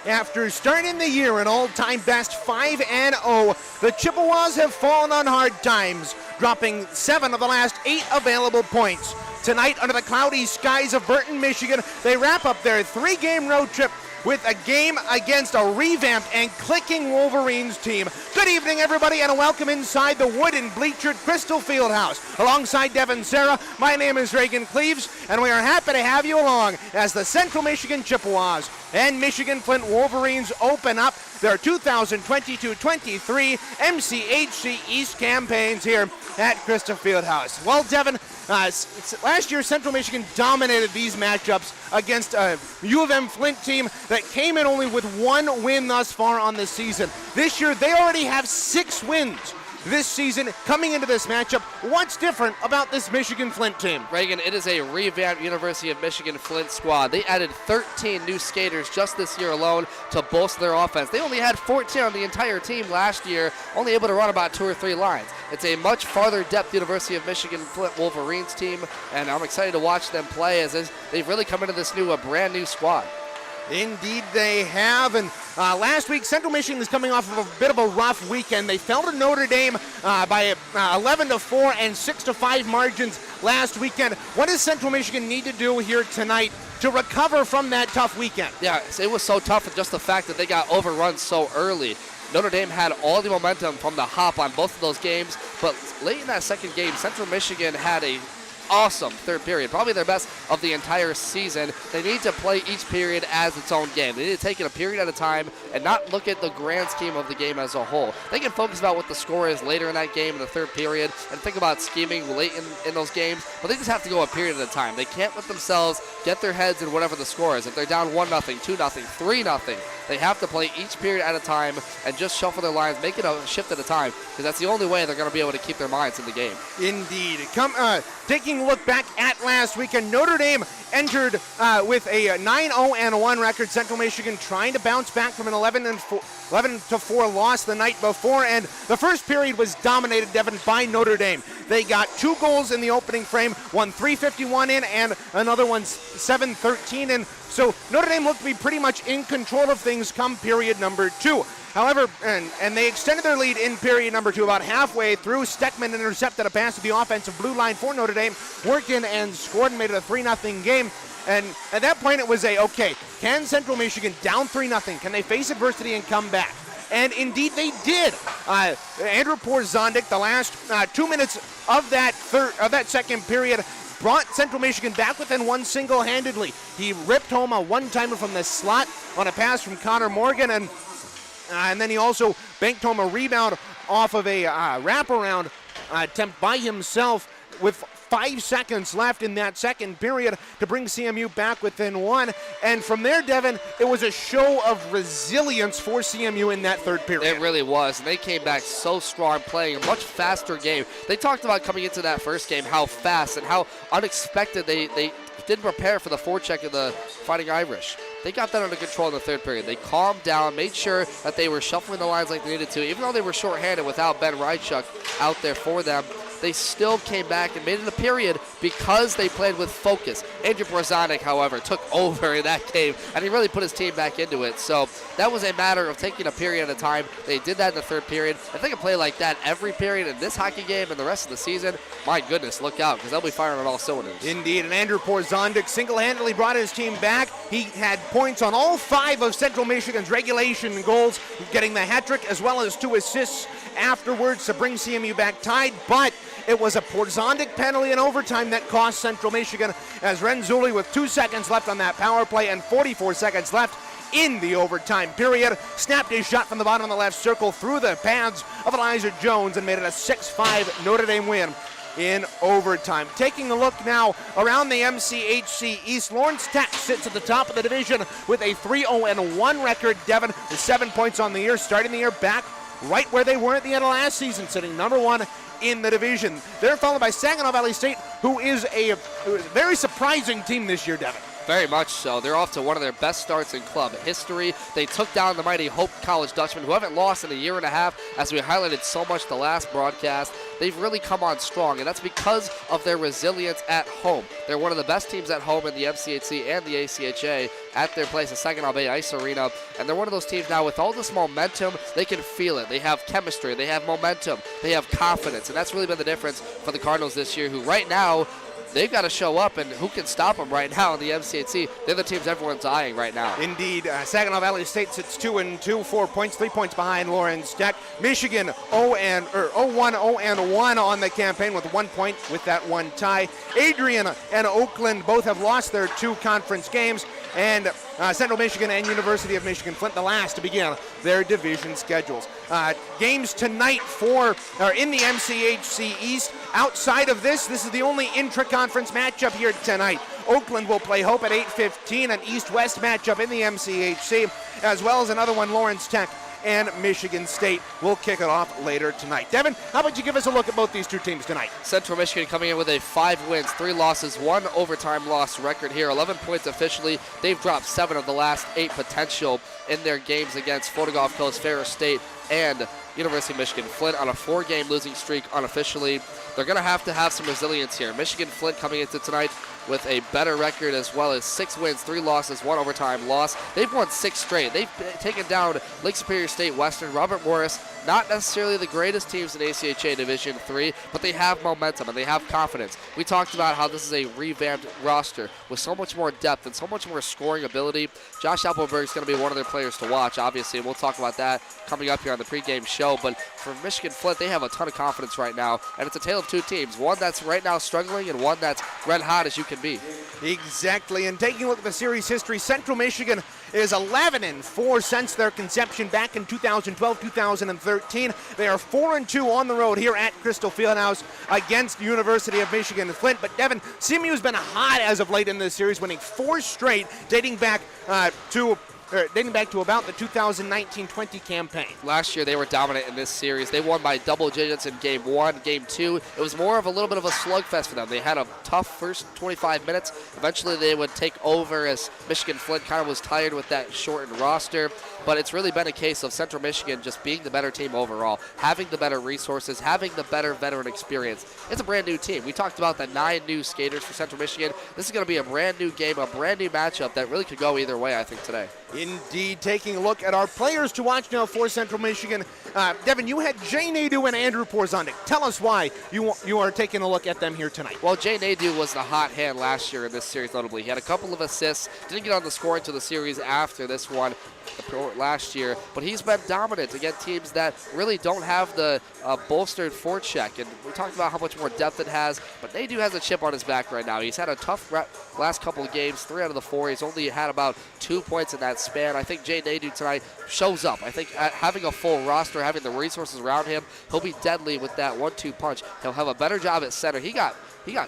After starting the year an all-time best 5-0, the Chippewas have fallen on hard times, dropping 7 of the last 8 available points. Tonight, under the cloudy skies of Burton, Michigan, they wrap up their 3-game road trip with a game against a revamped and clicking Wolverines team. Good evening, everybody, and welcome inside the wooden bleachered Crystal Fieldhouse. Alongside Devin Serra, my name is Reagan Cleaves, and we are happy to have you along as the Central Michigan Chippewas and Michigan-Flint Wolverines open up their 2022-23 MCHC East campaigns here at Crystal Fieldhouse. Well, Devin, last year Central Michigan dominated these matchups against a U of M Flint team that came in only with 1 win thus far on the season. This year they already have 6 wins this season coming into this matchup. What's different about this Michigan-Flint team? Reagan, it is a revamped University of Michigan-Flint squad. They added 13 new skaters just this year alone to bolster their offense. They only had 14 on the entire team last year, only able to run about 2 or 3 lines. It's a much farther depth University of Michigan-Flint Wolverines team, and I'm excited to watch them play as they've really come into this brand new squad. Indeed they have, and last week Central Michigan is coming off of a bit of a rough weekend. They fell to Notre Dame by 11-4 and 6-5 margins last weekend. What does Central Michigan need to do here tonight to recover from that tough weekend? Yeah, it was so tough, and just the fact that they got overrun so early. Notre Dame had all the momentum from the hop on both of those games, but late in that second game, Central Michigan had a awesome third period, probably their best of the entire season. They need to play each period as its own game. They need to take it a period at a time and not look at the grand scheme of the game as a whole. They can focus about what the score is later in that game in the third period and think about scheming late in those games, but they just have to go a period at a time. They can't let themselves get their heads in whatever the score is. If they're down 1-0, 2-0, 3-0, they have to play each period at a time and just shuffle their lines, make it a shift at a time, because that's the only way they're going to be able to keep their minds in the game. Indeed. Taking a look back at last weekend, Notre Dame entered with a 9-0-1 record. Central Michigan trying to bounce back from an 11-4 loss the night before, and the first period was dominated, Devin, by Notre Dame. They got 2 goals in the opening frame, one 3:51 in and another one 7:13 in. So Notre Dame looked to be pretty much in control of things come period number 2. However, and they extended their lead in period number 2 about halfway through. Steckman intercepted a pass to the offensive blue line for Notre Dame, worked in and scored and made it a 3-0 game. And at that point it was okay, can Central Michigan down 3-0, can they face adversity and come back? And indeed they did. Andrew Porzondik, the last 2 minutes of that second period, brought Central Michigan back within 1 single-handedly. He ripped home a one-timer from the slot on a pass from Connor Morgan, and then he also banked home a rebound off of a wraparound attempt by himself with 5 seconds left in that second period to bring CMU back within 1. And from there, Devin, it was a show of resilience for CMU in that third period. It really was. And they came back so strong, playing a much faster game. They talked about coming into that first game how fast and how unexpected they didn't prepare for the forecheck of the Fighting Irish. They got that under control in the third period. They calmed down, made sure that they were shuffling the lines like they needed to. Even though they were shorthanded without Ben Rychuk out there for them, they still came back and made it a period because they played with focus. Andrew Porzondik, however, took over in that game, and he really put his team back into it. So that was a matter of taking a period at a time. They did that in the third period. If they can play like that every period in this hockey game and the rest of the season, my goodness, look out, because they'll be firing on all cylinders. Indeed, and Andrew Porzondik single-handedly brought his team back. He had points on all 5 of Central Michigan's regulation goals, getting the hat trick as well as 2 assists afterwards to bring CMU back tied, but it was a Porzondik penalty in overtime that cost Central Michigan, as Renzulli, with 2 seconds left on that power play and 44 seconds left in the overtime period, snapped his shot from the bottom of the left circle through the pads of Elijah Jones and made it a 6-5 Notre Dame win in overtime. Taking a look now around the MCHC East, Lawrence Tech sits at the top of the division with a 3-0-1 record, Devin, with 7 points on the year, starting the year back right where they were at the end of last season, sitting number 1 in the division. They're followed by Saginaw Valley State, who is a very surprising team this year, Devin. Very much so. They're off to one of their best starts in club history. They took down the mighty Hope College Dutchmen, who haven't lost in a year and a half, as we highlighted so much the last broadcast. They've really come on strong, and that's because of their resilience at home. They're one of the best teams at home in the MCHC and the ACHA at their place at Saginaw Bay Ice Arena, and they're one of those teams now with all this momentum. They can feel it. They have chemistry. They have momentum. They have confidence, and that's really been the difference for the Cardinals this year, who right now, they've got to show up, and who can stop them right now in the MCHC? They're the teams everyone's eyeing right now. Indeed. Saginaw Valley State sits 2-2, 4 points, 3 points behind Lawrence Tech. Michigan 0-1 on the campaign with 1 point with that one tie. Adrian and Oakland both have lost their 2 conference games, and Central Michigan and University of Michigan-Flint the last to begin their division schedules. Games tonight are in the MCHC East. Outside of this is the only intra-conference matchup here tonight. Oakland will play Hope at 8:15, an East-West matchup in the MCHC, as well as another one, Lawrence Tech and Michigan State will kick it off later tonight. Devin, how about you give us a look at both these two teams tonight? Central Michigan coming in with a 5 wins, 3 losses, 1 overtime loss record here. 11 points officially. They've dropped 7 of the last 8 potential in their games against Florida Gulf Coast, Ferris State, and University of Michigan-Flint on a 4-game losing streak unofficially. They're going to have some resilience here. Michigan-Flint coming into tonight with a better record, as well as 6 wins, 3 losses, 1 overtime loss. They've won 6 straight. They've taken down Lake Superior State, Western, Robert Morris. Not necessarily the greatest teams in ACHA Division 3, but they have momentum and they have confidence. We talked about how this is a revamped roster with so much more depth and so much more scoring ability. Josh Appleberg is going to be one of their players to watch, obviously, and we'll talk about that coming up here on the pregame show. But for Michigan-Flint, they have a ton of confidence right now, and it's a tale of 2 teams. One that's right now struggling and one that's red hot as you can be. Exactly, and taking a look at the series history, Central Michigan is 11-4 since their conception back in 2012-2013. They are 4-2 on the road here at Crystal Fieldhouse against University of Michigan-Flint. But Devin, CMU has been hot as of late in this series, winning 4 straight, dating back to about the 2019-20 campaign. Last year, they were dominant in this series. They won by double digits in Game 1, Game 2. It was more of a little bit of a slugfest for them. They had a tough first 25 minutes. Eventually, they would take over as Michigan-Flint kind of was tired with that shortened roster. But it's really been a case of Central Michigan just being the better team overall, having the better resources, having the better veteran experience. It's a brand new team. We talked about the 9 new skaters for Central Michigan. This is going to be a brand new game, a brand new matchup that really could go either way, I think, today. Indeed. Taking a look at our players to watch now for Central Michigan. Devin, you had Jay Nadeau and Andrew Porzondik. Tell us why you are taking a look at them here tonight. Well, Jay Nadeau was the hot hand last year in this series, notably. He had a couple of assists, didn't get on the score until the series after this one last year, but he's been dominant against teams that really don't have the bolstered forecheck. And we talked about how much more depth it has, but Nadeau has a chip on his back right now. He's had a tough last couple of games, 3 out of the 4. He's only had about 2 points in that span. I think Jay Nadeau tonight shows up. I think having a full roster, having the resources around him, he'll be deadly with that 1-2 punch. He'll have a better job at center. He got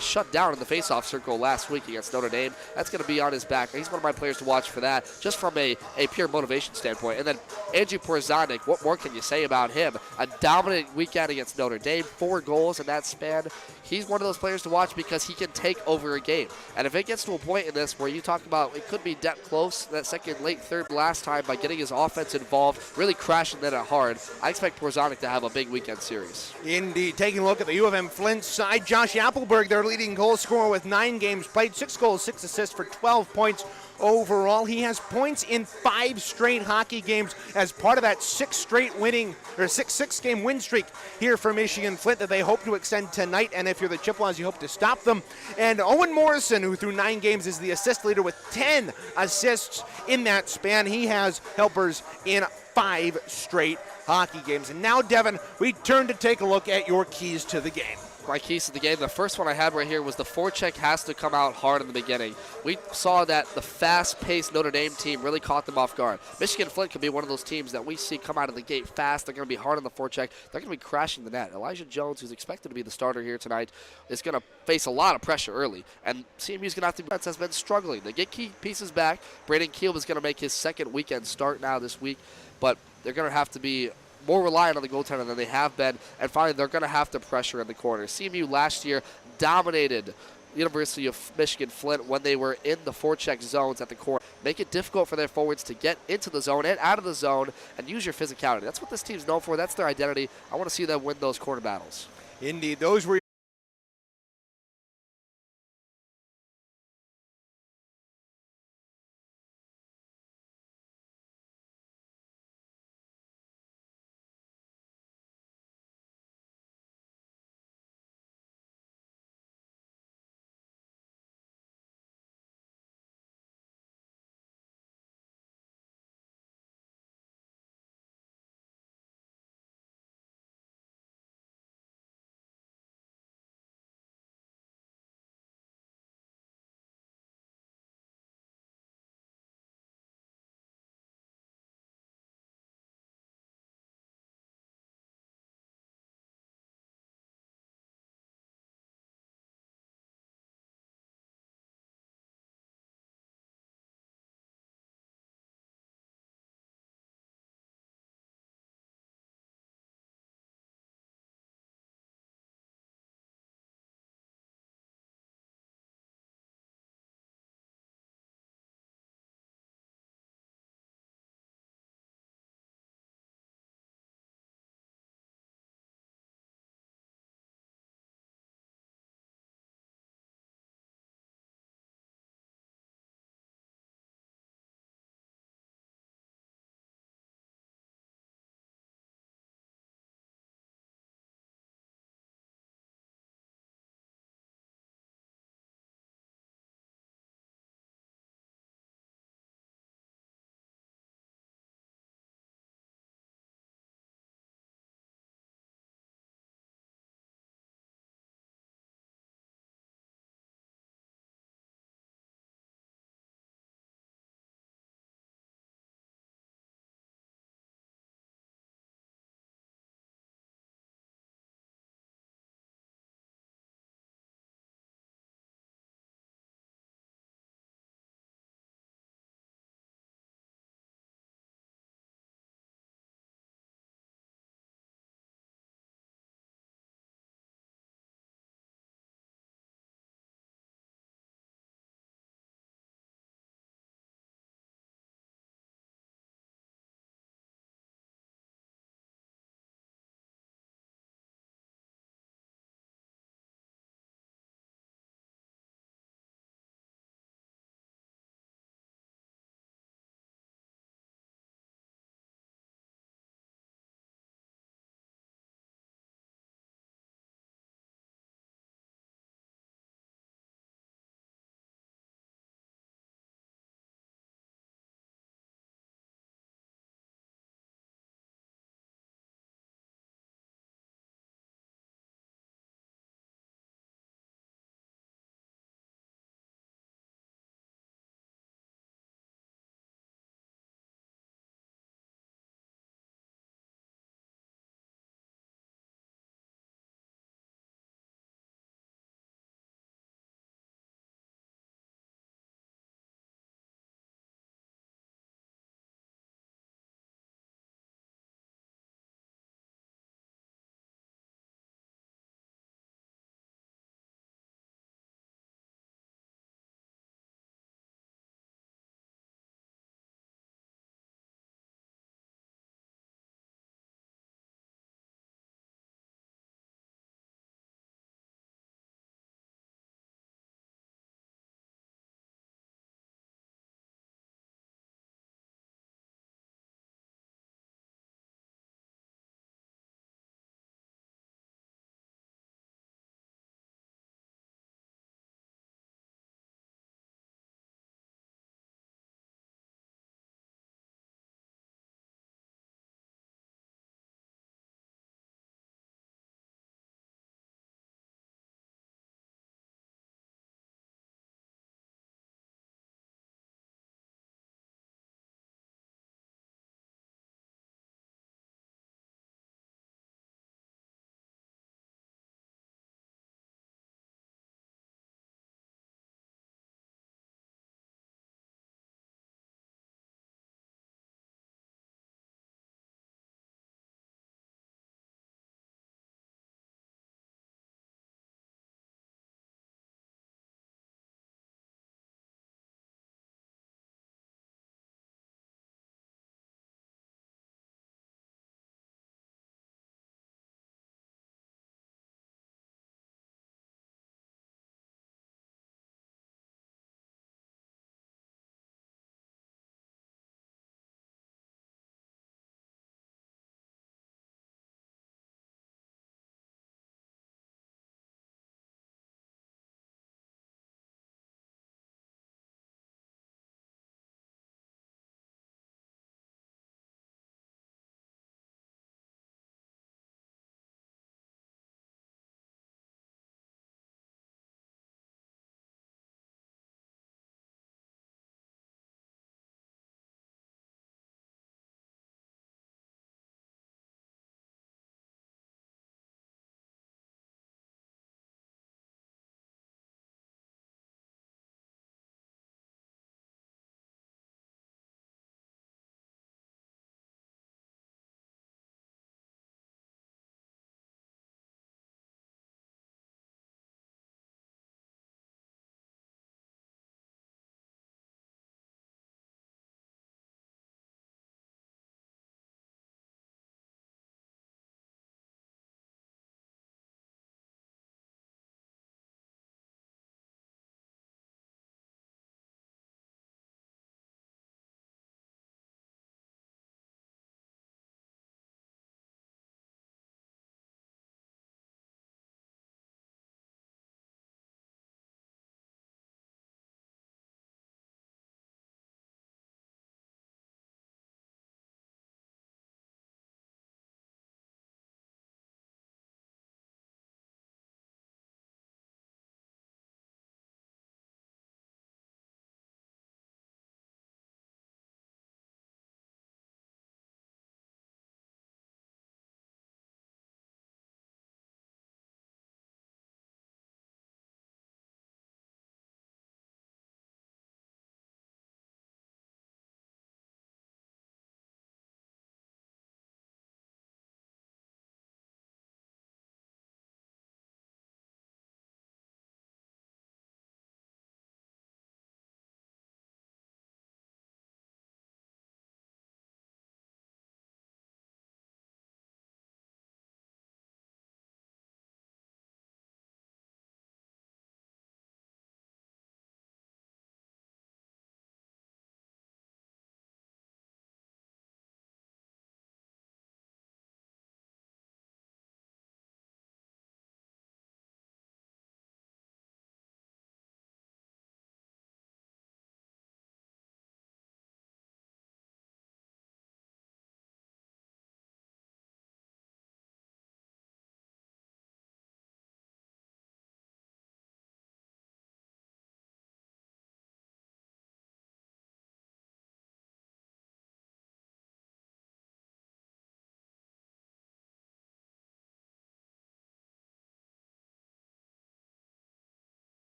shut down in the faceoff circle last week against Notre Dame. That's going to be on his back. He's one of my players to watch for that, just from a pure motivation standpoint. And then Andrew Porzondik, what more can you say about him? A dominant weekend against Notre Dame, 4 goals in that span. He's one of those players to watch because he can take over a game. And if it gets to a point in this where you talk about it could be depth close, that second, late third last time by getting his offense involved, really crashing that hard, I expect Porzondik to have a big weekend series. Indeed. Taking a look at the U of M Flint side, Josh Appleberg, their leading goal scorer with 9 games played, 6 goals, 6 assists for 12 points overall. He has points in 5 straight hockey games as part of that 6-game win streak here for Michigan-Flint that they hope to extend tonight. And if you're the Chippewas, you hope to stop them. And Owen Morrison, who through 9 games is the assist leader with 10 assists in that span. He has helpers in 5 straight hockey games. And now, Devin, we turn to take a look at your keys to the game. My keys to the game, the first one I had right here was the forecheck has to come out hard in the beginning. We saw that the fast-paced Notre Dame team really caught them off guard. Michigan-Flint could be one of those teams that we see come out of the gate fast. They're going to be hard on the forecheck. They're going to be crashing the net. Elijah Jones, who's expected to be the starter here tonight, is going to face a lot of pressure early. And CMU's going to have to has been struggling. They get key pieces back. Braden Keel is going to make his second weekend start now this week, but they're going to have to be more reliant on the goaltender than they have been, and finally they're going to have to pressure in the corner. CMU last year dominated University of Michigan-Flint when they were in the forecheck zones at the core. Make it difficult for their forwards to get into the zone and out of the zone and use your physicality. That's what this team's known for. That's their identity. I want to see them win those corner battles. Indeed, those were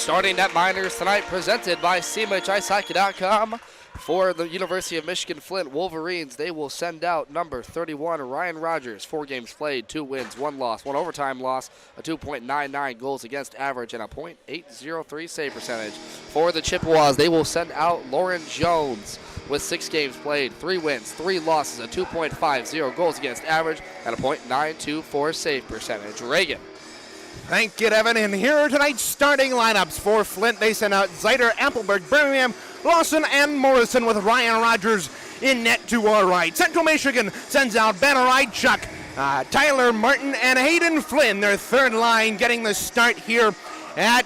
starting netminders tonight, presented by CMHIcehockey.com. For the University of Michigan-Flint Wolverines, they will send out number 31, Ryan Rogers. 4 games played, 2 wins, 1 loss, 1 overtime loss, a 2.99 goals against average, and a .803 save percentage. For the Chippewas, they will send out Lauren Jones with 6 games played, 3 wins, 3 losses, a 2.50 goals against average, and a .924 save percentage. Reagan. Thank you, Devin. And here are tonight's starting lineups for Flint. They send out Zeider, Appleberg, Birmingham, Lawson, and Morrison with Ryan Rogers in net to our right. Central Michigan sends out Ben Rychuk, Tyler Martin, and Hayden Flynn, their third line, getting the start here at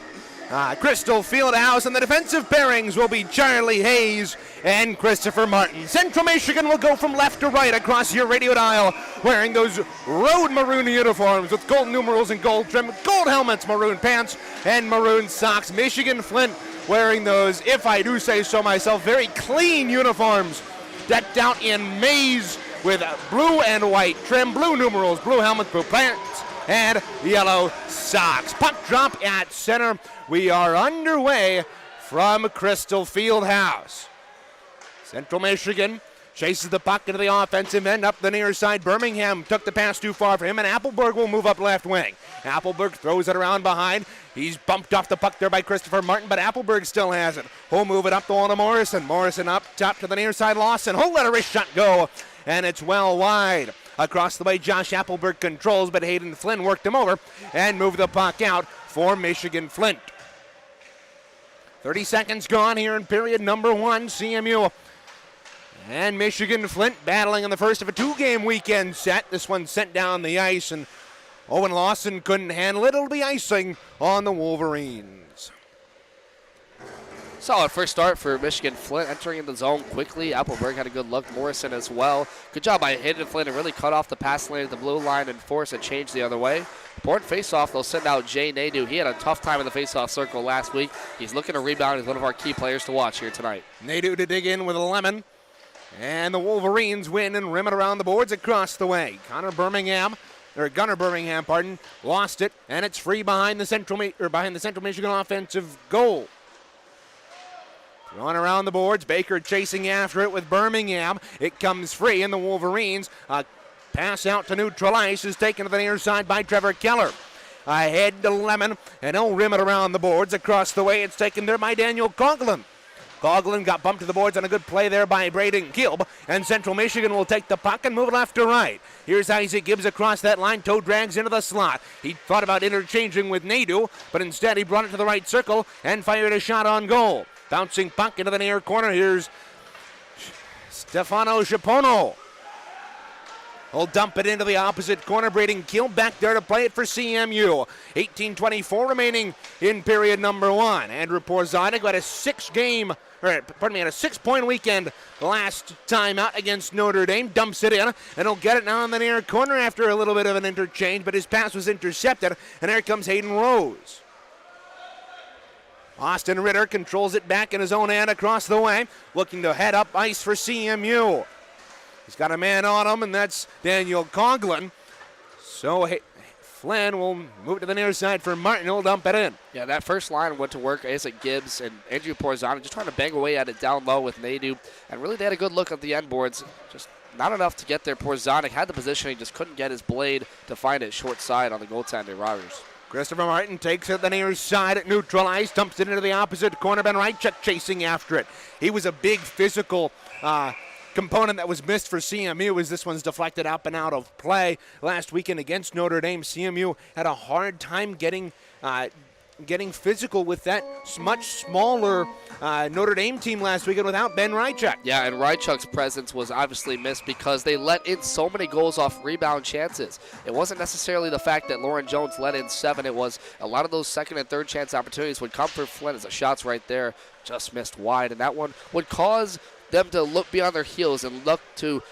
Crystal Fieldhouse. And the defensive pairings will be Charlie Hayes and Christopher Martin. Central Michigan will go from left to right across your radio dial, wearing those road maroon uniforms with gold numerals and gold trim, gold helmets, maroon pants, and maroon socks. Michigan-Flint wearing those, if I do say so myself, very clean uniforms, decked out in maize with blue and white trim, blue numerals, blue helmets, blue pants, and yellow socks. Puck drop at center. We are underway from Crystal Fieldhouse. Central Michigan chases the puck into the offensive end up the near side. Birmingham took the pass too far for him, and Appleberg will move up left wing. Appleberg throws it around behind. He's bumped off the puck there by Christopher Martin, but Appleberg still has it. He'll move it up the wall to Morrison. Morrison up top to the near side. Lawson. He'll let a wrist shot go, and it's well wide. Across the way, Josh Appleberg controls, but Hayden Flynn worked him over and moved the puck out for Michigan-Flint. 30 seconds gone here in period number 1. CMU and Michigan-Flint battling in the first of a 2-game weekend set. This one sent down the ice, and Owen Lawson couldn't handle it. It'll be icing on the Wolverines. Solid first start for Michigan-Flint, entering in the zone quickly. Appleberg had a good look. Morrison as well. Good job by Hayden Flynn to really cut off the pass lane at the blue line and force a change the other way. Important face-off, they'll send out Jay Nadeau. He had a tough time in the face-off circle last week. He's looking to rebound. He's one of our key players to watch here tonight. Nadeau to dig in with a lemon. And the Wolverines win and rim it around the boards across the way. Gunnar Birmingham, lost it, and it's free behind the Central Michigan offensive goal. Thrown around the boards, Baker chasing after it with Birmingham. It comes free, and the Wolverines pass out to neutral ice is taken to the near side by Trevor Keller. Ahead to Lemon, and he'll rim it around the boards. Across the way, it's taken there by Daniel Coughlin. Coughlin got bumped to the boards on a good play there by Braden Gilb, and Central Michigan will take the puck and move left to right. Here's Isaac Gibbs across that line. Toe drags into the slot. He thought about interchanging with Nadeau, but instead he brought it to the right circle and fired a shot on goal. Bouncing puck into the near corner. Here's Stefano Scipono. He'll dump it into the opposite corner. Braden Gill back there to play it for CMU. 18:24 remaining in period number 1. Andrew Porzonik had a 6-point weekend last time out against Notre Dame. Dumps it in, and he'll get it now in the near corner after a little bit of an interchange, but his pass was intercepted, and there comes Hayden Rose. Austin Ritter controls it back in his own end across the way, looking to head up ice for CMU. He's got a man on him, and that's Daniel Coughlin. So Flynn will move to the near side for Martin. He'll dump it in. Yeah, that first line went to work. Isaac Gibbs and Andrew Porzonik just trying to bang away at it down low with Nadeau. And really, they had a good look at the end boards. Just not enough to get there. Porzonik had the position. He just couldn't get his blade to find it short side on the goaltender, Rogers. Christopher Martin takes it the near side at neutral ice, dumps it into the opposite corner. Ben Rychuk chasing after it. He was a big physical component that was missed for CMU as this one's deflected up and out of play. Last weekend against Notre Dame, CMU had a hard time getting physical with that much smaller Notre Dame team last weekend without Ben Rychuk. Yeah, and Rychuk's presence was obviously missed because they let in so many goals off rebound chances. It wasn't necessarily the fact that Lauren Jones let in 7. It was a lot of those second and third chance opportunities would come for Flint as the shots right there just missed wide, and that one would cause them to look beyond their heels and look to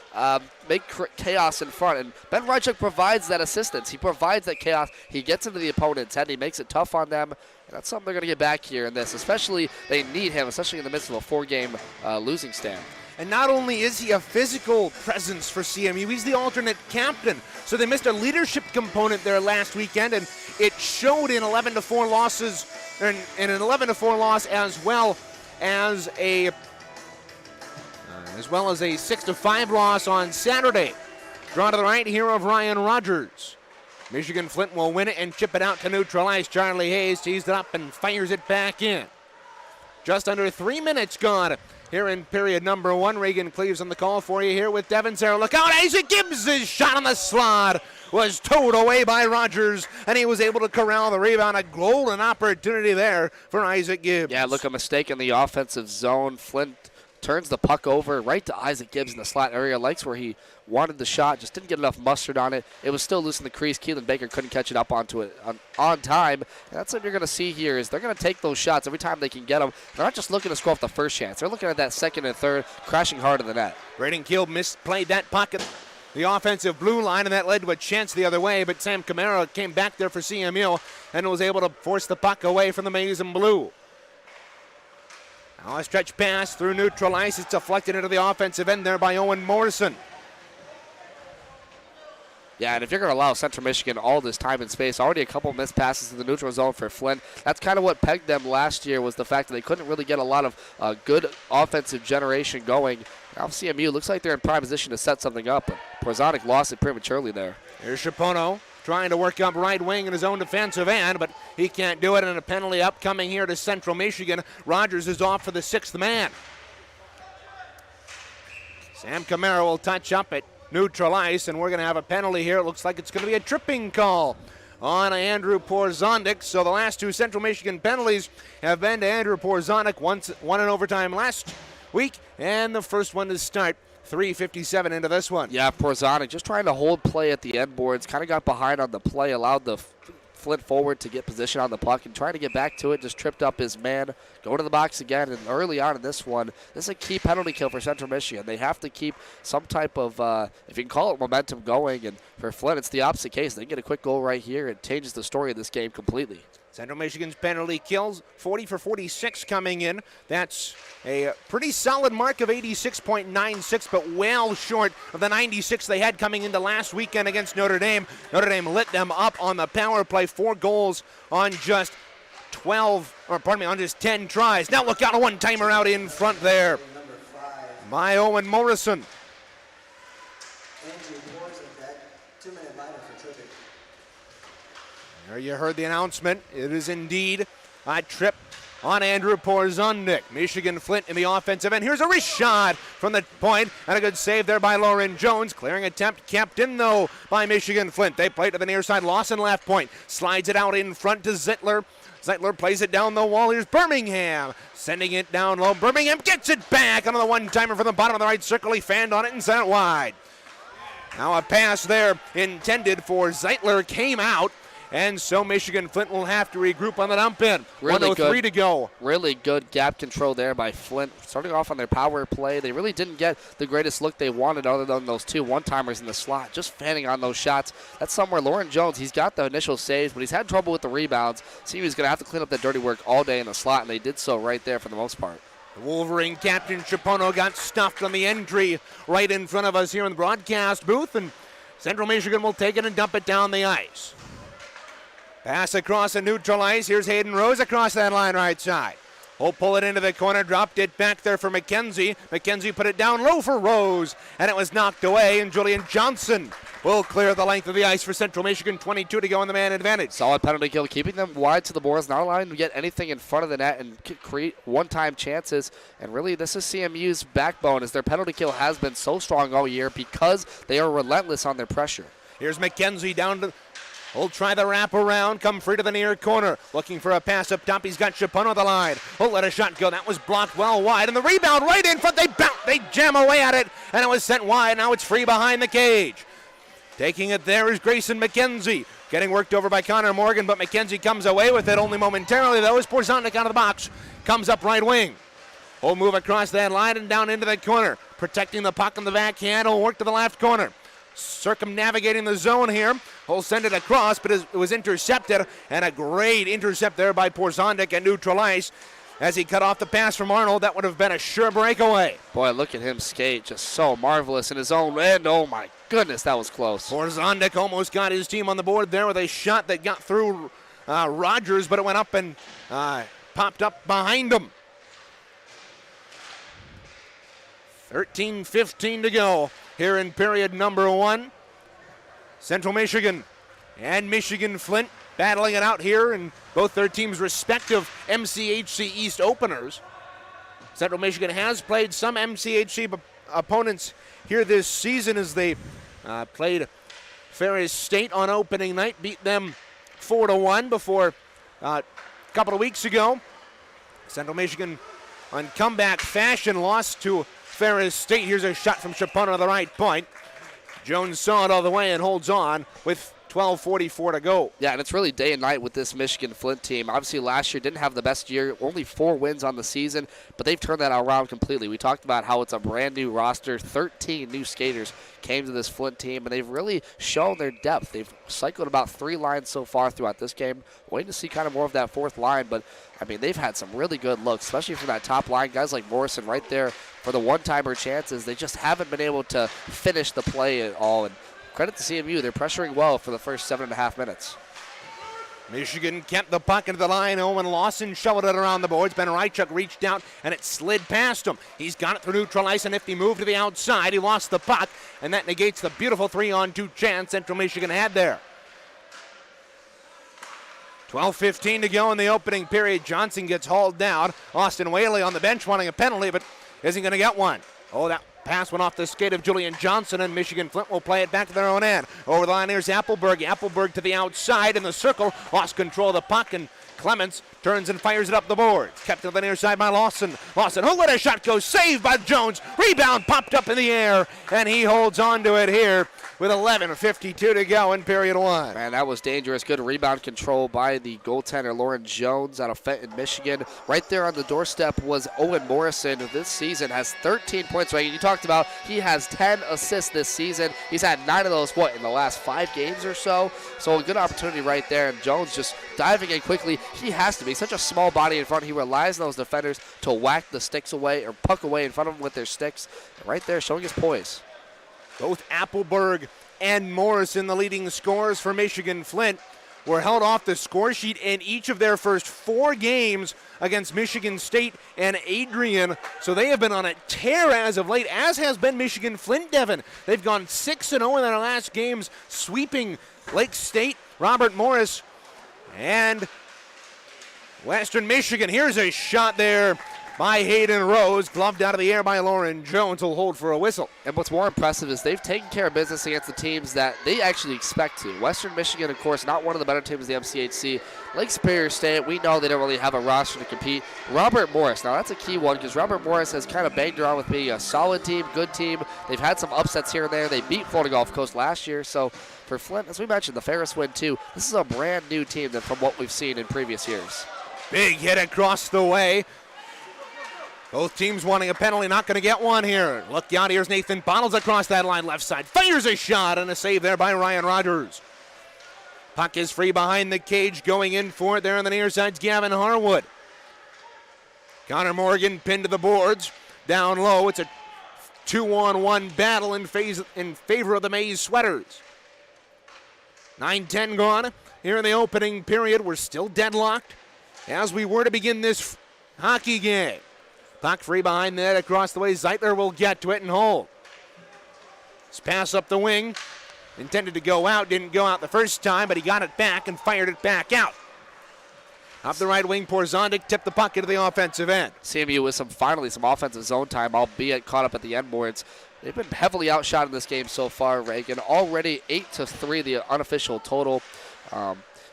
make chaos in front. And Ben Rychuk provides that assistance. He provides that chaos. He gets into the opponent's head. He makes it tough on them. And that's something they're going to get back here in this. Especially, they need him, especially in the midst of a 4-game losing stand. And not only is he a physical presence for CMU, he's the alternate captain. So they missed a leadership component there last weekend, and it showed in 11-4 losses and an 11-4 loss, as well as a 6-5 loss on Saturday. Draw to the right here of Ryan Rogers. Michigan-Flint will win it and chip it out to neutral ice. Charlie Hayes tees it up and fires it back in. Just under 3 minutes gone here in period number 1. Reagan Cleaves on the call for you here with Devin Sarah. Look out, Isaac Gibbs' shot on the slot was towed away by Rogers, and he was able to corral the rebound. A golden opportunity there for Isaac Gibbs. Yeah, look, a mistake in the offensive zone. Flint turns the puck over right to Isaac Gibbs in the slot area. Likes where he wanted the shot, just didn't get enough mustard on it. It was still loose in the crease. Keelan Baker couldn't catch it up onto it on time. And that's what you're going to see here is they're going to take those shots every time they can get them. They're not just looking to score off the first chance. They're looking at that second and third, crashing hard in the net. Braden Keel misplayed that puck at the offensive blue line, and that led to a chance the other way, but Sam Camara came back there for CMU and was able to force the puck away from the maize and blue. Now a stretch pass through neutral ice. It's deflected into the offensive end there by Owen Morrison. Yeah, and if you're going to allow Central Michigan all this time and space, already a couple missed passes in the neutral zone for Flint. That's kind of what pegged them last year, was the fact that they couldn't really get a lot of good offensive generation going. Now CMU looks like they're in prime position to set something up, but Porzonik lost it prematurely there. Here's Shapono trying to work up right wing in his own defensive end, but he can't do it, and a penalty upcoming here to Central Michigan. Rogers is off for the 6th man. Sam Camara will touch up at neutral ice, and we're going to have a penalty here. It looks like it's going to be a tripping call on Andrew Porzondik. So the last 2 Central Michigan penalties have been to Andrew Porzondik, one in overtime last week, and the first one to start 3:57 into this one. Yeah, Porzonic just trying to hold play at the end boards, kind of got behind on the play, allowed the Flint forward to get position on the puck and trying to get back to it, just tripped up his man, go to the box again, and early on in this one, this is a key penalty kill for Central Michigan. They have to keep some type of, if you can call it momentum going, and for Flint, it's the opposite case. They get a quick goal right here. It changes the story of this game completely. Central Michigan's penalty kills, 40 for 46 coming in. That's a pretty solid mark of 86.96, but well short of the 96 they had coming into last weekend against Notre Dame. Notre Dame lit them up on the power play, 4 goals on just 10 tries. Now look out, a one-timer out in front there by Owen Morrison. There you heard the announcement. It is indeed a trip on Andrew Porzondik. Michigan-Flint in the offensive end. Here's a wrist shot from the point, and a good save there by Lauren Jones. Clearing attempt kept in, though, by Michigan-Flint. They play to the near side. Lawson left point. Slides it out in front to Zittler. Zittler plays it down the wall. Here's Birmingham. Sending it down low. Birmingham gets it back. Another one-timer from the bottom of the right circle. He fanned on it and sent it wide. Now a pass there intended for Zittler came out. And so Michigan-Flint will have to regroup on the dump in. Really 1:03 to go. Really good gap control there by Flint. Starting off on their power play, they really didn't get the greatest look they wanted other than those 2 one-timers in the slot. Just fanning on those shots. That's somewhere Lauren Jones, he's got the initial saves, but he's had trouble with the rebounds. So he was going to have to clean up that dirty work all day in the slot, and they did so right there for the most part. The Wolverine captain Shapono got stuffed on the entry right in front of us here in the broadcast booth, and Central Michigan will take it and dump it down the ice. Pass across the neutral ice. Here's Hayden Rose across that line right side. Will pull it into the corner, dropped it back there for McKenzie. McKenzie put it down low for Rose, and it was knocked away, and Julian Johnson will clear the length of the ice for Central Michigan. 22 to go in the man advantage. Solid penalty kill, keeping them wide to the boards, not allowing them to get anything in front of the net and create one-time chances. And really, this is CMU's backbone, as their penalty kill has been so strong all year because they are relentless on their pressure. Here's McKenzie down to... He'll try the wrap around, come free to the near corner. Looking for a pass up top. He's got Shapono on the line. He'll let a shot go. That was blocked well wide. And the rebound right in front. They jam away at it. And it was sent wide. Now it's free behind the cage. Taking it there is Grayson McKenzie. Getting worked over by Connor Morgan, but McKenzie comes away with it only momentarily, though, as Porzondik out of the box. Comes up right wing. He'll move across that line and down into the corner. Protecting the puck on the backhand. He'll work to the left corner. Circumnavigating the zone here. He'll send it across, but it was intercepted, and a great intercept there by Porzondik at neutral ice as he cut off the pass from Arnold. That would have been a sure breakaway. Boy, look at him skate, just so marvelous in his own end. Oh my goodness, that was close. Porzondik almost got his team on the board there with a shot that got through Rogers, but it went up and popped up behind him. 13:15 to go here in period number 1. Central Michigan and Michigan-Flint battling it out here in both their teams' respective MCHC East openers. Central Michigan has played some MCHC opponents here this season as they played Ferris State on opening night, beat them 4-1 before a couple of weeks ago. Central Michigan on comeback fashion lost to Ferris State. Here's a shot from Chippewa to the right point. Jones saw it all the way and holds on with 12:44 to go. Yeah, and it's really day and night with this Michigan-Flint team. Obviously, last year didn't have the best year, only 4 wins on the season, but they've turned that around completely. We talked about how it's a brand new roster. 13 new skaters came to this Flint team, and they've really shown their depth. They've cycled about 3 lines so far throughout this game. Waiting to see kind of more of that 4th line, but, I mean, they've had some really good looks, especially from that top line. Guys like Morrison right there for the one-timer chances. They just haven't been able to finish the play at all, and credit to CMU. They're pressuring well for the first 7.5 minutes. Michigan kept the puck into the line. Owen Lawson shoveled it around the boards. Ben Rychuk reached out, and it slid past him. He's got it through neutral ice, and if he moved to the outside, he lost the puck, and that negates the beautiful 3-on-2 chance Central Michigan had there. 12:15 to go in the opening period. Johnson gets hauled down. Austin Whaley on the bench wanting a penalty, but isn't going to get one. Oh, that pass went off the skate of Julian Johnson, and Michigan-Flint will play it back to their own end. Over the line, here's Appleberg. Appleberg to the outside in the circle. Lost control of the puck, and Clements turns and fires it up the board. Kept to the near side by Lawson. Lawson, let a shot go. Saved by Jones. Rebound popped up in the air, and he holds on to it here with 11:52 to go in period 1. Man, that was dangerous. Good rebound control by the goaltender, Lauren Jones, out of Fenton, Michigan. Right there on the doorstep was Owen Morrison, who this season has 13 points. Right? You talked about he has 10 assists this season. He's had 9 of those, in the last 5 games or so? So a good opportunity right there, and Jones just diving in quickly. He has to be such a small body in front. He relies on those defenders to whack the sticks away or puck away in front of him with their sticks. Right there, showing his poise. Both Appleberg and Morrison, the leading scorers for Michigan-Flint, were held off the score sheet in each of their first 4 games against Michigan State and Adrian. So they have been on a tear as of late, as has been Michigan-Flint, Devin. They've gone 6-0 in their last games, sweeping Lake State, Robert Morris, and Western Michigan. Here's a shot there by Hayden Rose, gloved out of the air by Lauren Jones, will hold for a whistle. And what's more impressive is they've taken care of business against the teams that they actually expect to. Western Michigan, of course, not one of the better teams in the MCHC. Lake Superior State, we know they don't really have a roster to compete. Robert Morris, now that's a key one because Robert Morris has kind of banged around with being a solid team, good team. They've had some upsets here and there. They beat Florida Gulf Coast last year. So for Flint, as we mentioned, the Ferris win too. This is a brand new team than from what we've seen in previous years. Big hit across the way. Both teams wanting a penalty, not going to get one here. Look out, here's Nathan Bottles across that line, left side. Fires a shot, and a save there by Ryan Rogers. Puck is free behind the cage, going in for it there on the near side's Gavin Harwood. Connor Morgan pinned to the boards. Down low, it's a 2-on-1 battle in favor of the Maize Sweaters. 9:10 gone here in the opening period. We're still deadlocked as we were to begin this hockey game. Puck free behind the net across the way. Zeitler will get to it and hold. This pass up the wing. Intended to go out. Didn't go out the first time, but he got it back and fired it back out. Up the right wing, Porzondik tipped the puck into the offensive end. CMU with finally some offensive zone time, albeit caught up at the end boards. They've been heavily outshot in this game so far, Reagan. Already 8-3, the unofficial total.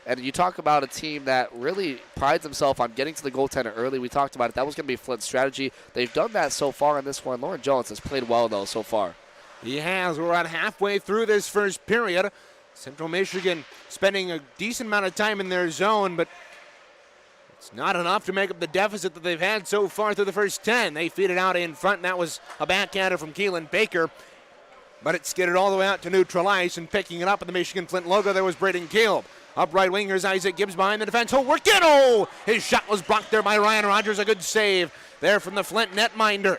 And you talk about a team that really prides themselves on getting to the goaltender early. We talked about it. That was going to be Flint's strategy. They've done that so far in this one. Lauren Jones has played well, though, so far. He has. We're about halfway through this first period. Central Michigan spending a decent amount of time in their zone, but it's not enough to make up the deficit that they've had so far through the first 10. They feed it out in front, and that was a backhander from Keelan Baker. But it skidded all the way out to neutral ice, and picking it up at the Michigan-Flint logo, there was Braden Kilb. Up right wing, here's Isaac Gibbs behind the defense. He'll work it. Oh, his shot was blocked there by Ryan Rogers. A good save there from the Flint netminder.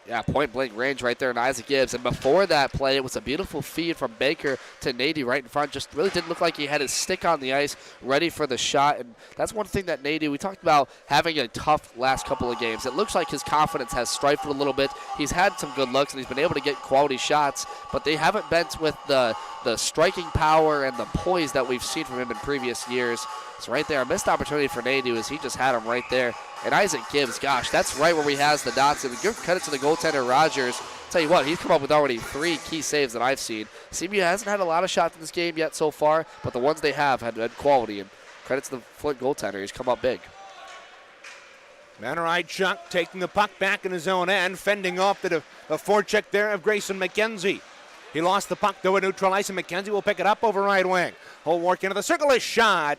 Yeah, point-blank range right there in Isaac Gibbs. And before that play, it was a beautiful feed from Baker to Nady right in front. Just really didn't look like he had his stick on the ice ready for the shot. And that's one thing that Nady, we talked about having a tough last couple of games. It looks like his confidence has strifed a little bit. He's had some good looks, and he's been able to get quality shots, but they haven't been with the striking power and the poise that we've seen from him in previous years. So right there, a missed opportunity for Nady as he just had him right there. And Isaac Gibbs, gosh, that's right where he has the dots. And give credit to the goaltender, Rogers. Tell you what, he's come up with already 3 key saves that I've seen. CMU hasn't had a lot of shots in this game yet so far, but the ones they have had quality. And credit to the Flint goaltender. He's come up big. Chuck taking the puck back in his own end, fending off the forecheck there of Grayson McKenzie. He lost the puck though at neutral ice, and McKenzie will pick it up over right wing. Whole work into the circle, a shot.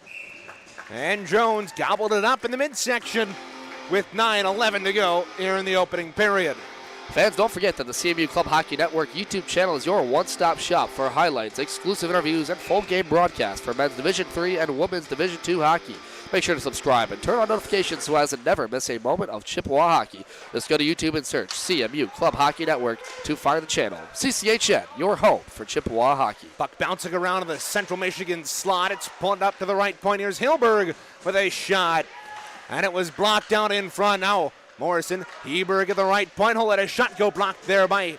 And Jones gobbled it up in the midsection with 9:11 to go here in the opening period. Fans, don't forget that the CMU Club Hockey Network YouTube channel is your one-stop shop for highlights, exclusive interviews, and full game broadcasts for men's Division III and women's Division II hockey. Make sure to subscribe and turn on notifications so as to never miss a moment of Chippewa hockey. Just go to YouTube and search CMU Club Hockey Network to find the channel. CCHN, your home for Chippewa hockey. Puck bouncing around in the Central Michigan slot. It's pulled up to the right point. Here's Hilberg with a shot. And it was blocked out in front. Now Morrison, Heberg at the right point. He'll let a shot go blocked there by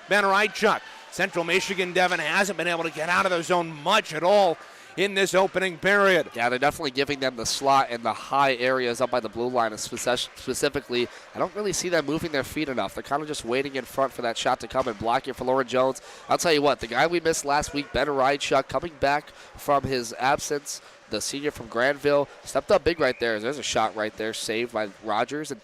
Chuck. Central Michigan, Devin, hasn't been able to get out of their zone much at all in this opening period. Yeah, they're definitely giving them the slot and the high areas up by the blue line specifically. I don't really see them moving their feet enough. They're kind of just waiting in front for that shot to come and block it for Lauren Jones. I'll tell you what, the guy we missed last week, Ben Rydchuk, coming back from his absence, the senior from Granville, stepped up big right there. There's a shot right there saved by Rogers. And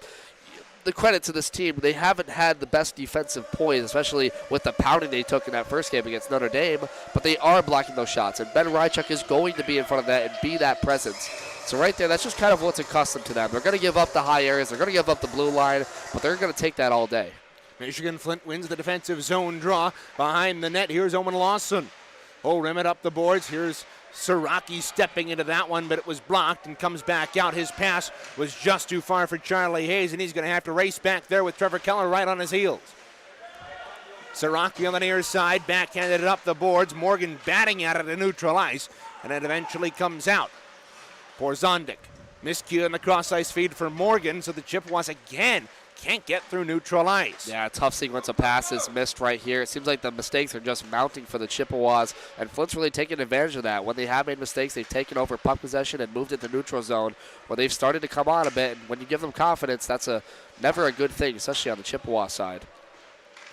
the credit to this team, they haven't had the best defensive poise, especially with the pounding they took in that first game against Notre Dame, but they are blocking those shots, and Ben Rydchuk is going to be in front of that and be that presence. So right there, that's just kind of what's accustomed to them. They're going to give up the high areas, they're going to give up the blue line, but they're going to take that all day. Michigan-Flint wins the defensive zone draw behind the net. Here's Owen Lawson. Oh, rim it up the boards. Here's Siraki stepping into that one, but it was blocked and comes back out. His pass was just too far for Charlie Hayes, and he's going to have to race back there with Trevor Keller right on his heels. Siraki on the near side, backhanded it up the boards. Morgan batting at it at neutral ice, and it eventually comes out. Porzondik, miscue in the cross-ice feed for Morgan, so the Chippewas again can't get through neutral ice. Yeah, tough sequence of passes missed right here. It seems like the mistakes are just mounting for the Chippewas, and Flint's really taking advantage of that. When they have made mistakes, they've taken over puck possession and moved it to neutral zone, where they've started to come on a bit, and when you give them confidence, that's never a good thing, especially on the Chippewa side.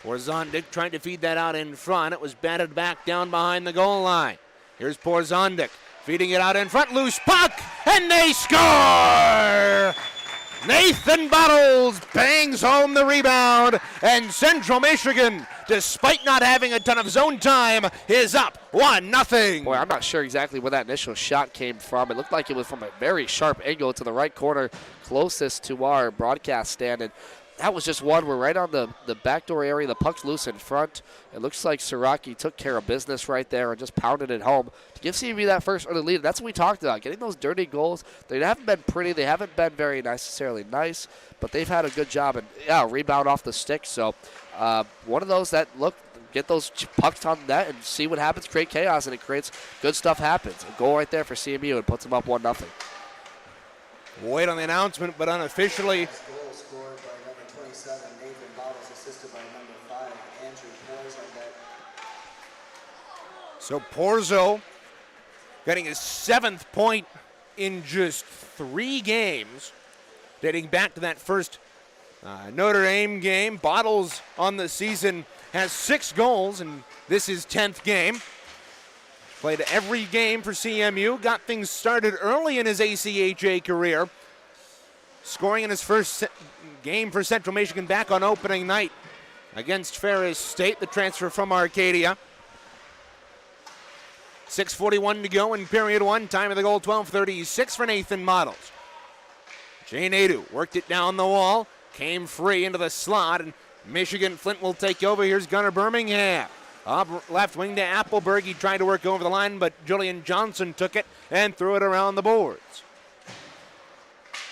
Porzondik trying to feed that out in front. It was batted back down behind the goal line. Here's Porzondik feeding it out in front. Loose puck, and they score! Nathan Bottles bangs home the rebound, and Central Michigan, despite not having a ton of zone time, is up 1-0. Boy, I'm not sure exactly where that initial shot came from. It looked like it was from a very sharp angle to the right corner, closest to our broadcast stand, and that was just one where right on the backdoor area, the puck's loose in front. It looks like Siraki took care of business right there and just pounded it home to give CMU that first early lead. That's what we talked about, getting those dirty goals. They haven't been pretty. They haven't been very necessarily nice, but they've had a good job and, rebound off the stick. So one of those that, get those pucks on the net and see what happens, create chaos, and it creates good stuff happens. A goal right there for CMU and puts them up 1-0. Wait on the announcement, but unofficially, so Porzo getting his 7th point in just 3 games, dating back to that first Notre Dame game. Bottles on the season has 6 goals, and this is 10th game. Played every game for CMU, got things started early in his ACHA career, scoring in his first game for Central Michigan back on opening night against Ferris State, the transfer from Arcadia. 6:41 to go in period 1. Time of the goal, 12:36 for Nathan Bottles. Jay Nadeau worked it down the wall, came free into the slot, and Michigan-Flint will take over. Here's Gunnar Birmingham. Up left wing to Appleberg. He tried to work over the line, but Julian Johnson took it and threw it around the boards.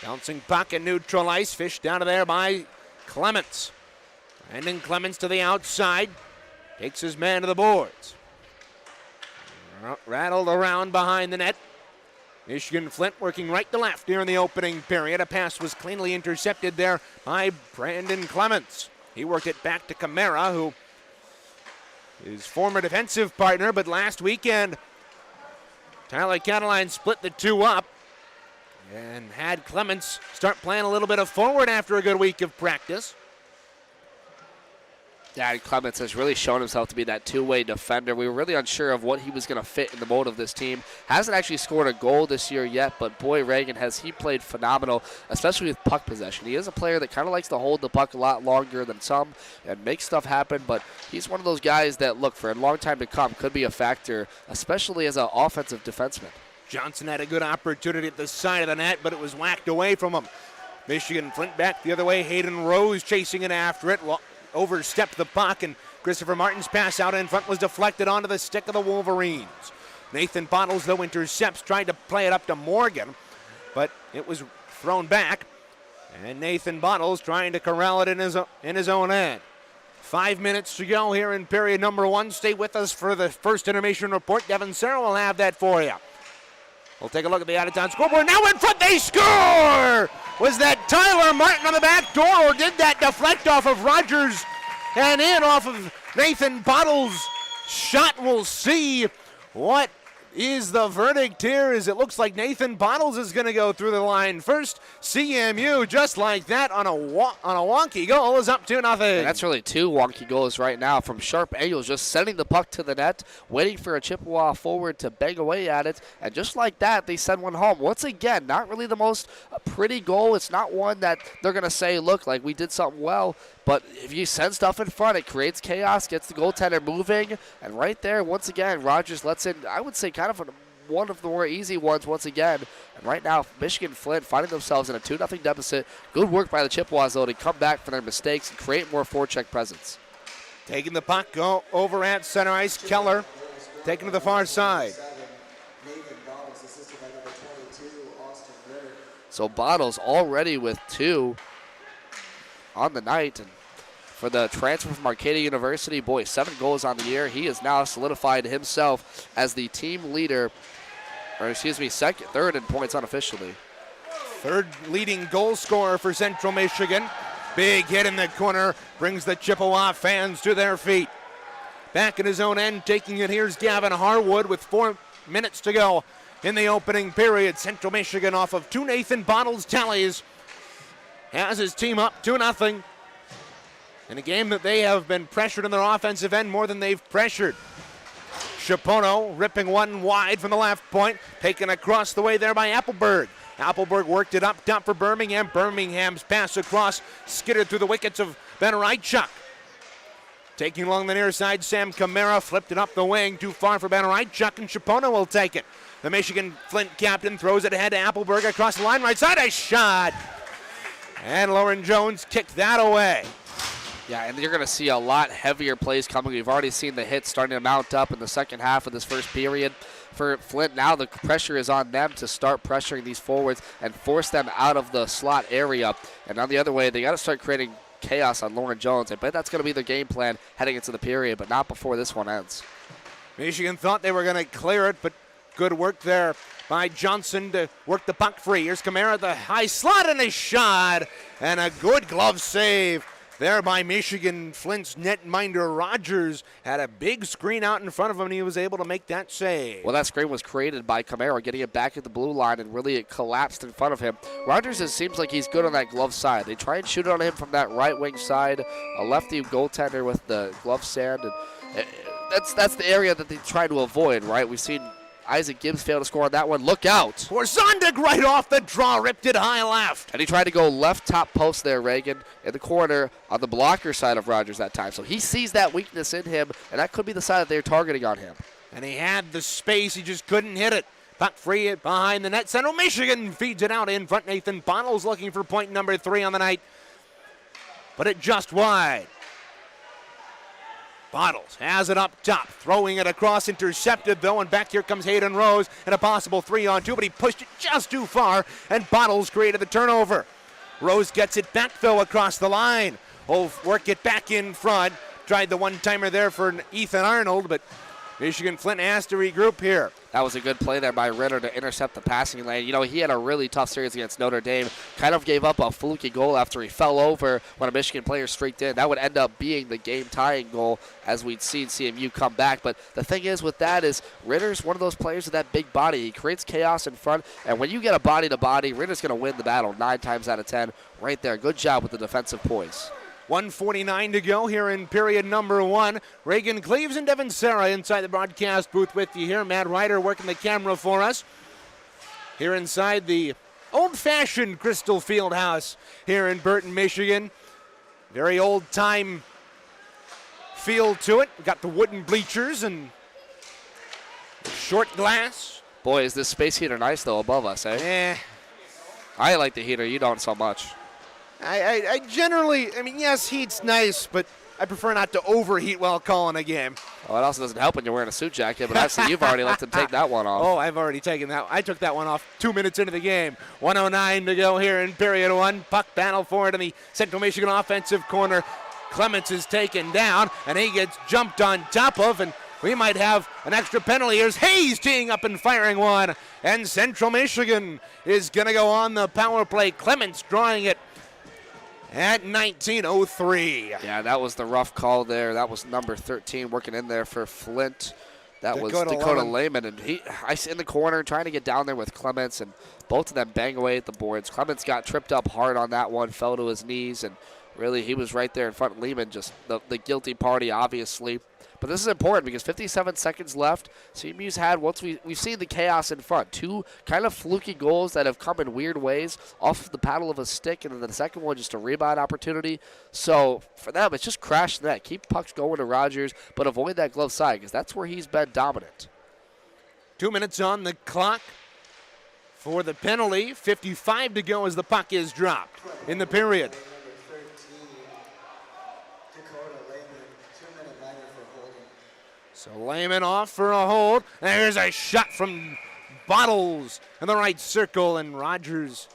Bouncing puck in neutral ice, fished down to there by Clements. Brandon Clements to the outside. Takes his man to the boards. Rattled around behind the net. Michigan-Flint working right to left here in the opening period. A pass was cleanly intercepted there by Brandon Clements. He worked it back to Camara, who his former defensive partner, but last weekend Tyler Cataline split the two up and had Clements start playing a little bit of forward after a good week of practice. Yeah, Clements has really shown himself to be that two-way defender. We were really unsure of what he was going to fit in the mold of this team. Hasn't actually scored a goal this year yet, but boy, Reagan, has he played phenomenal, especially with puck possession. He is a player that kind of likes to hold the puck a lot longer than some and make stuff happen, but he's one of those guys that, look, for a long time to come, could be a factor, especially as an offensive defenseman. Johnson had a good opportunity at the side of the net, but it was whacked away from him. Michigan-Flint back the other way. Hayden Rose chasing it after it. Overstepped the puck, and Christopher Martin's pass out in front was deflected onto the stick of the Wolverines. Nathan Bottles, though, intercepts, tried to play it up to Morgan, but it was thrown back, and Nathan Bottles trying to corral it in his own end. 5 minutes to go here in period number one. Stay with us for the first intermission report. Devin Serra will have that for you. We'll take a look at the out-of-town scoreboard. Now in front, they score! Was that Tyler Martin on the back door, or did that deflect off of Rogers and in off of Nathan Bottles' shot? We'll see what is the verdict here, as it looks like Nathan Bottles is going to go through the line first. CMU, just like that, on a wonky goal, is up 2-0. And that's really two wonky goals right now from sharp angles, just sending the puck to the net, waiting for a Chippewa forward to bang away at it, and just like that, they send one home. Once again, not really the most pretty goal. It's not one that they're going to say, look, like we did something well, but if you send stuff in front, it creates chaos, gets the goaltender moving, and right there, once again, Rogers lets in, I would say, kind of one of the more easy ones once again. And right now, Michigan-Flint finding themselves in a 2-0 deficit. Good work by the Chippewas, though, to come back from their mistakes and create more forecheck presence. Taking the puck over at center ice, Keller taking to the far side. So Bottles already with 2 on the night. And for the transfer from Arcadia University, boy, 7 goals on the year. He has now solidified himself as the team leader, or excuse me, third in points unofficially. Third leading goal scorer for Central Michigan. Big hit in the corner brings the Chippewa fans to their feet. Back at his own end, taking it, here's Gavin Harwood with 4 minutes to go in the opening period. Central Michigan off of 2 Nathan Bottles tallies has his team up 2-0. In a game that they have been pressured in their offensive end more than they've pressured. Chapono ripping one wide from the left point, taken across the way there by Appleberg. Appleberg worked it up top for Birmingham. Birmingham's pass across, skidded through the wickets of Ben Reichuk. Taking along the near side, Sam Camara flipped it up the wing, too far for Ben Reichuk, and Chapono will take it. The Michigan-Flint captain throws it ahead to Appleberg across the line, right side, a shot! And Lauren Jones kicked that away. Yeah, and you're going to see a lot heavier plays coming. We've already seen the hits starting to mount up in the second half of this first period. For Flint, now the pressure is on them to start pressuring these forwards and force them out of the slot area. And on the other way, they got to start creating chaos on Lauren Jones. I bet that's going to be their game plan heading into the period, but not before this one ends. Michigan thought they were going to clear it, but good work there by Johnson to work the puck free. Here's Camara, the high slot, and a shot, and a good glove save there by Michigan-Flint's netminder Rogers. Had a big screen out in front of him, and he was able to make that save. Well, that screen was created by Camara, getting it back at the blue line, and really it collapsed in front of him. Rogers, it seems like he's good on that glove side. They try and shoot on him from that right wing side, a lefty goaltender with the glove stand, and that's the area that they try to avoid, right? We've seen Isaac Gibbs fail to score on that one. Look out. Porzondik right off the draw, ripped it high left. And he tried to go left top post there, Reagan, in the corner on the blocker side of Rogers that time. So he sees that weakness in him, and that could be the side that they're targeting on him. And he had the space, he just couldn't hit it. Puck free behind the net. Central Michigan feeds it out in front. Nathan Bottles looking for point number 3 on the night. But it just wide. Bottles has it up top, throwing it across, intercepted though, and back here comes Hayden Rose, and a possible 3-on-2, but he pushed it just too far, and Bottles created the turnover. Rose gets it back though across the line. will work it back in front. Tried the one-timer there for Ethan Arnold, but Michigan-Flint has to regroup here. That was a good play there by Ritter to intercept the passing lane. You know, he had a really tough series against Notre Dame. Kind of gave up a fluky goal after he fell over when a Michigan player streaked in. That would end up being the game-tying goal as we'd seen CMU come back. But the thing is with that is Ritter's one of those players with that big body. He creates chaos in front, and when you get a body-to-body, Ritter's going to win the battle 9 times out of 10 right there. Good job with the defensive poise. 1:49 to go here in period number 1. Reagan Cleaves and Devin Serra inside the broadcast booth with you here. Matt Ryder working the camera for us. Here inside the old-fashioned Crystal Fieldhouse here in Burton, Michigan. Very old-time feel to it. We've got the wooden bleachers and short glass. Boy, is this space heater nice, though, above us, eh? I like the heater. You don't so much. I generally, yes, heat's nice, but I prefer not to overheat while calling a game. Well, it also doesn't help when you're wearing a suit jacket, but I see you've already let them take that one off. Oh, I've already taken that. I took that one off 2 minutes into the game. 1:09 to go here in period 1. Puck battle for it in the Central Michigan offensive corner. Clements is taken down, and he gets jumped on top of, and we might have an extra penalty. Here's Hayes teeing up and firing one, and Central Michigan is going to go on the power play. Clements drawing it at 19:03. Yeah, that was the rough call there. That was number 13 working in there for Flint. That was Dakota Lehman, and I in the corner trying to get down there with Clements, and both of them bang away at the boards. Clements got tripped up hard on that one, fell to his knees, and really he was right there in front of Lehman, just the guilty party, obviously. But this is important because 57 seconds left. CMU's had, once we've seen the chaos in front. 2 kind of fluky goals that have come in weird ways off of the paddle of a stick, and then the second one just a rebound opportunity. So for them, it's just crash net. Keep pucks going to Rogers, but avoid that glove side because that's where he's been dominant. 2 minutes on the clock for the penalty. 55 to go as the puck is dropped in the period. So Lehman off for a hold. There's a shot from Bottles in the right circle, and Rogers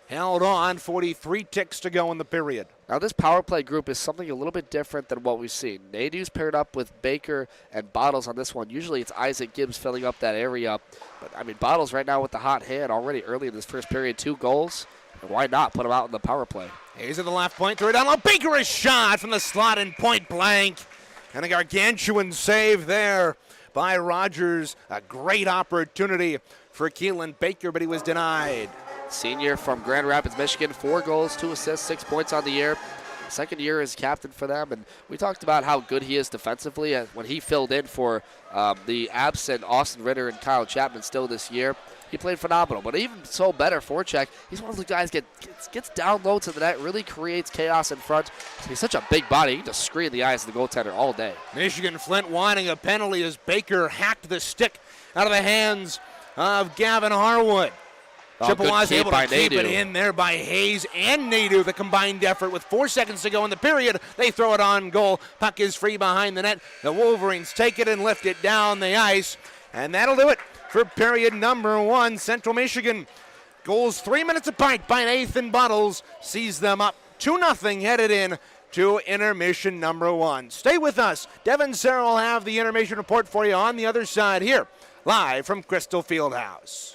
held on. 43 ticks to go in the period. Now this power play group is something a little bit different than what we've seen. Nadu's paired up with Baker and Bottles on this one. Usually it's Isaac Gibbs filling up that area. But, Bottles right now with the hot hand already early in this first period, 2 goals. And why not put him out in the power play? He's at the left point, throw it down. Baker, a shot from the slot and point blank. And a gargantuan save there by Rogers. A great opportunity for Keelan Baker, but he was denied. Senior from Grand Rapids, Michigan, 4 goals, 2 assists, 6 points on the year. Second year as captain for them, and we talked about how good he is defensively when he filled in for the absent Austin Ritter and Kyle Chapman still this year. He played phenomenal, but even so better forecheck. He's one of the guys gets down low to the net, really creates chaos in front. He's such a big body. He can just screen the eyes of the goaltender all day. Michigan-Flint wanting a penalty as Baker hacked the stick out of the hands of Gavin Harwood. Chippewas able to keep it in there by Hayes and Nadu, the combined effort with 4 seconds to go in the period. They throw it on goal. Puck is free behind the net. The Wolverines take it and lift it down the ice. And that'll do it for period number 1. Central Michigan goals 3 minutes apart by Nathan Bottles. Sees them up 2-0 headed in to intermission number 1. Stay with us. Devin Serra will have the intermission report for you on the other side here, live from Crystal Fieldhouse.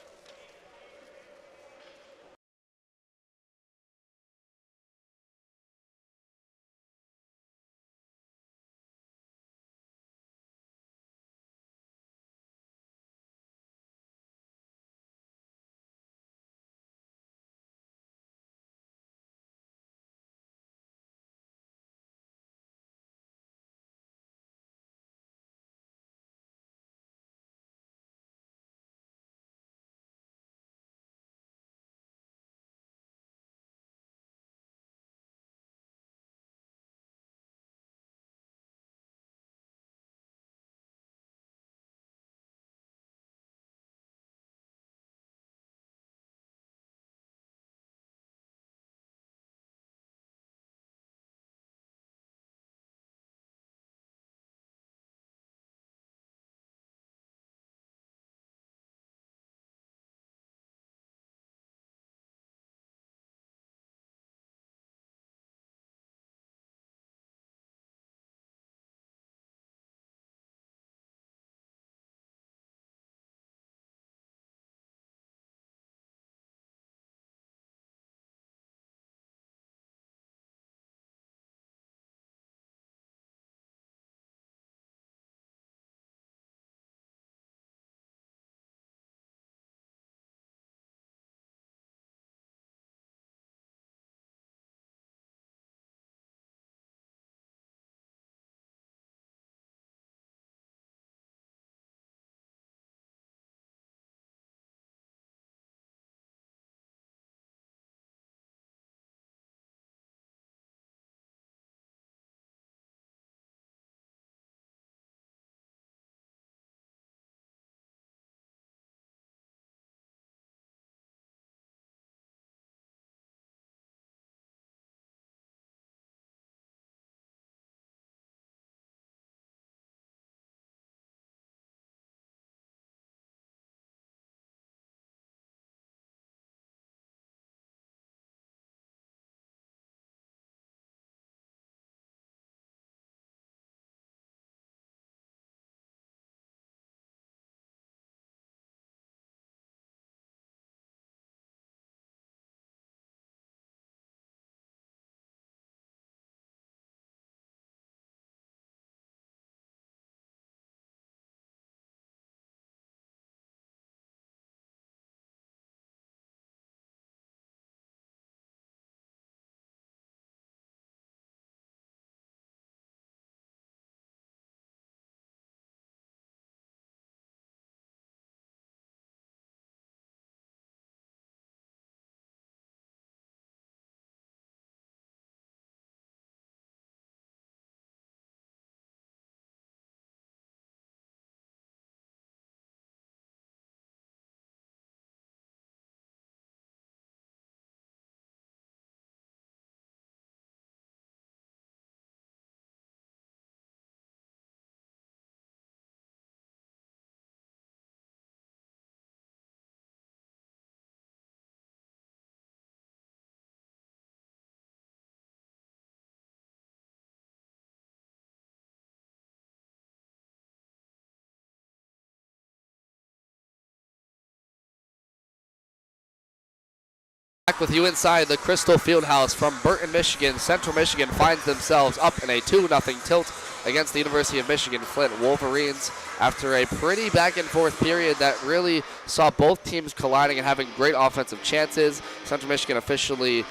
with you inside the Crystal Fieldhouse from Burton, Michigan. Central Michigan finds themselves up in a 2-0 tilt against the University of Michigan-Flint Wolverines after a pretty back-and-forth period that really saw both teams colliding and having great offensive chances. Central Michigan officially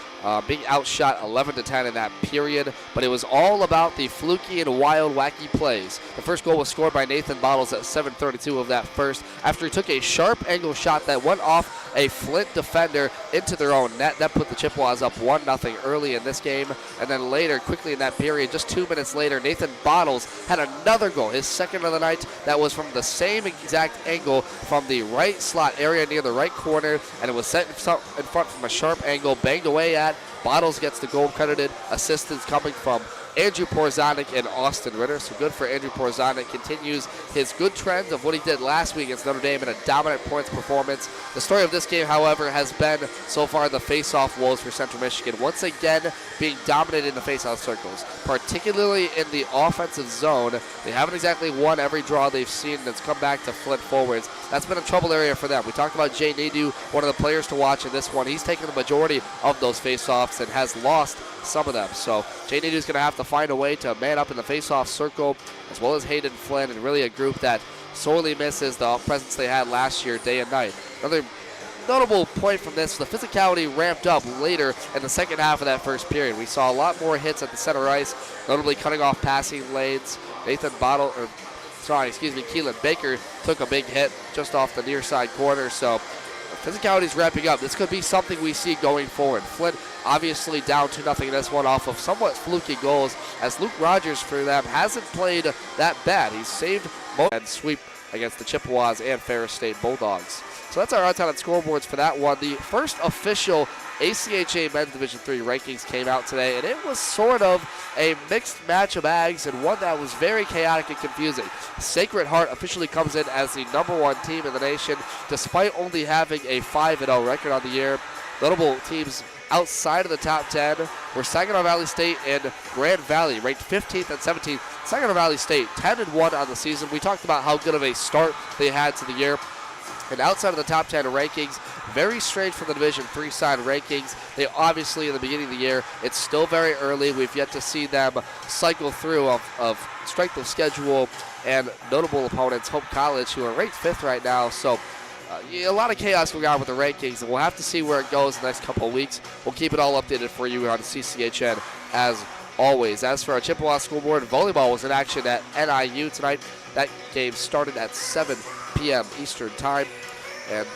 being outshot 11-10 in that period, but it was all about the fluky and wild, wacky plays. The first goal was scored by Nathan Bottles at 7:32 of that first after he took a sharp angle shot that went off a Flint defender into their own net. That put the Chippewas up 1-0 early in this game, and then later, quickly in that period, just 2 minutes later, Nathan Bottles had another goal, his second of the night, that was from the same exact angle from the right slot area near the right corner, and it was set in front from a sharp angle, banged away at. Bottles gets the goal credited. Assistance coming from Andrew Porzonik and Austin Ritter. So good for Andrew Porzonik. Continues his good trend of what he did last week against Notre Dame in a dominant points performance. The story of this game, however, has been so far the face-off woes for Central Michigan. Once again, being dominated in the face-off circles, particularly in the offensive zone. They haven't exactly won every draw they've seen that's come back to Flint forwards. That's been a trouble area for them. We talked about Jay Nadeau, one of the players to watch in this one. He's taken the majority of those face-offs and has lost some of them. So Jay Nadeau's going to have to find a way to man up in the face-off circle, as well as Hayden Flynn, and really a group that sorely misses the presence they had last year day and night. Another notable point from this, the physicality ramped up later in the second half of that first period. We saw a lot more hits at the center ice, notably cutting off passing lanes. Keelan Baker took a big hit just off the near side corner, so physicality is ramping up. This could be something we see going forward. Flint obviously down 2-0 in this one off of somewhat fluky goals, as Luke Rogers for them hasn't played that bad. He's saved most and sweep against the Chippewas and Ferris State Bulldogs. So that's our untitled scoreboards for that one. The first official ACHA Men's Division III rankings came out today, and it was sort of a mixed match of bags and one that was very chaotic and confusing. Sacred Heart officially comes in as the #1 team in the nation, despite only having a 5-0 record on the year. Notable teams outside of the top 10 were Saginaw Valley State and Grand Valley, ranked 15th and 17th. Saginaw Valley State 10-1 on the season. We talked about how good of a start they had to the year. And outside of the top 10 rankings, very strange for the Division III side rankings. They obviously, in the beginning of the year, it's still very early. We've yet to see them cycle through of strength of schedule and notable opponents, Hope College, who are ranked 5th right now. So a lot of chaos going on with the rankings, and we'll have to see where it goes in the next couple of weeks. We'll keep it all updated for you on CCHN as always. As for our Chippewa School Board, volleyball was in action at NIU tonight. That game started at 7 p.m. Eastern Time. And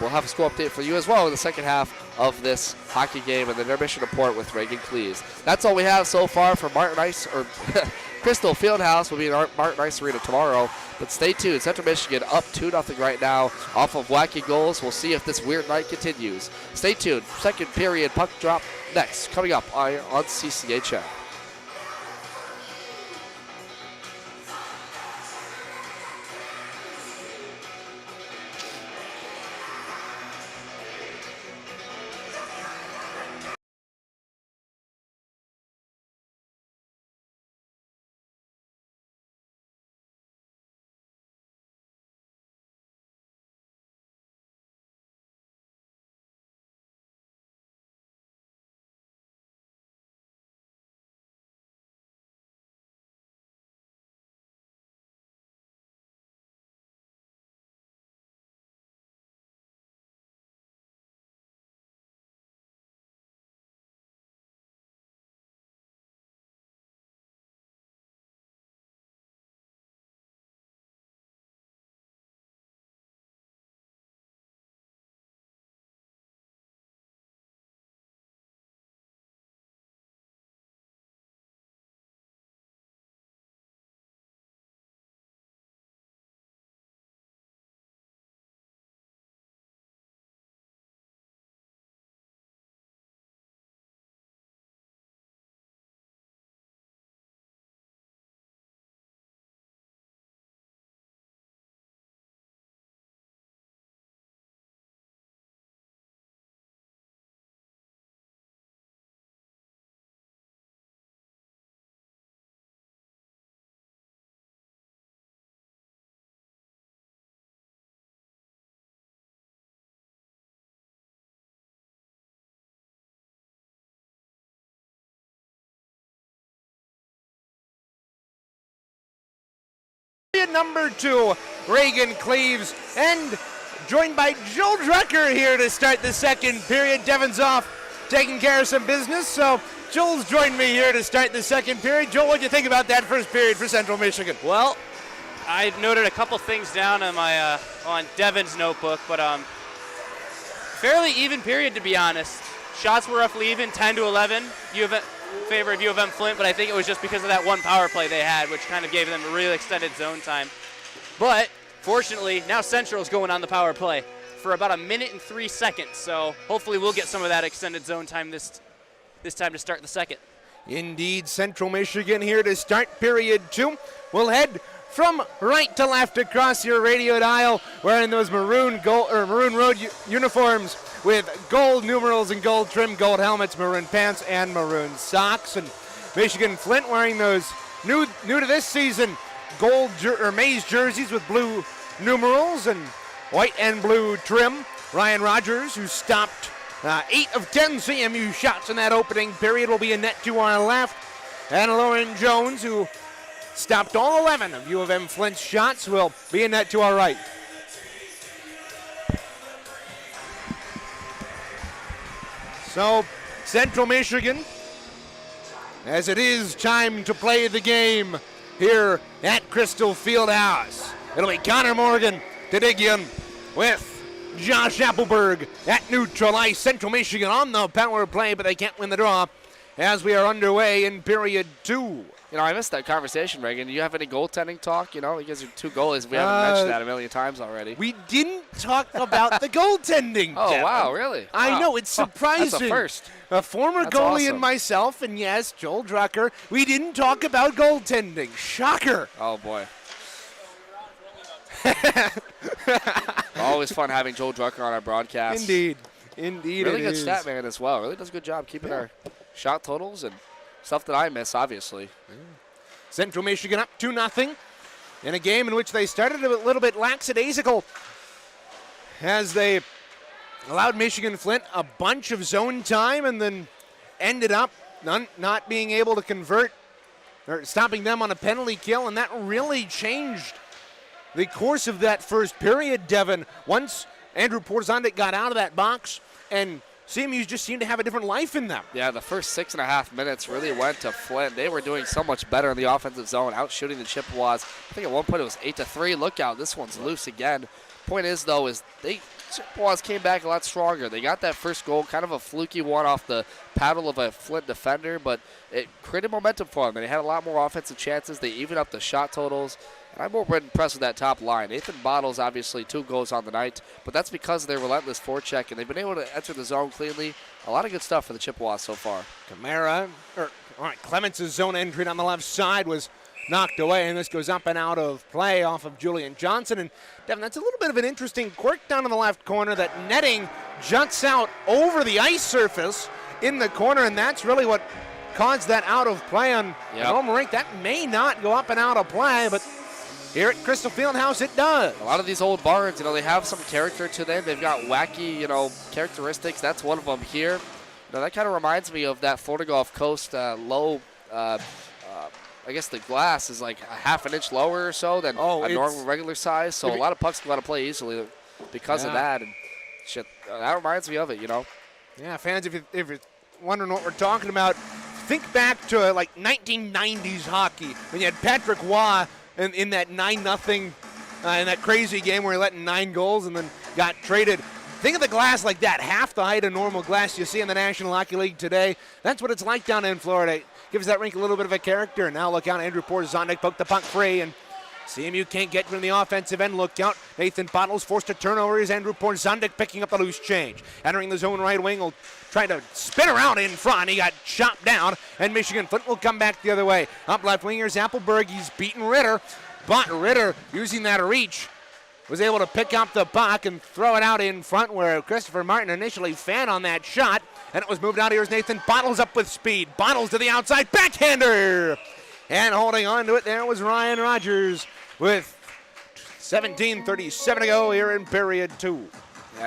we'll have a score update for you as well in the second half of this hockey game and the intermission report with Reagan Cleese. That's all we have so far for Crystal Fieldhouse. Will be in Martin Ice Arena tomorrow. But stay tuned. Central Michigan up 2-0 right now off of wacky goals. We'll see if this weird night continues. Stay tuned. Second period puck drop next, coming up on CCHN. number 2, Reagan Cleaves, and joined by Joel Drucker here to start the second period. Devin's off taking care of some business, so Joel's joined me here to start the second period. Joel, what do you think about that first period for Central Michigan? Well, I noted a couple things down on my on Devin's notebook, but fairly even period, to be honest. Shots were roughly even, 10-11, favor of U of M Flint, but I think it was just because of that one power play they had, which kind of gave them a really extended zone time. But fortunately, now Central's going on the power play for about 1 minute and 3 seconds, so hopefully we'll get some of that extended zone time this time to start the second. Indeed, Central Michigan here to start period 2. We'll head from right to left across your radio dial, wearing those maroon road uniforms with gold numerals and gold trim, gold helmets, maroon pants, and maroon socks. And Michigan-Flint wearing those new to this season gold maize jerseys with blue numerals and white and blue trim. Ryan Rogers, who stopped 8 of 10 CMU shots in that opening period, will be in net to our left. And Lauren Jones, who stopped all 11 of U of M Flint's shots, will be in net to our right. So, Central Michigan, as it is time to play the game here at Crystal Fieldhouse. It'll be Connor Morgan to dig in with Josh Appleberg at neutral ice. Central Michigan on the power play, but they can't win the draw as we are underway in period 2. You know, I missed that conversation, Reagan. Do you have any goaltending talk? You know, you guys are 2 goalies. We haven't mentioned that a million times already. We didn't talk about the goaltending. Oh, Devin. wow, really? I Wow. know, it's surprising. That's a first. A former That's goalie awesome. and myself, and yes, Joel Drucker, we didn't talk about goaltending. Shocker. Oh, boy. Always fun having Joel Drucker on our broadcast. Indeed Really it good is. stat man as well. Really does a good job keeping our shot totals and stuff that I miss, obviously. Central Michigan up 2-0 in a game in which they started a little bit lackadaisical as they allowed Michigan-Flint a bunch of zone time and then ended up not being able to convert or stopping them on a penalty kill, and that really changed the course of that first period, Devin. Once Andrew Porzondik got out of that box, and CMU just seemed to have a different life in them. Yeah, the first 6.5 minutes really went to Flint. They were doing so much better in the offensive zone, out shooting the Chippewas. I think at one point it was 8-3. Look out, this one's loose again. Point is, though, is Chippewas came back a lot stronger. They got that first goal, kind of a fluky one off the paddle of a Flint defender, but it created momentum for them. And they had a lot more offensive chances. They evened up the shot totals. And I'm more impressed with that top line. Nathan Bottles, obviously, 2 goals on the night, but that's because of their relentless forecheck, and they've been able to enter the zone cleanly. A lot of good stuff for the Chippewas so far. Clements' zone entry on the left side was knocked away, and this goes up and out of play off of Julian Johnson. And Devin, that's a little bit of an interesting quirk down in the left corner. That netting juts out over the ice surface in the corner, and that's really what caused that out of play on normal rink. That may not go up and out of play, but here at Crystal Fieldhouse, it does. A lot of these old barns, they have some character to them. They've got wacky, characteristics. That's one of them here. That kind of reminds me of that Florida Gulf Coast low. I guess the glass is like a half an inch lower or so than a normal regular size. So a lot of pucks go out of play easily because of that. And shit, that reminds me of it, Yeah, fans, if you're wondering what we're talking about, think back to like 1990s hockey when you had Patrick Waugh in that 9-0 in that crazy game where he let in 9 goals and then got traded. Think of the glass like that, half the height of normal glass you see in the National Hockey League today. That's what it's like down in Florida. It gives that rink a little bit of a character. And now look out, Andrew Porzondik poked the puck free, and CMU can't get from the offensive end. Look out, Nathan Bottles forced a turnover. Is Andrew Porzondik picking up the loose change. Entering the zone right wing, will try to spin around in front. He got chopped down, and Michigan-Flint will come back the other way. Up left wingers, Appleberg, he's beaten Ritter. But Ritter, using that reach, was able to pick up the puck and throw it out in front where Christopher Martin initially fanned on that shot. And it was moved out. Here's Nathan Bottles up with speed. Bottles to the outside, backhander! And holding on to it there was Ryan Rogers with 17:37 to go here in period 2.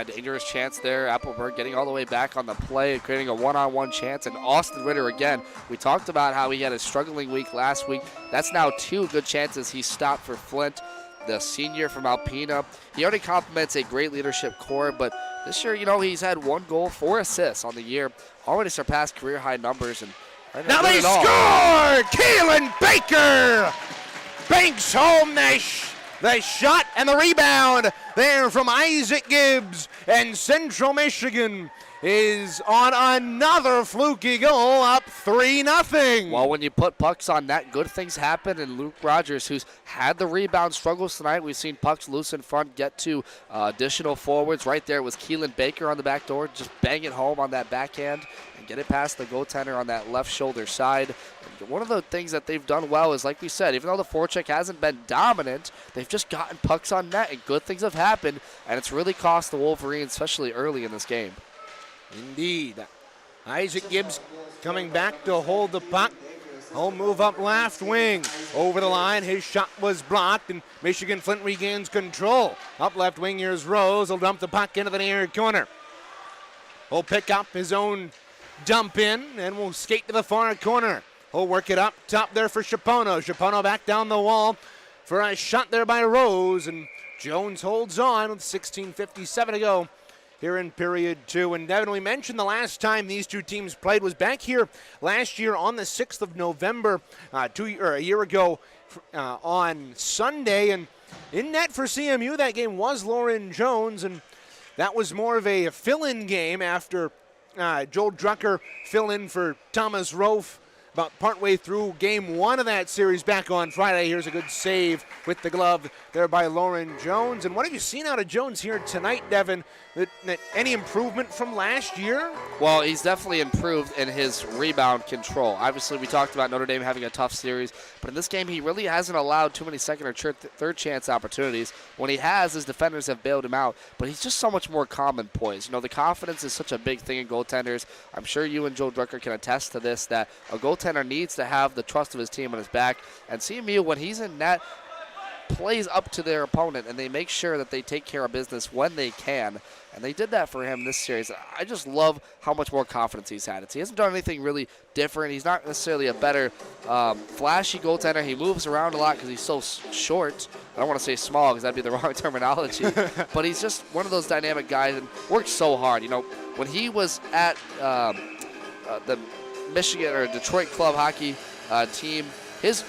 a dangerous chance there. Appleberg getting all the way back on the play, creating a one-on-one chance. And Austin Ritter again. We talked about how he had a struggling week last week. That's now 2 good chances he stopped for Flint, the senior from Alpena. He already complements a great leadership core, but this year, he's had 1 goal, 4 assists on the year, already surpassed career high numbers. And now they score! Keelan Baker banks home the shot and the rebound there from Isaac Gibbs, and Central Michigan is on another fluky goal, up 3-0. Well, when you put pucks on net, good things happen, and Luke Rogers, who's had the rebound struggles tonight, we've seen pucks loose in front, get to additional forwards. Right there was Keelan Baker on the back door, just bang it home on that backhand and get it past the goaltender on that left shoulder side. And one of the things that they've done well is, like we said, even though the forecheck hasn't been dominant, they've just gotten pucks on net, and good things have happened, and it's really cost the Wolverines, especially early in this game. Indeed. Isaac Gibbs coming back to hold the puck. Home move up left wing. Over the line, his shot was blocked, and Michigan-Flint regains control. Up left wing, here's Rose. He'll dump the puck into the near corner. He'll pick up his own dump in, and will skate to the far corner. He'll work it up top there for Chapono. Chapono back down the wall for a shot there by Rose, and Jones holds on with 16:57 to go here in period 2. And Devin, we mentioned the last time these two teams played was back here last year on the 6th of November, a year ago on Sunday. And in net for CMU, that game was Lauren Jones, and that was more of a fill-in game after Joel Drucker fill in for Thomas Rofe about partway through game 1 of that series back on Friday. Here's a good save with the glove there by Lauren Jones. And what have you seen out of Jones here tonight, Devin? Any improvement from last year? Well, he's definitely improved in his rebound control. Obviously, we talked about Notre Dame having a tough series, but in this game, he really hasn't allowed too many second or third chance opportunities. When he has, his defenders have bailed him out, but he's just so much more calm and poised. The confidence is such a big thing in goaltenders. I'm sure you and Joe Drucker can attest to this, that a goaltender needs to have the trust of his team on his back. And CMU, when he's in net, plays up to their opponent, and they make sure that they take care of business when they can. And they did that for him this series. I just love how much more confidence he's had. He hasn't done anything really different. He's not necessarily a better flashy goaltender. He moves around a lot because he's so short. I don't want to say small because that'd be the wrong terminology. But he's just one of those dynamic guys and works so hard. When he was at the Michigan or Detroit club hockey team, his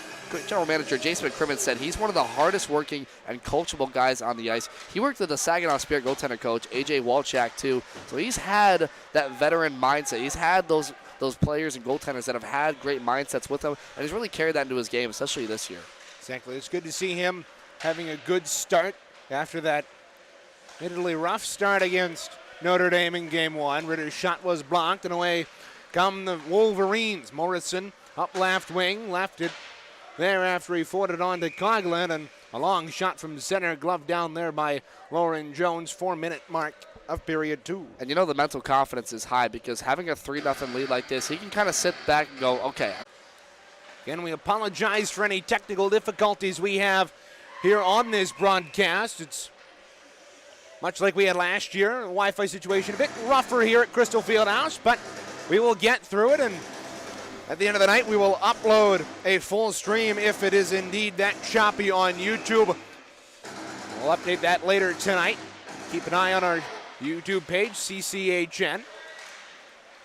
general manager Jason McCrimmon said he's one of the hardest working and coachable guys on the ice. He worked with the Saginaw Spirit goaltender coach AJ Walchak too, so he's had that veteran mindset. He's had those players and goaltenders that have had great mindsets with him, and he's really carried that into his game, especially this year. Exactly. It's good to see him having a good start after that admittedly rough start against Notre Dame in game 1. Ritter's shot was blocked, and away come the Wolverines. Morrison up left wing, left it there after he forwarded on to Coughlin, and a long shot from center, glove down there by Lauren Jones, 4-minute mark of period 2. And the mental confidence is high because having a 3-0 lead like this, he can kind of sit back and go, okay. Again, we apologize for any technical difficulties we have here on this broadcast. It's much like we had last year, the Wi-Fi situation a bit rougher here at Crystal Fieldhouse, but we will get through it, and at the end of the night, we will upload a full stream if it is indeed that choppy on YouTube. We'll update that later tonight. Keep an eye on our YouTube page, CCHN.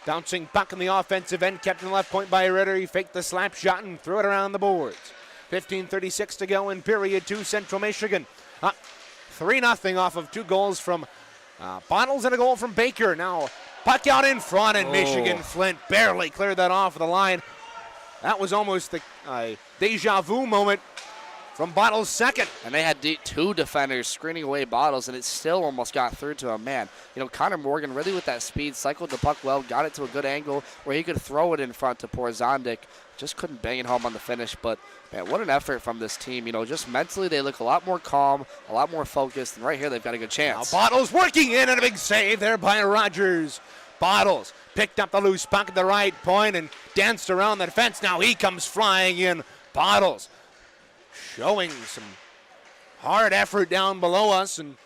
Bouncing puck in the offensive end, kept in the left point by Ritter. He faked the slap shot and threw it around the boards. 15:36 to go in period 2. Central Michigan up 3-0 off of 2 goals from Bottles and a goal from Baker. Now puck out in front, and Michigan-Flint barely cleared that off the line. That was almost the deja vu moment from Bottles' second. And they had 2 defenders screening away Bottles, and it still almost got through to him. Man, Connor Morgan really with that speed, cycled the puck well, got it to a good angle where he could throw it in front to Porzondik. Just couldn't bang it home on the finish, but man, what an effort from this team. Just mentally they look a lot more calm, a lot more focused, and right here they've got a good chance. Now Bottles working in, and a big save there by Rogers. Bottles picked up the loose puck at the right point and danced around the defense. Now he comes flying in. Bottles showing some hard effort down below us, and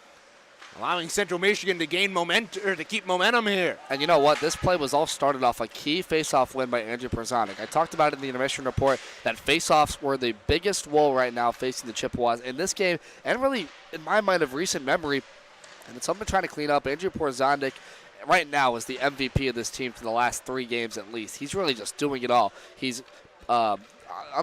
allowing Central Michigan to gain momentum or to keep momentum here. And you know what? This play was all started off a key face-off win by Andrew Porzonik. I talked about it in the intermission report that face-offs were the biggest woe right now facing the Chippewas in this game, and really, in my mind, of recent memory. And it's something trying to clean up. Andrew Porzonik right now is the MVP of this team for the last 3 games at least. He's really just doing it all. He's on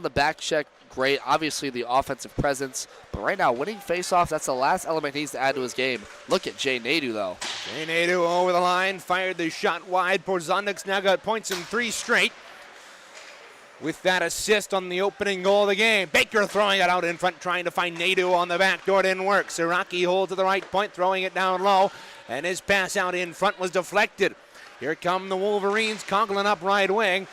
the back check, great. Obviously, the offensive presence. But right now, winning faceoffs, that's the last element he needs to add to his game. Look at Jay Nadeau, though. Jay Nadeau over the line, fired the shot wide. Porzonik's now got points in 3 straight. With that assist on the opening goal of the game. Baker throwing it out in front, trying to find Nadeau on the back door. It didn't work. Siraki holds to the right point, throwing it down low. And his pass out in front was deflected. Here come the Wolverines, Conklin up right wing.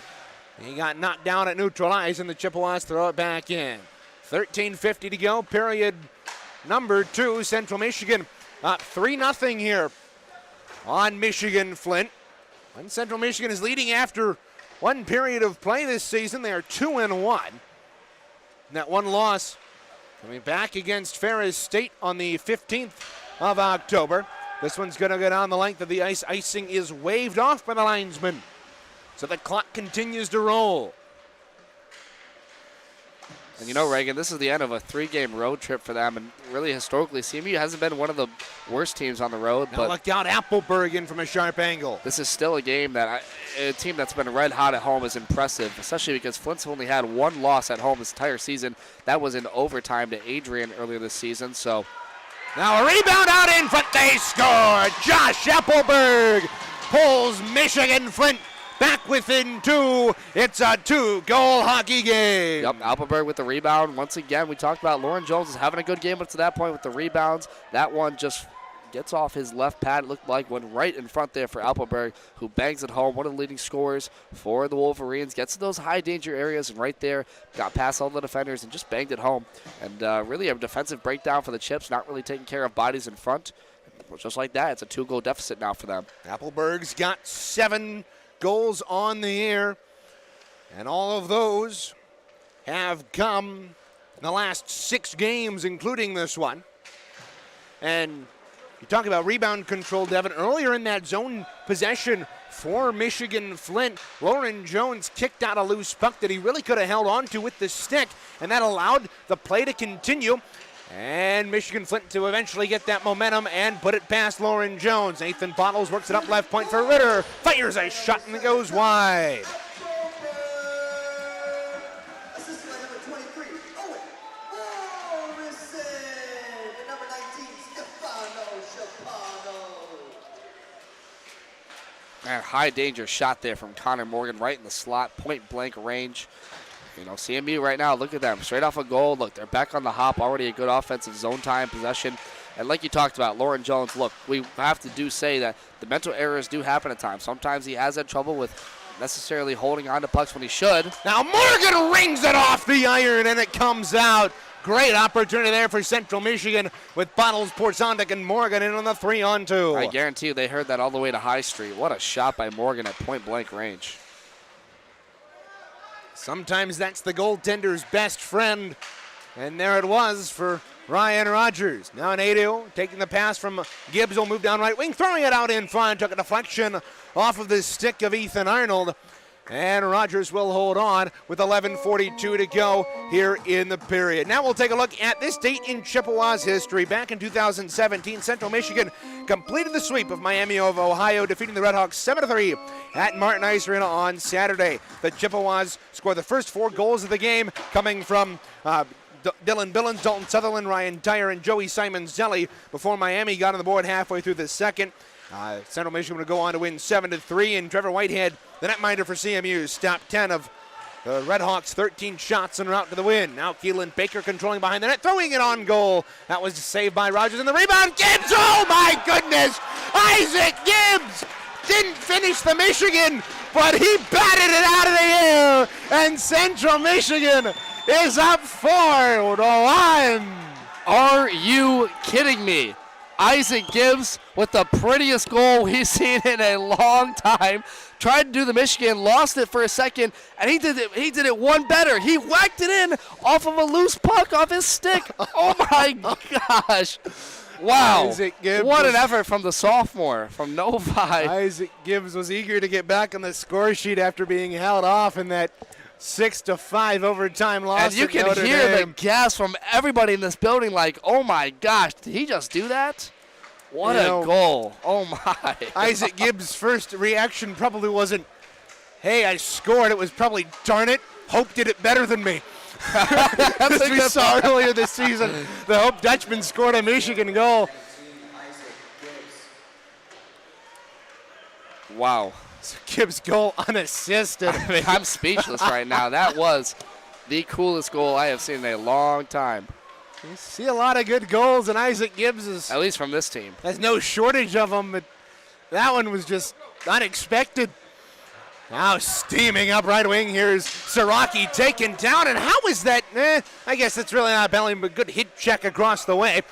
He got knocked down at neutral ice, and the Chippewas throw it back in. 13:50 to go, period number 2. Central Michigan up 3-0 here on Michigan-Flint. And Central Michigan is leading after one period of play this season. They are 2-1. And that one loss coming back against Ferris State on the 15th of October. This one's going to go down the length of the ice. Icing is waved off by the linesman. So the clock continues to roll. And you know, Reagan, this is the end of a 3-game road trip for them. And really, historically, CMU hasn't been one of the worst teams on the road. Now but look down Appleberg in from a sharp angle. This is still a game that a team that's been red hot at home is impressive, especially because Flint's only had 1 loss at home this entire season. That was in overtime to Adrian earlier this season. So now a rebound out in front. They score. Josh Appleberg pulls Michigan-Flint back within 2. It's a 2-goal hockey game. Yep, Appleberg with the rebound. Once again, we talked about Lauren Jones is having a good game up to that point with the rebounds. That one just gets off his left pad. It looked like went right in front there for Appleberg, who bangs it home. One of the leading scorers for the Wolverines. Gets to those high danger areas and right there got past all the defenders and just banged it home. And really a defensive breakdown for the Chips, not really taking care of bodies in front. Just like that, it's a 2-goal deficit now for them. Appleberg's got 7 goals on the year, and all of those have come in the last 6 games, including this one. And you talk about rebound control, Devin. Earlier in that zone possession for Michigan-Flint, Lauren Jones kicked out a loose puck that he really could have held on to with the stick, and that allowed the play to continue. And Michigan-Flint to eventually get that momentum and put it past Lauren Jones. Nathan Bottles works it up left point for Ritter. Fires a shot and it goes wide. Man, high danger shot there from Connor Morgan right in the slot, point blank range. You know, CMU right now, look at them. Straight off a goal. Look, they're back on the hop. Already a good offensive zone time possession. And like you talked about, Lauren Jones, look, we have to say that the mental errors do happen at times. Sometimes he has had trouble with necessarily holding on to pucks when he should. Now Morgan rings it off the iron and it comes out. Great opportunity there for Central Michigan with Bottles, Porzonik, and Morgan in on the 3-on-2. I guarantee you they heard that all the way to High Street. What a shot by Morgan at point blank range. Sometimes that's the goaltender's best friend. And there it was for Ryan Rogers. Now Nadeau taking the pass from Gibbs, will move down right wing, throwing it out in front. Took a deflection off of the stick of Ethan Arnold. And Rogers will hold on with 11:42 to go here in the period. Now we'll take a look at this date in Chippewas history. Back in 2017, Central Michigan completed the sweep of Miami of Ohio, defeating the Redhawks 7-3 at Martin Ice Arena on Saturday. The Chippewas scored the first 4 goals of the game, coming from Dylan Billings, Dalton Sutherland, Ryan Dyer, and Joey Simon-Zelli before Miami got on the board halfway through the second. Central Michigan would go on to win 7-3, and Trevor Whitehead, the netminder for CMU, stopped 10 of the Redhawks' 13 shots en route to the win. Now Keelan Baker controlling behind the net, throwing it on goal. That was saved by Rogers, and the rebound, Gibbs! Oh my goodness! Isaac Gibbs didn't finish the Michigan, but he batted it out of the air, and Central Michigan is up 4-1. Are you kidding me? Isaac Gibbs with the prettiest goal we've seen in a long time. Tried to do the Michigan, lost it for a second, and he did it one better. He whacked it in off of a loose puck off his stick. Oh my gosh. Wow. Isaac Gibbs what an was- effort from the sophomore from Novi. Isaac Gibbs was eager to get back on the score sheet after being held off in that 6-5 overtime loss. And you at can Notre hear Dame. the gasp from everybody in this building like, oh my gosh, did he just do that? What You a know, goal. Oh my. Isaac Gibbs' first reaction probably wasn't, hey, I scored. It was probably, darn it, Hope did it better than me. As we saw earlier this season, the Hope Dutchman scored a Michigan goal. Wow. Gibbs' goal unassisted. I mean, I'm speechless right now. That was the coolest goal I have seen in a long time, You see a lot of good goals, and Isaac Gibbs is, at least from this team. has no shortage of them, but that one was just unexpected. Now steaming up right wing, here's Siraki taken down, and how was that? I guess that's really not a penalty, but good hit check across the way.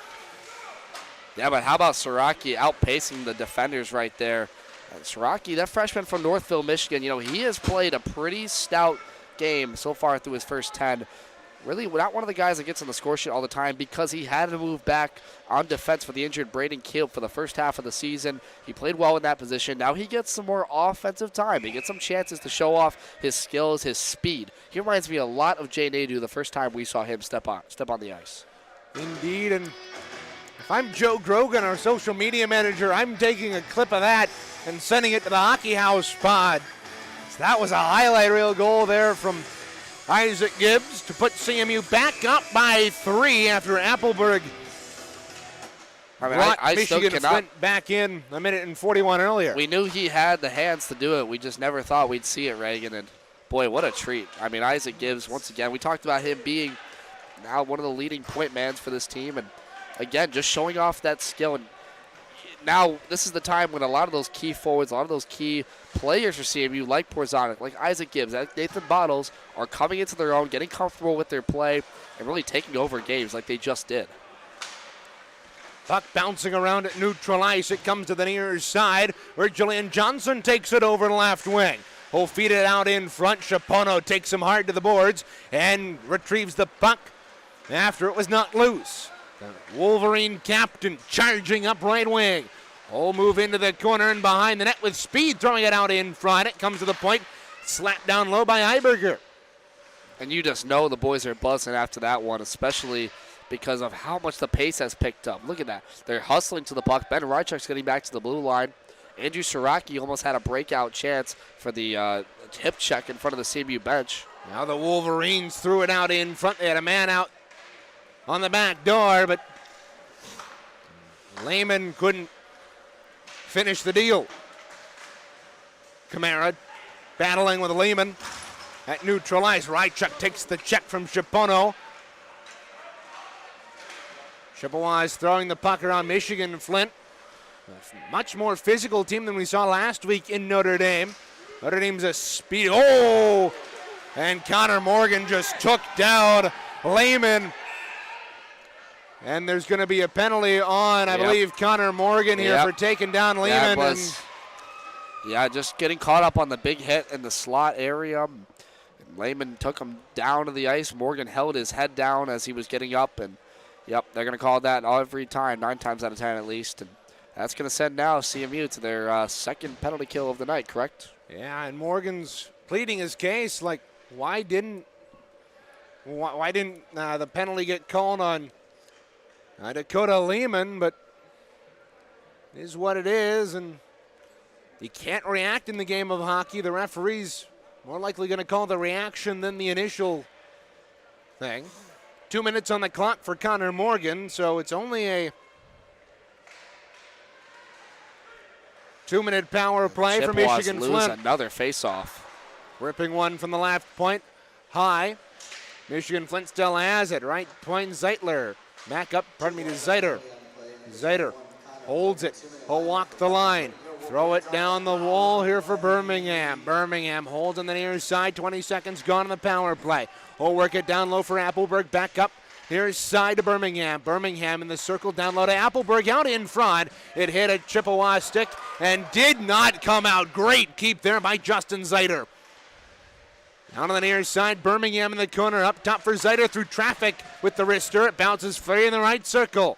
Yeah, but how about Siraki outpacing the defenders right there? And Siraki, that freshman from Northville, Michigan, you know, he has played a pretty stout game so far through his first 10. Really not one of the guys that gets on the score sheet all the time because he had to move back on defense for the injured Braden Kiel for the first half of the season. He played well in that position. Now he gets some more offensive time. He gets some chances to show off his skills, his speed. He reminds me a lot of Jay Nadeau the first time we saw him step on the ice. Indeed, and if I'm Joe Grogan, our social media manager, I'm taking a clip of that and sending it to the Hockey House pod. So that was a highlight reel goal there from Isaac Gibbs to put CMU back up by 3 after Appleberg I mean, brought I still Michigan cannot. Flint back in a minute and 41 earlier. We knew he had the hands to do it. We just never thought we'd see it, Reagan. And boy, what a treat. I mean, Isaac Gibbs, once again, we talked about him being now one of the leading point mans for this team. And again, just showing off that skill. And now this is the time when a lot of those key forwards, a lot of those key players for CMU, like Porzanic, like Isaac Gibbs, like Nathan Bottles, are coming into their own, getting comfortable with their play, and really taking over games like they just did. Puck bouncing around at neutral ice. It comes to the near side where Julian Johnson takes it over left wing. He'll feed it out in front. Chapono takes him hard to the boards and retrieves the puck after it was knocked loose. The Wolverine captain charging up right wing. He'll move into the corner and behind the net with speed, throwing it out in front. It comes to the point, slapped down low by Eiberger. And you just know the boys are buzzing after that one, especially because of how much the pace has picked up. Look at that. They're hustling to the puck. Ben Rychuk's getting back to the blue line. Andrew Siraki almost had a breakout chance for the hip check in front of the CMU bench. Now the Wolverines threw it out in front. They had a man out on the back door, but Lehman couldn't finish the deal. Kamara battling with Lehman at neutral ice. Rychuk takes the check from Chapono. Chippewas throwing the puck around Michigan-Flint. A much more physical team than we saw last week in Notre Dame. Notre Dame's a speed. Oh! And Connor Morgan just took down Lehman. And there's going to be a penalty on, I believe, Connor Morgan here for taking down Lehman. Yeah, just getting caught up on the big hit in the slot area. And Lehman took him down to the ice. Morgan held his head down as he was getting up. And, yep, they're going to call that every time, 9 times out of 10 at least. And that's going to send now CMU to their second penalty kill of the night, correct? Yeah, and Morgan's pleading his case, like, why didn't the penalty get called on Dakota Lehman? But it is what it is, and you can't react in the game of hockey. The referee's more likely going to call the reaction than the initial thing. 2 minutes on the clock for Connor Morgan, so it's only a 2-minute power play for Michigan-Flint. Lose another face-off. Ripping one from the left point, high. Michigan-Flint still has it. Right point, Zeitler. Back up, to Zeiter. Zeiter holds it. He'll walk the line. Throw it down the wall here for Birmingham. Birmingham holds on the near side. 20 seconds gone on the power play. He'll work it down low for Appleberg. Back up. Here's side to Birmingham. Birmingham in the circle down low to Appleberg. Out in front. It hit a Chippewa stick and did not come out. Great keep there by Justin Zeiter. Down on the near side, Birmingham in the corner. Up top for Zeiter through traffic with the wrister. It bounces free in the right circle.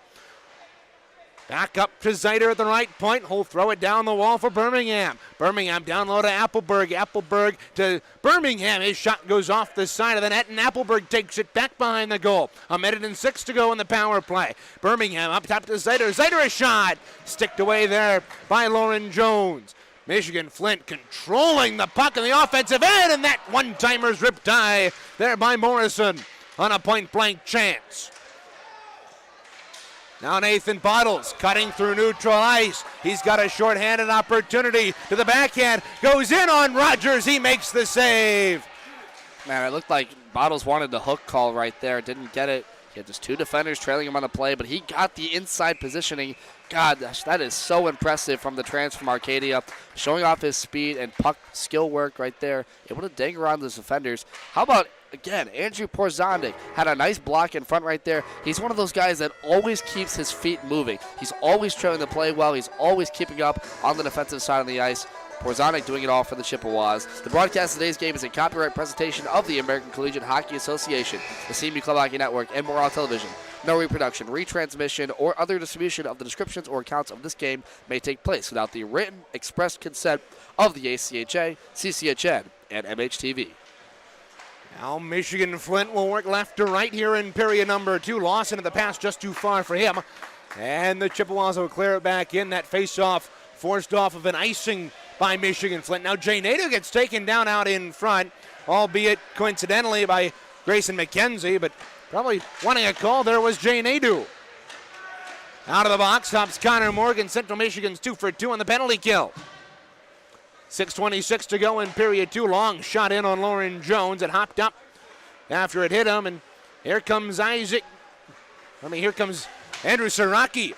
Back up to Zeider at the right point. He'll throw it down the wall for Birmingham. Birmingham down low to Appleberg. Appleberg to Birmingham. His shot goes off the side of the net, and Appleberg takes it back behind the goal. 1:06 to go in the power play. Birmingham up top to Zeider. Zeider a shot. Sticked away there by Lauren Jones. Michigan-Flint controlling the puck in the offensive end, and that one-timer's ripped high there by Morrison on a point-blank chance. Now Nathan Bottles cutting through neutral ice. He's got a shorthanded opportunity to the backhand. Goes in on Rogers. He makes the save. Man, it looked like Bottles wanted the hook call right there. Didn't get it. He had just two defenders trailing him on the play, but he got the inside positioning. God, that is so impressive from the transfer from Arcadia. Showing off his speed and puck skill work right there. Able to dang around the defenders. How about, again, Andrew Porzondik had a nice block in front right there. He's one of those guys that always keeps his feet moving. He's always trailing the play well. He's always keeping up on the defensive side of the ice. Porzondik doing it all for the Chippewas. The broadcast of today's game is a copyright presentation of the American Collegiate Hockey Association, the CMU Club Hockey Network, and Morale Television. No reproduction, retransmission, or other distribution of the descriptions or accounts of this game may take place without the written express consent of the ACHA, CCHN, and MHTV. Now Michigan-Flint will work left to right here in period number 2. Lawson in the pass just too far for him. And the Chippewas will clear it back in. That face-off forced off of an icing by Michigan-Flint. Now Jay Nadeau gets taken down out in front, albeit coincidentally by Grayson McKenzie, but probably wanting a call there was Jay Nadeau. Out of the box stops Connor Morgan. Central Michigan's 2 for 2 on the penalty kill. 6:26 to go in period 2. Long shot in on Lauren Jones. It hopped up after it hit him, and here comes here comes Andrew Siraki.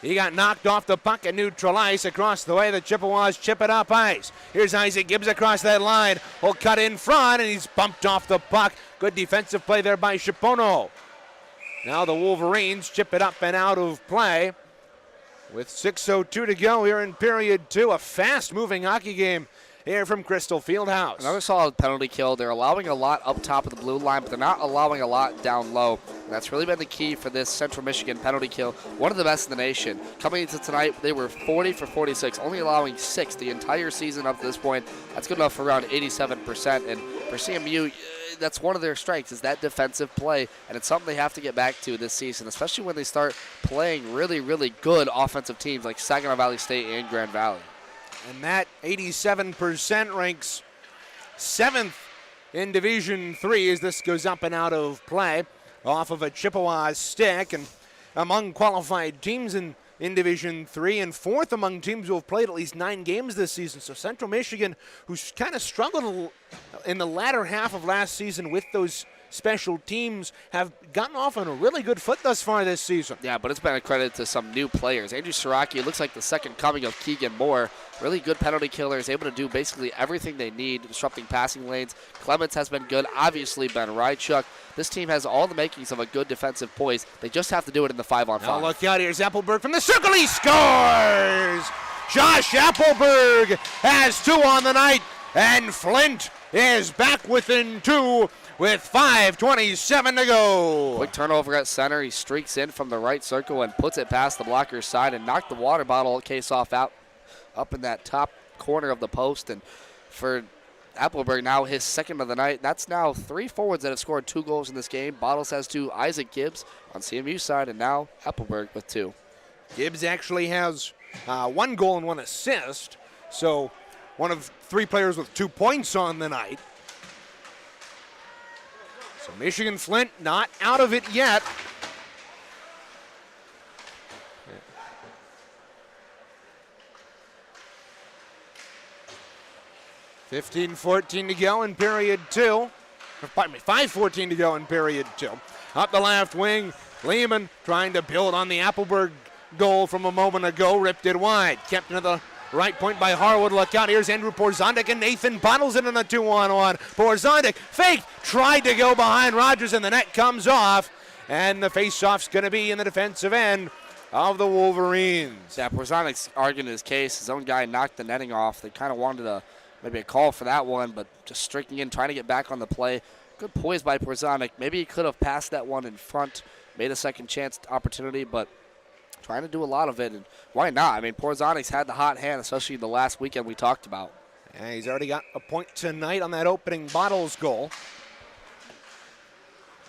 He got knocked off the puck at neutral ice across the way. The Chippewas chip it up ice. Here's Isaac Gibbs across that line. Will cut in front, and he's bumped off the puck. Good defensive play there by Chipono. Now the Wolverines chip it up and out of play. With 6:02 to go here in period 2, a fast-moving hockey game here from Crystal Fieldhouse. Another solid penalty kill. They're allowing a lot up top of the blue line, but they're not allowing a lot down low. And that's really been the key for this Central Michigan penalty kill. One of the best in the nation. Coming into tonight, they were 40 for 46, only allowing 6 the entire season up to this point. That's good enough for around 87%. And for CMU, that's one of their strengths is that defensive play, and it's something they have to get back to this season, especially when they start playing really, really good offensive teams like Saginaw Valley State and Grand Valley. And that 87% ranks 7th in Division 3 as this goes up and out of play off of a Chippewa stick. And among qualified teams in Division 3 and 4th among teams who have played at least 9 games this season. So Central Michigan, who's kind of struggled in the latter half of last season with those special teams, have gotten off on a really good foot thus far this season. Yeah, but it's been a credit to some new players. Andrew Siraki looks like the second coming of Keegan Moore. Really good penalty killer, is able to do basically everything they need, disrupting passing lanes. Clements has been good. Obviously, Ben Rychuk. This team has all the makings of a good defensive poise. They just have to do it in the 5-on-5. Now look out, here's Appleberg from the circle. He scores! Josh Appleberg has 2 on the night, and Flint is back within 2 with 5:27 to go. Quick turnover at center. He streaks in from the right circle and puts it past the blocker's side and knocked the water bottle case off out up in that top corner of the post. And for Appleberg, now his second of the night. That's now 3 forwards that have scored 2 goals in this game. Bottles has 2. Isaac Gibbs on CMU side, and now Appleberg with 2. Gibbs actually has 1 goal and 1 assist, so one of 3 players with 2 points on the night. So Michigan-Flint not out of it yet. Yeah. 15-14 to go in period 2. Pardon me, 5:14 to go in period 2. Up the left wing, Lehman trying to build on the Appleberg goal from a moment ago. Ripped it wide. Kept into the right point by Harwood. Look out. Here's Andrew Porzondik and Nathan Bottles in the 2-on-1. Porzondik fake. Tried to go behind Rogers, and the net comes off. And the face-off's going to be in the defensive end of the Wolverines. Yeah, Porzondik's arguing his case. His own guy knocked the netting off. They kind of wanted maybe a call for that one, but just streaking in, trying to get back on the play. Good poise by Porzondik. Maybe he could have passed that one in front, made a second chance opportunity, but trying to do a lot of it, and why not? I mean, Porzonic's had the hot hand, especially the last weekend we talked about. And he's already got a point tonight on that opening Bottles goal.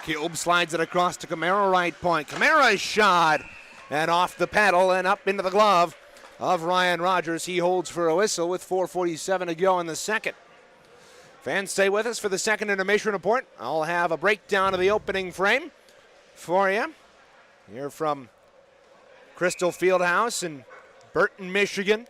Cube slides it across to Camara, right point. Camara's shot, and off the paddle and up into the glove of Ryan Rogers. He holds for a whistle with 4:47 to go in the second. Fans, stay with us for the second intermission report. I'll have a breakdown of the opening frame for you. Here from Crystal Fieldhouse in Burton, Michigan.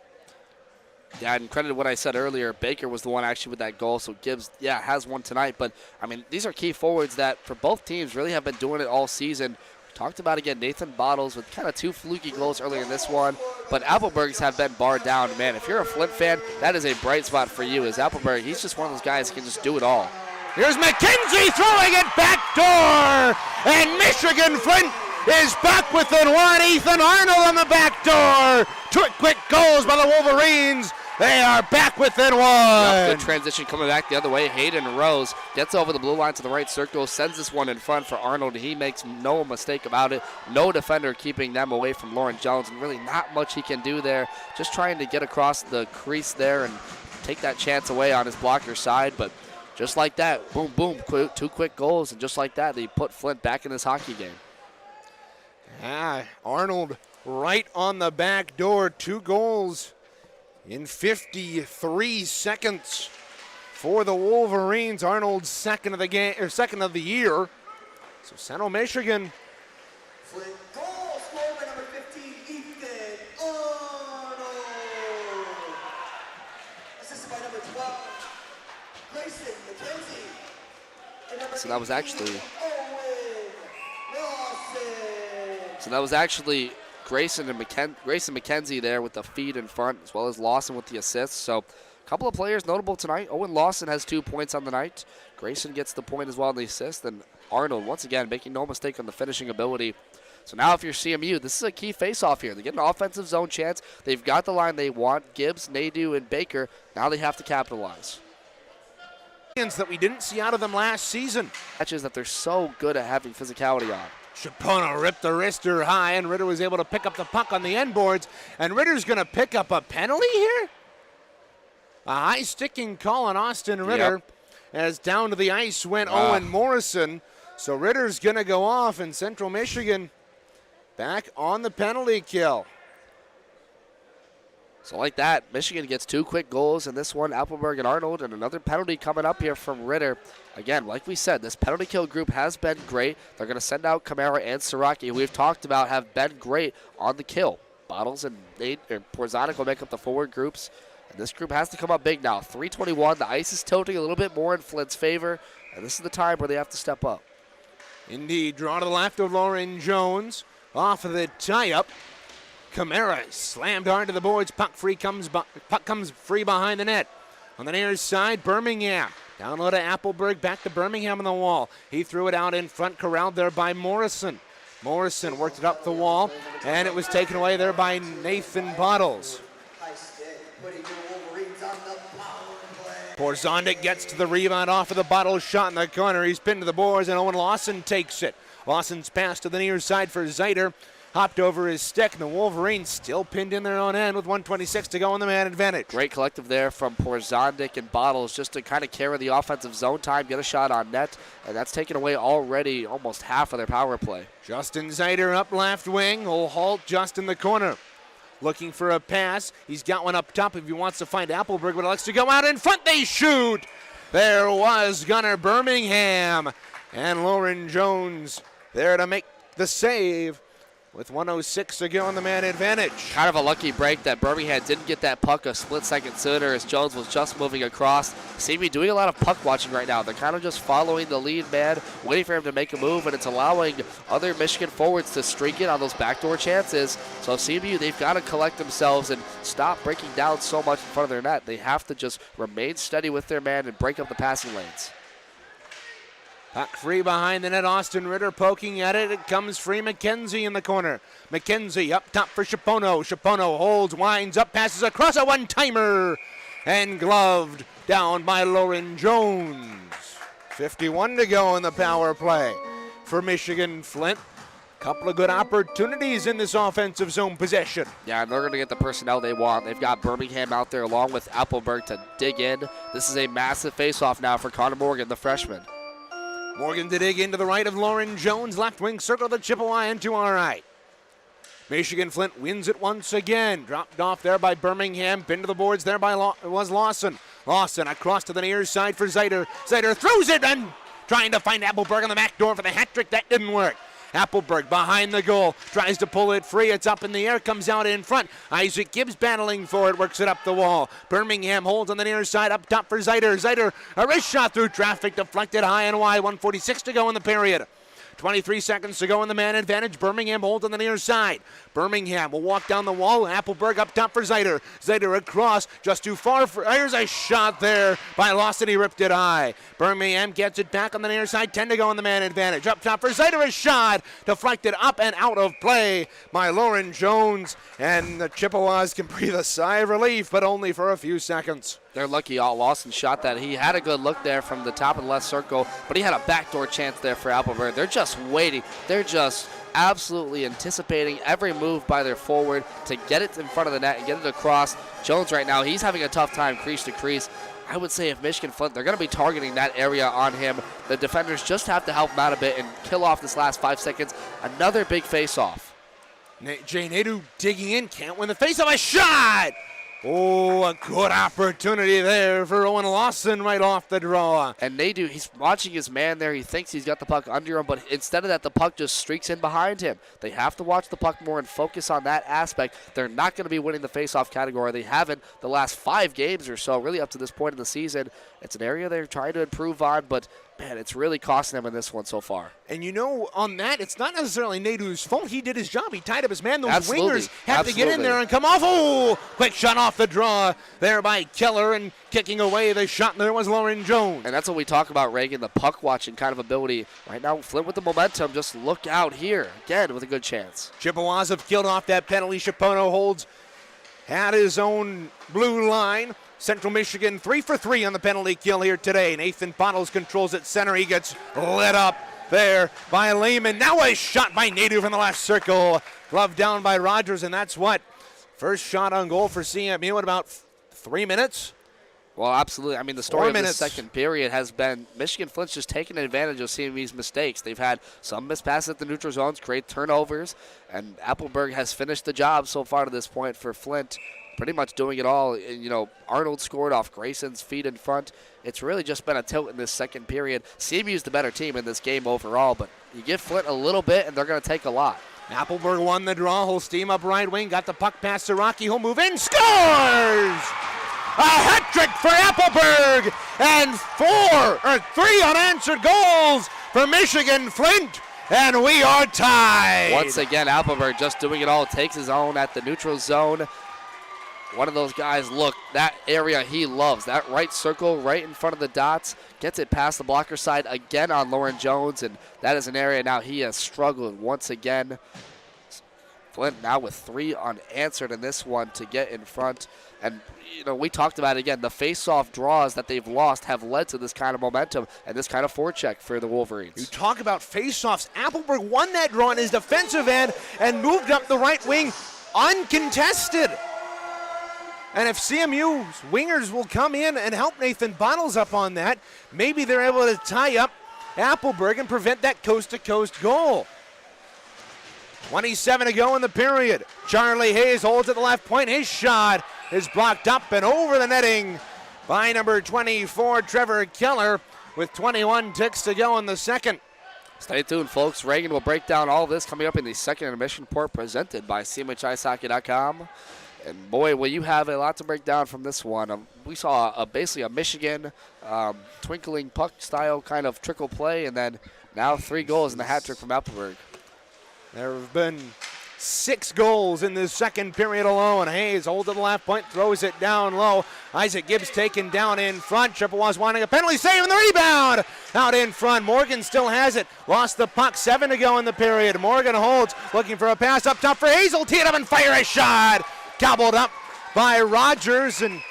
Yeah, and credit to what I said earlier, Baker was the one actually with that goal, so Gibbs, yeah, has one tonight. But, I mean, these are key forwards that for both teams really have been doing it all season. We talked about, again, Nathan Bottles with kind of 2 fluky goals earlier in this one. But Applebergs have been barred down. Man, if you're a Flint fan, that is a bright spot for you. As Appleberg, he's just one of those guys who can just do it all. Here's McKenzie throwing it back door, and Michigan-Flint is back within one. Ethan Arnold on the back door. 2 quick goals by the Wolverines. They are back within one. Yep, good transition coming back the other way. Hayden Rose gets over the blue line to the right circle, sends this one in front for Arnold. He makes no mistake about it. No defender keeping them away from Lauren Jones, and really not much he can do there. Just trying to get across the crease there and take that chance away on his blocker side. But just like that, boom, boom, 2 quick goals, and just like that, they put Flint back in this hockey game. Arnold right on the back door. 2 goals in 53 seconds for the Wolverines. Arnold's second of the game, or second of the year. So Central Michigan. Flint goal scored by number 15, Ethan Arnold. Assisted by number 12, Grayson McKenzie. And number So that was actually. Owen Lawson. So that was actually Grayson McKenzie there with the feed in front, as well as Lawson with the assists. So a couple of players notable tonight. Owen Lawson has 2 points on the night. Grayson gets the point as well on the assist. And Arnold, once again, making no mistake on the finishing ability. So now if you're CMU, this is a key face-off here. They get an offensive zone chance. They've got the line they want. Gibbs, Nadeau, and Baker. Now they have to capitalize. That we didn't see out of them last season. Matches that they're so good at having physicality on. Chapono ripped the wrister high, and Ritter was able to pick up the puck on the end boards. And Ritter's going to pick up a penalty here? A high-sticking call on Austin Ritter. Yep. As down to the ice went Owen Morrison. So Ritter's going to go off, and Central Michigan back on the penalty kill. So like that, Michigan gets 2 quick goals in this one, Appleberg and Arnold, and another penalty coming up here from Ritter. Again, like we said, this penalty kill group has been great. They're going to send out Camara and Siraki, who we've talked about have been great on the kill. Bottles and Porzonik will make up the forward groups. And this group has to come up big now. 3:21, the ice is tilting a little bit more in Flint's favor, and this is the time where they have to step up. Indeed, draw to the left of Lauren Jones. Off of the tie-up. Camara slammed hard to the boards. Puck comes free behind the net. On the near side, Birmingham. Down low to Appleberg, back to Birmingham on the wall. He threw it out in front, corralled there by Morrison. Morrison worked it up the wall, and it was taken away there by Nathan Bottles. Porzondik gets to the rebound off of the Bottles shot in the corner. He's pinned to the boards, and Owen Lawson takes it. Lawson's pass to the near side for Zeiter. Hopped over his stick, and the Wolverines still pinned in their own end with 1:26 to go on the man advantage. Great collective there from Porzondik and Bottles just to kind of carry the offensive zone time, get a shot on net, and that's taken away already almost half of their power play. Justin Zeiter up left wing. Will halt just in the corner. Looking for a pass. He's got one up top if he wants to find Appleberg, but elects to go out in front. They shoot. There was Gunnar Birmingham. And Lauren Jones there to make the save with 1:06 to go on the man advantage. Kind of a lucky break that Birmingham didn't get that puck a split second sooner as Jones was just moving across. CB doing a lot of puck watching right now. They're kind of just following the lead man, waiting for him to make a move, and it's allowing other Michigan forwards to streak it on those backdoor chances. So CBU, they've got to collect themselves and stop breaking down so much in front of their net. They have to just remain steady with their man and break up the passing lanes. Puck free behind the net. Austin Ritter poking at it. It comes free. McKenzie in the corner. McKenzie up top for Chapono. Chapono holds, winds up, passes across a one-timer. And gloved down by Lauren Jones. 51 to go in the power play for Michigan-Flint. Couple of good opportunities in this offensive zone possession. Yeah, and they're going to get the personnel they want. They've got Birmingham out there along with Appleberg to dig in. This is a massive face-off now for Connor Morgan, the freshman. Morgan to dig into the right of Lauren Jones. Left wing circle the Chippewa end to our right. Michigan-Flint wins it once again. Dropped off there by Birmingham. Pinned to the boards there by was Lawson. Lawson across to the near side for Zeider. Zeider throws it and trying to find Appleberg on the back door for the hat trick. That didn't work. Appleberg behind the goal, tries to pull it free. It's up in the air, comes out in front. Isaac Gibbs battling for it, works it up the wall. Birmingham holds on the near side, up top for Zeider. Zeider, a wrist shot through traffic, deflected high and wide. 1:46 to go in the period. 23 seconds to go in the man advantage. Birmingham holds on the near side. Birmingham will walk down the wall. Appleberg up top for Zeider. Zeider across, just too far. There's a shot there by Lawson. He ripped it high. Birmingham gets it back on the near side. 10 to go in the man advantage. Up top for Zeider. A shot deflected up and out of play by Lauren Jones. And the Chippewas can breathe a sigh of relief, but only for a few seconds. They're lucky Lawson shot that. He had a good look there from the top of the left circle, but he had a backdoor chance there for Appleberg. They're just waiting. They're just absolutely anticipating every move by their forward to get it in front of the net and get it across. Jones right now, he's having a tough time crease to crease. I would say if Michigan-Flint, they're going to be targeting that area on him. The defenders just have to help him out a bit and kill off this last 5 seconds. Another big face-off. Jay Nadeau digging in, can't win the face-off. A shot! Oh, a good opportunity there for Owen Lawson right off the draw. And Nadeau, he's watching his man there. He thinks he's got the puck under him, but instead of that, the puck just streaks in behind him. They have to watch the puck more and focus on that aspect. They're not going to be winning the face-off category. They haven't the last 5 games or so, really up to this point in the season. It's an area they're trying to improve on, but man, it's really costing them in this one so far. And you know, on that, it's not necessarily Nadeau's fault. He did his job. He tied up his man. Those Absolutely. wingers have to get in there and come off. Oh, quick shot off the draw there by Keller, and kicking away the shot there was Lauren Jones. And that's what we talk about, Reagan, the puck watching kind of ability. Right now, Flint with the momentum. Just look out here. Again, with a good chance. Chippewas have killed off that penalty. Chapono holds at his own blue line. Central Michigan 3 for 3 on the penalty kill here today. Nathan Bottles controls at center. He gets lit up there by Lehman. Now a shot by Nadeau from the left circle. Glove down by Rogers, and that's what? First shot on goal for CMU in about 3 minutes. Well, absolutely. I mean, the story of the minutes. second period has been Michigan-Flint's just taking advantage of CMU's mistakes. They've had some missed passes at the neutral zones, create turnovers, and Appleberg has finished the job so far to this point for Flint. Pretty much doing it all. You know, Arnold scored off Grayson's feet in front. It's really just been a tilt in this second period. CMU's the better team in this game overall, but you give Flint a little bit, and they're going to take a lot. Appleberg won the draw. He'll steam up right wing. Got the puck past Siraki. He'll move in. Scores! A hat trick for Appleberg, and 3 unanswered goals for Michigan-Flint, and we are tied. Once again, Appleberg just doing it all. Takes his own at the neutral zone. One of those guys, look, that area he loves. That right circle right in front of the dots. Gets it past the blocker side again on Lauren Jones, and that is an area now he has struggled once again. Flint now with 3 unanswered in this one to get in front. And, you know, we talked about it again. The face-off draws that they've lost have led to this kind of momentum and this kind of forecheck for the Wolverines. You talk about face-offs. Appleberg won that draw in his defensive end and moved up the right wing uncontested. And if CMU's wingers will come in and help Nathan Bottles up on that, maybe they're able to tie up Appleberg and prevent that coast-to-coast goal. 27 to go in the period. Charlie Hayes holds at the left point. His shot is blocked up and over the netting by number 24, Trevor Keller, with 21 ticks to go in the second. Stay tuned, folks. Reagan will break down all this coming up in the second intermission report presented by CMHIcehockey.com. And boy, will you have a lot to break down from this one. We saw basically a Michigan twinkling puck style kind of trickle play, and then now 3 goals and a hat trick from Appleberg. There have been 6 goals in this second period alone. Hayes holds at the left point, throws it down low. Isaac Gibbs taken down in front. Chippewas wanting a penalty save and the rebound out in front. Morgan still has it. Lost the puck. 7 to go in the period. Morgan holds, looking for a pass up top for Hayes. He'll tee it up and fire a shot. Gobbled up by Rogers, and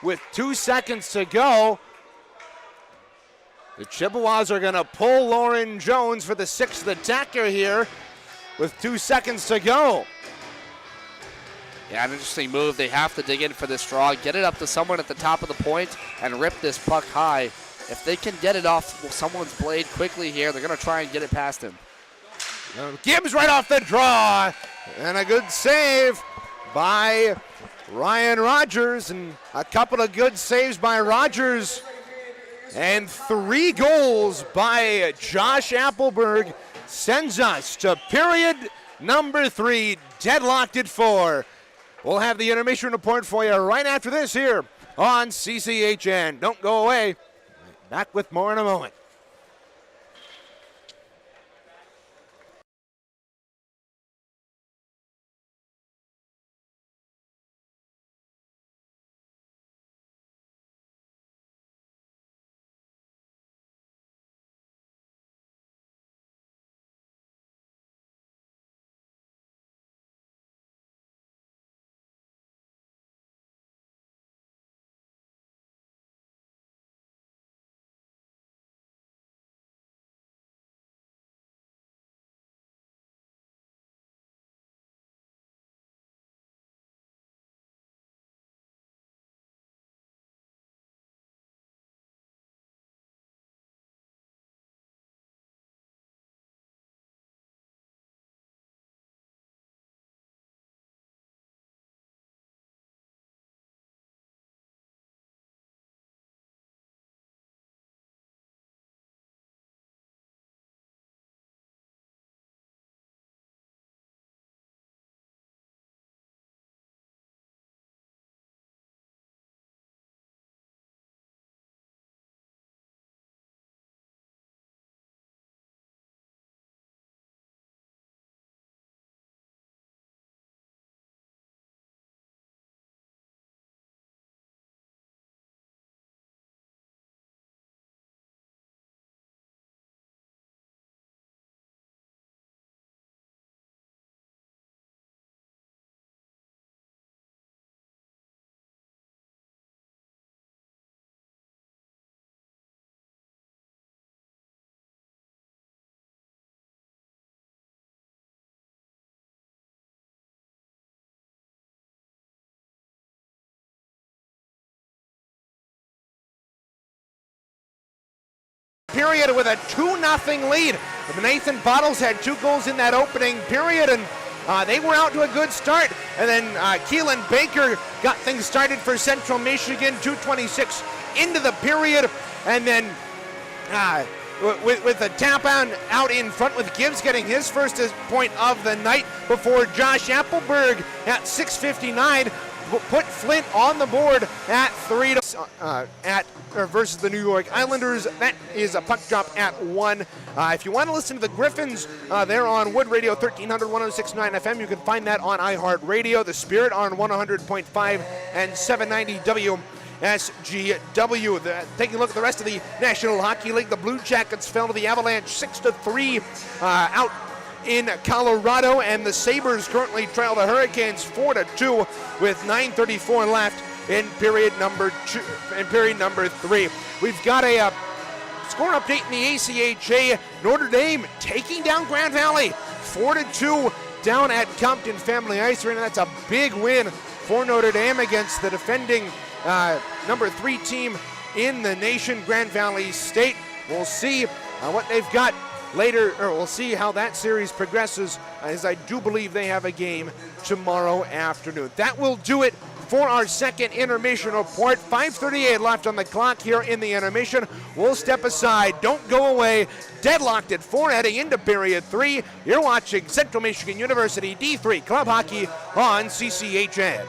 with 2 seconds to go, The Chippewas are going to pull Lauren Jones for the 6th attacker here with 2 seconds to go. Yeah, an interesting move. They have to dig in for this draw, get it up to someone at the top of the point, and rip this puck high. If they can get it off someone's blade quickly here, they're going to try and get it past him. Gibbs right off the draw, and a good save by Ryan Rogers, and a couple of good saves by Rogers, and 3 goals by Josh Appleberg sends us to period number 3, deadlocked at 4. We'll have the intermission report for you right after this here on CCHN. Don't go away. Back with more in a moment. Period with a 2-0 lead. Nathan Bottles had 2 goals in that opening period, and they were out to a good start. And then Keelan Baker got things started for Central Michigan, 2:26 into the period. And then with a tap out in front, with Gibbs getting his first point of the night before Josh Appleberg at 6:59 put Flint on the board at 3 versus the New York Islanders. That is a puck drop at 1. If you want to listen to the Griffins, they're on Wood Radio 1300 1069 FM. You can find that on iHeartRadio. The Spirit on 100.5 and 790 WSGW. Taking a look at the rest of the National Hockey League, the Blue Jackets fell to the Avalanche 6-3 out in Colorado, and the Sabres currently trail the Hurricanes 4-2 with 9:34 left in period number 3. We've got a score update in the ACHA. Notre Dame taking down Grand Valley 4-2 down at Compton Family Ice Arena. That's a big win for Notre Dame against the defending number 3 team in the nation, Grand Valley State. We'll see what they've got later, or we'll see how that series progresses, as I do believe they have a game tomorrow afternoon. That will do it for our second intermission report. 5:38 left on the clock here in the intermission. We'll step aside. Don't go away. Deadlocked at 4 heading into period 3. You're watching Central Michigan University D3 Club Hockey on CCHN.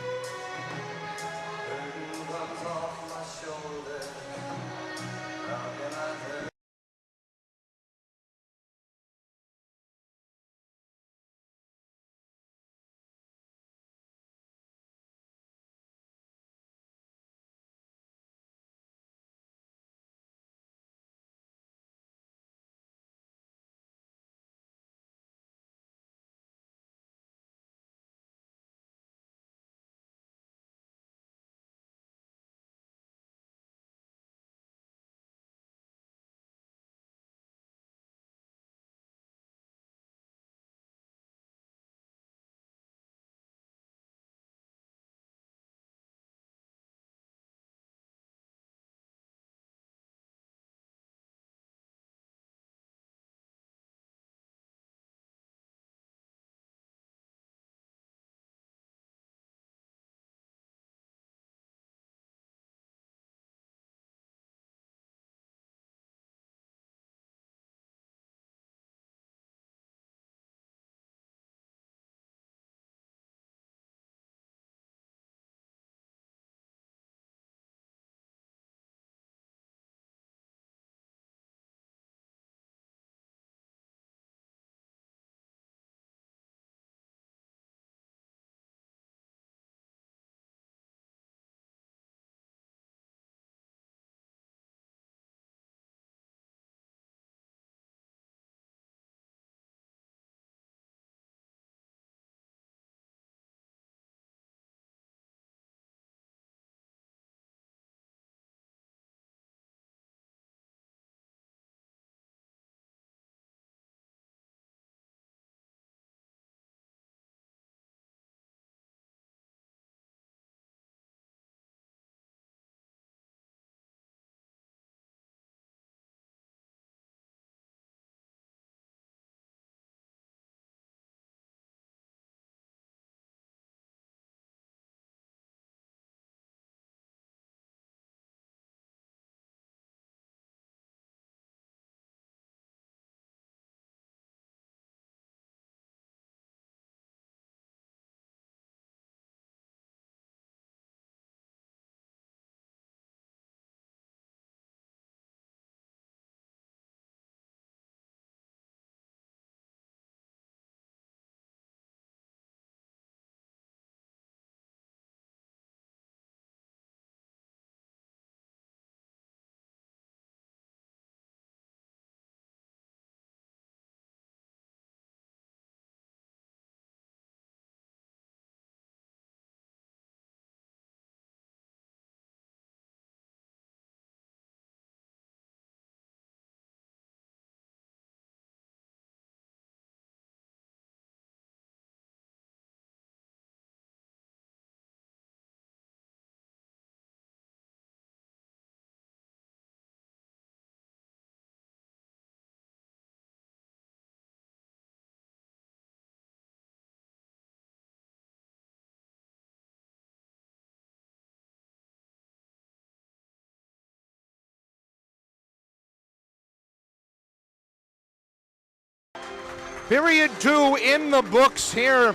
Period 2 in the books here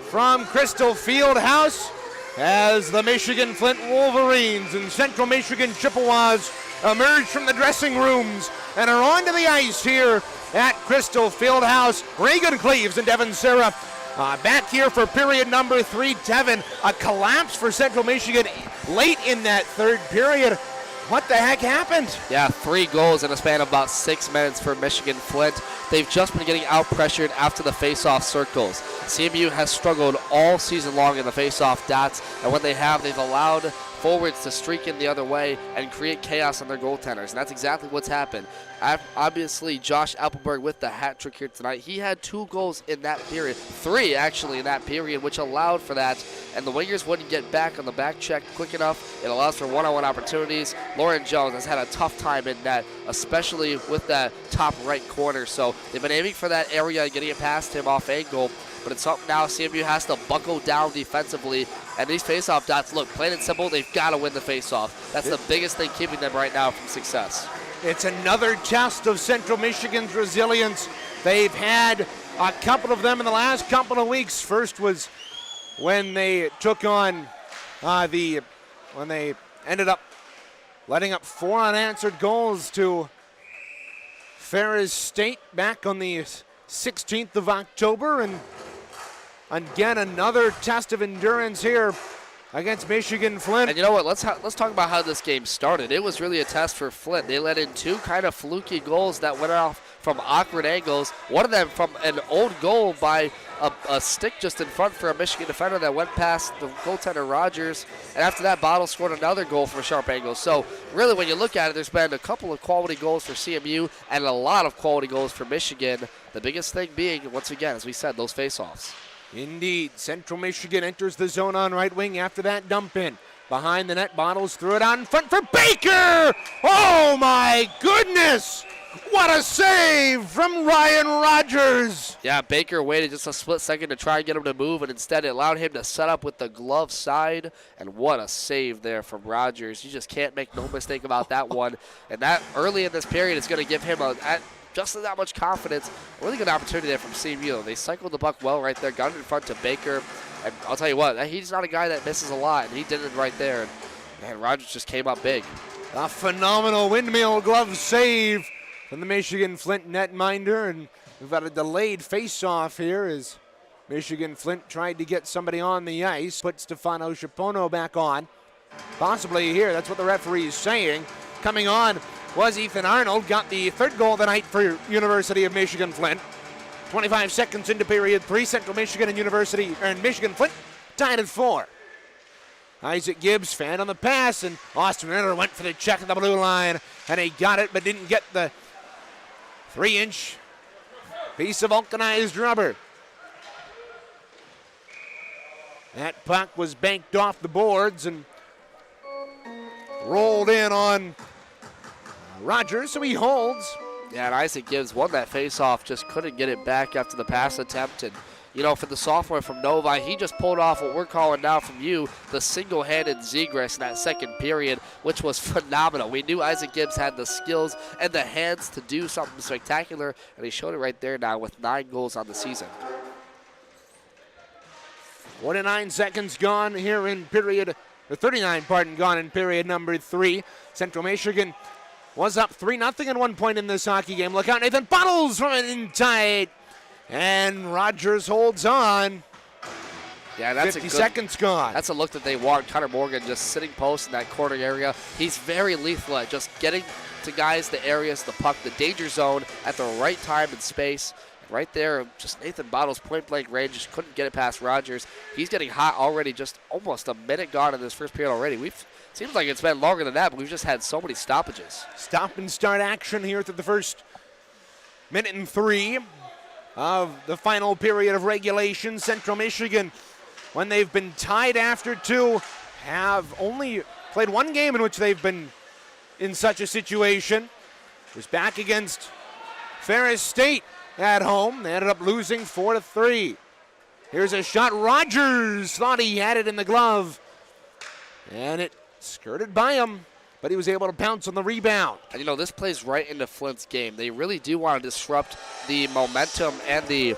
from Crystal Fieldhouse as the Michigan-Flint Wolverines and Central Michigan Chippewas emerge from the dressing rooms and are onto the ice here at Crystal Fieldhouse. Reagan Cleaves and Devin Serra back here for period number 3. Devin, a collapse for Central Michigan late in that third period. What the heck happened? Yeah, 3 goals in a span of about 6 minutes for Michigan-Flint. They've just been getting out-pressured after the face-off circles. CMU has struggled all season long in the face-off dots, and when they have, they've allowed forwards to streak in the other way and create chaos on their goaltenders, and that's exactly what's happened. Obviously, Josh Appleberg with the hat trick here tonight. He had 2 goals in that period, 3 actually in that period, which allowed for that, and the wingers wouldn't get back on the back check quick enough. It allows for one-on-one opportunities. Lauren Jones has had a tough time in net, especially with that top right corner, so they've been aiming for that area and getting it past him off angle, but it's something now CMU has to buckle down defensively, and these face-off dots, look, plain and simple, they've got to win the face-off. That's the biggest thing keeping them right now from success. It's another test of Central Michigan's resilience. They've had a couple of them in the last couple of weeks. First was when they took on when they ended up letting up 4 unanswered goals to Ferris State back on the 16th of October, and again another test of endurance here against Michigan-Flint. And you know what? Let's talk about how this game started. It was really a test for Flint. They let in 2 kind of fluky goals that went off from awkward angles. One of them from an old goal by a stick just in front for a Michigan defender that went past the goaltender Rogers. And after that, Bottle scored another goal from a sharp angle. So really, when you look at it, there's been a couple of quality goals for CMU and a lot of quality goals for Michigan. The biggest thing being, once again, as we said, those face-offs. Indeed, Central Michigan enters the zone on right wing after that dump in. Behind the net, Bottles threw it out in front for Baker! Oh my goodness! What a save from Ryan Rogers! Yeah, Baker waited just a split second to try and get him to move, and instead it allowed him to set up with the glove side, and what a save there from Rogers. You just can't make no mistake about that one, and that early in this period is going to give him just that much confidence. A really good opportunity there from CMU. They cycled the puck well right there, got it in front to Baker. And I'll tell you what, he's not a guy that misses a lot, and he did it right there. And man, Rogers just came up big. A phenomenal windmill glove save from the Michigan-Flint netminder. And we've got a delayed face-off here as Michigan-Flint tried to get somebody on the ice. Put Stefano Scipono back on. Possibly here, that's what the referee is saying. Coming on was Ethan Arnold, got the 3rd goal of the night for University of Michigan-Flint. 25 seconds into period 3, Central Michigan and Michigan-Flint tied at 4. Isaac Gibbs fan on the pass, and Austin Renner went for the check at the blue line, and he got it but didn't get the 3-inch piece of vulcanized rubber. That puck was banked off the boards and rolled in on Rogers, so he holds. Yeah, and Isaac Gibbs won that face-off, just couldn't get it back after the pass attempt. And, you know, for the sophomore from Novi, he just pulled off what we're calling now from you the single-handed Zegras in that second period, which was phenomenal. We knew Isaac Gibbs had the skills and the hands to do something spectacular, and he showed it right there now with 9 goals on the season. 49 seconds gone here in period, or 39, gone in period number 3. Central Michigan was up 3-0 at one point in this hockey game. Look out, Nathan Bottles from it in tight. And Rogers holds on. Yeah, that's 50 seconds gone. That's a look that they want. Connor Morgan just sitting post in that corner area. He's very lethal at just getting to guys, the areas, the puck, the danger zone at the right time and space. Right there, just Nathan Bottles, point-blank range, just couldn't get it past Rogers. He's getting hot already, just almost a minute gone in this first period already. Seems like it's been longer than that, but we've just had so many stoppages. Stop and start action here through the first minute and 3 of the final period of regulation. Central Michigan, when they've been tied after 2, have only played 1 game in which they've been in such a situation. It was back against Ferris State at home. They ended up losing 4-3. Here's a shot. Rogers thought he had it in the glove, and it skirted by him. but he was able to bounce on the rebound. And, this plays right into Flint's game. They really do want to disrupt the momentum and the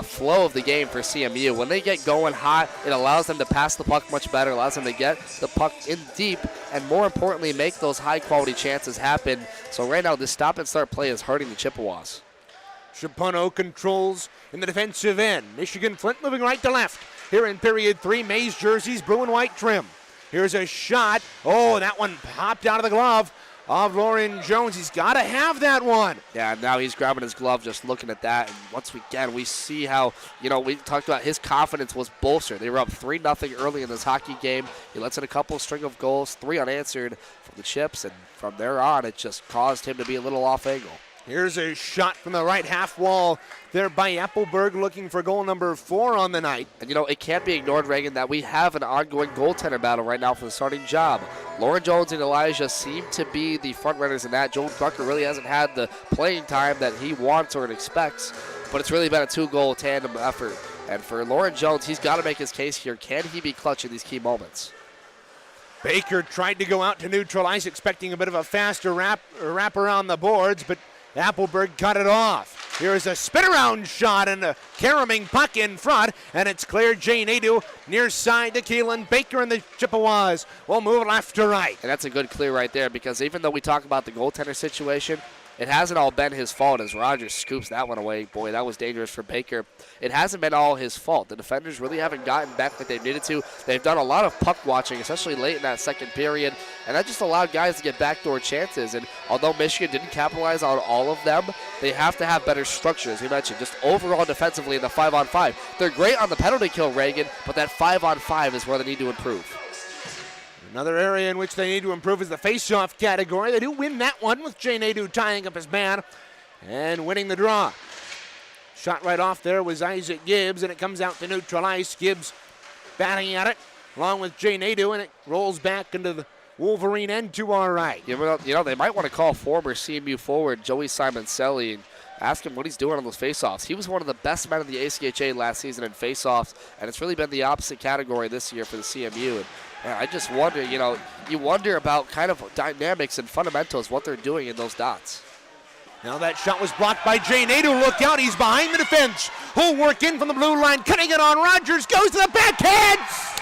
flow of the game for CMU. When they get going hot, it allows them to pass the puck much better, allows them to get the puck in deep, and more importantly, make those high-quality chances happen. So right now, this stop-and-start play is hurting the Chippewas. Chapono controls in the defensive end. Michigan-Flint moving right to left. Here in period 3, Mays jerseys, blue and white trim. Here's a shot. Oh, that one popped out of the glove of Lauren Jones. He's got to have that one. Yeah, now he's grabbing his glove just looking at that. And once again, we see how, we talked about his confidence was bolstered. They were up 3-0 early in this hockey game. He lets in a couple string of goals, 3 unanswered from the Chips, and from there on, it just caused him to be a little off angle. Here's a shot from the right half wall there by Appleberg, looking for goal number 4 on the night. And, it can't be ignored, Reagan, that we have an ongoing goaltender battle right now for the starting job. Lauren Jones and Elijah seem to be the front runners in that. Joel Drucker really hasn't had the playing time that he wants or expects, but it's really been a 2-goal tandem effort. And for Lauren Jones, he's got to make his case here. Can he be clutch in these key moments? Baker tried to go out to neutralize, expecting a bit of a faster wrap around the boards, but Appleberg cut it off. Here's a spin-around shot and a caroming puck in front, and it's cleared. Jay Nadeau near side to Keelan. Baker and the Chippewas will move left to right. And that's a good clear right there, because even though we talk about the goaltender situation, it hasn't all been his fault as Rogers scoops that one away. Boy, that was dangerous for Baker. It hasn't been all his fault. The defenders really haven't gotten back like they needed to. They've done a lot of puck watching, especially late in that second period, and that just allowed guys to get backdoor chances. And although Michigan didn't capitalize on all of them, they have to have better structure, as we mentioned, just overall defensively in the 5-on-5. They're great on the penalty kill, Reagan, but that 5-on-5 is where they need to improve. Another area in which they need to improve is the face-off category. They do win that one with Jay Nadeau tying up his man and winning the draw. Shot right off there was Isaac Gibbs, and it comes out to neutral ice. Gibbs batting at it along with Jay Nadeau, and it rolls back into the Wolverine end to our right. They might want to call former CMU forward Joey Simoncelli and ask him what he's doing on those faceoffs. He was one of the best men in the ACHA last season in faceoffs, and it's really been the opposite category this year for the CMU. And I just wonder, you wonder about kind of dynamics and fundamentals, what they're doing in those dots. Now that shot was blocked by Jay Nadeau. Look out, he's behind the defense. Who'll work in from the blue line, cutting it on Rogers, goes to the backhands,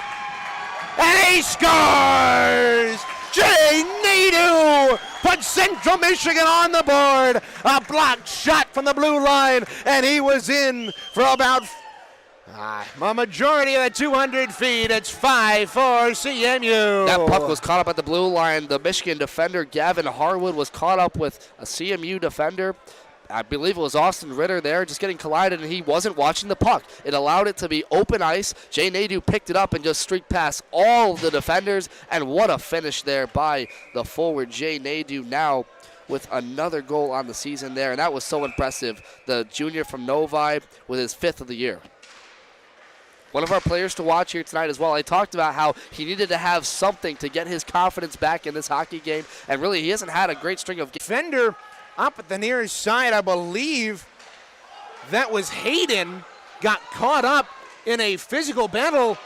and he scores! Jay Nadeau puts Central Michigan on the board. A blocked shot from the blue line, and he was in for about a majority of the 200 feet. It's 5 for CMU. That puck was caught up at the blue line. The Michigan defender, Gavin Harwood, was caught up with a CMU defender. I believe it was Austin Ritter there, just getting collided, and he wasn't watching the puck. It allowed it to be open ice. Jay Nadeau picked it up and just streaked past all of the defenders, and what a finish there by the forward Jay Nadeau, now with another goal on the season there, and that was so impressive. The junior from Novi with his 5th of the year. One of our players to watch here tonight as well. I talked about how he needed to have something to get his confidence back in this hockey game, and really he hasn't had a great string of games. Defender up at the near side, I believe that was Hayden, got caught up in a physical battle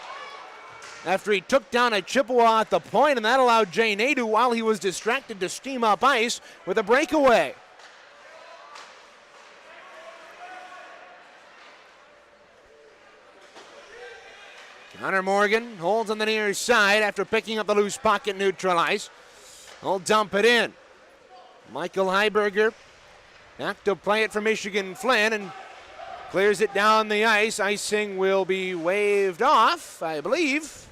after he took down a Chippewa at the point, and that allowed Jay Nadeau, while he was distracted, to steam up ice with a breakaway. Connor Morgan holds on the near side after picking up the loose puck at neutral ice. He'll dump it in. Michael Heiberger back to play it for Michigan-Flint and clears it down the ice. Icing will be waved off, I believe.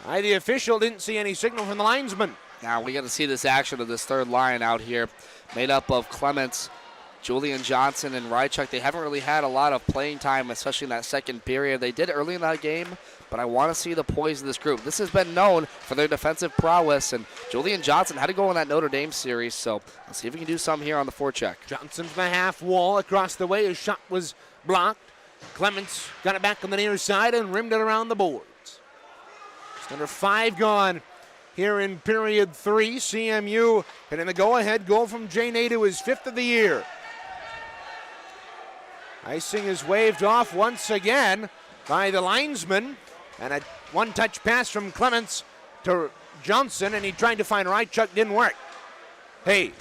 The official didn't see any signal from the linesman. Now we got to see this action of this third line out here, made up of Clements, Julian Johnson, and Rychuk. They haven't really had a lot of playing time, especially in that second period. They did early in that game, but I want to see the poise of this group. This has been known for their defensive prowess, and Julian Johnson had to go in that Notre Dame series, so let's see if we can do something here on the forecheck. Johnson from the half wall across the way. His shot was blocked. Clements got it back on the near side and rimmed it around the boards. Just under 5 gone here in period 3. CMU getting the go-ahead goal from Jay Nadeau, his 5th of the year. Icing is waved off once again by the linesman, and a one-touch pass from Clements to Johnson, and he tried to find Rychuk, didn't work. Hayes,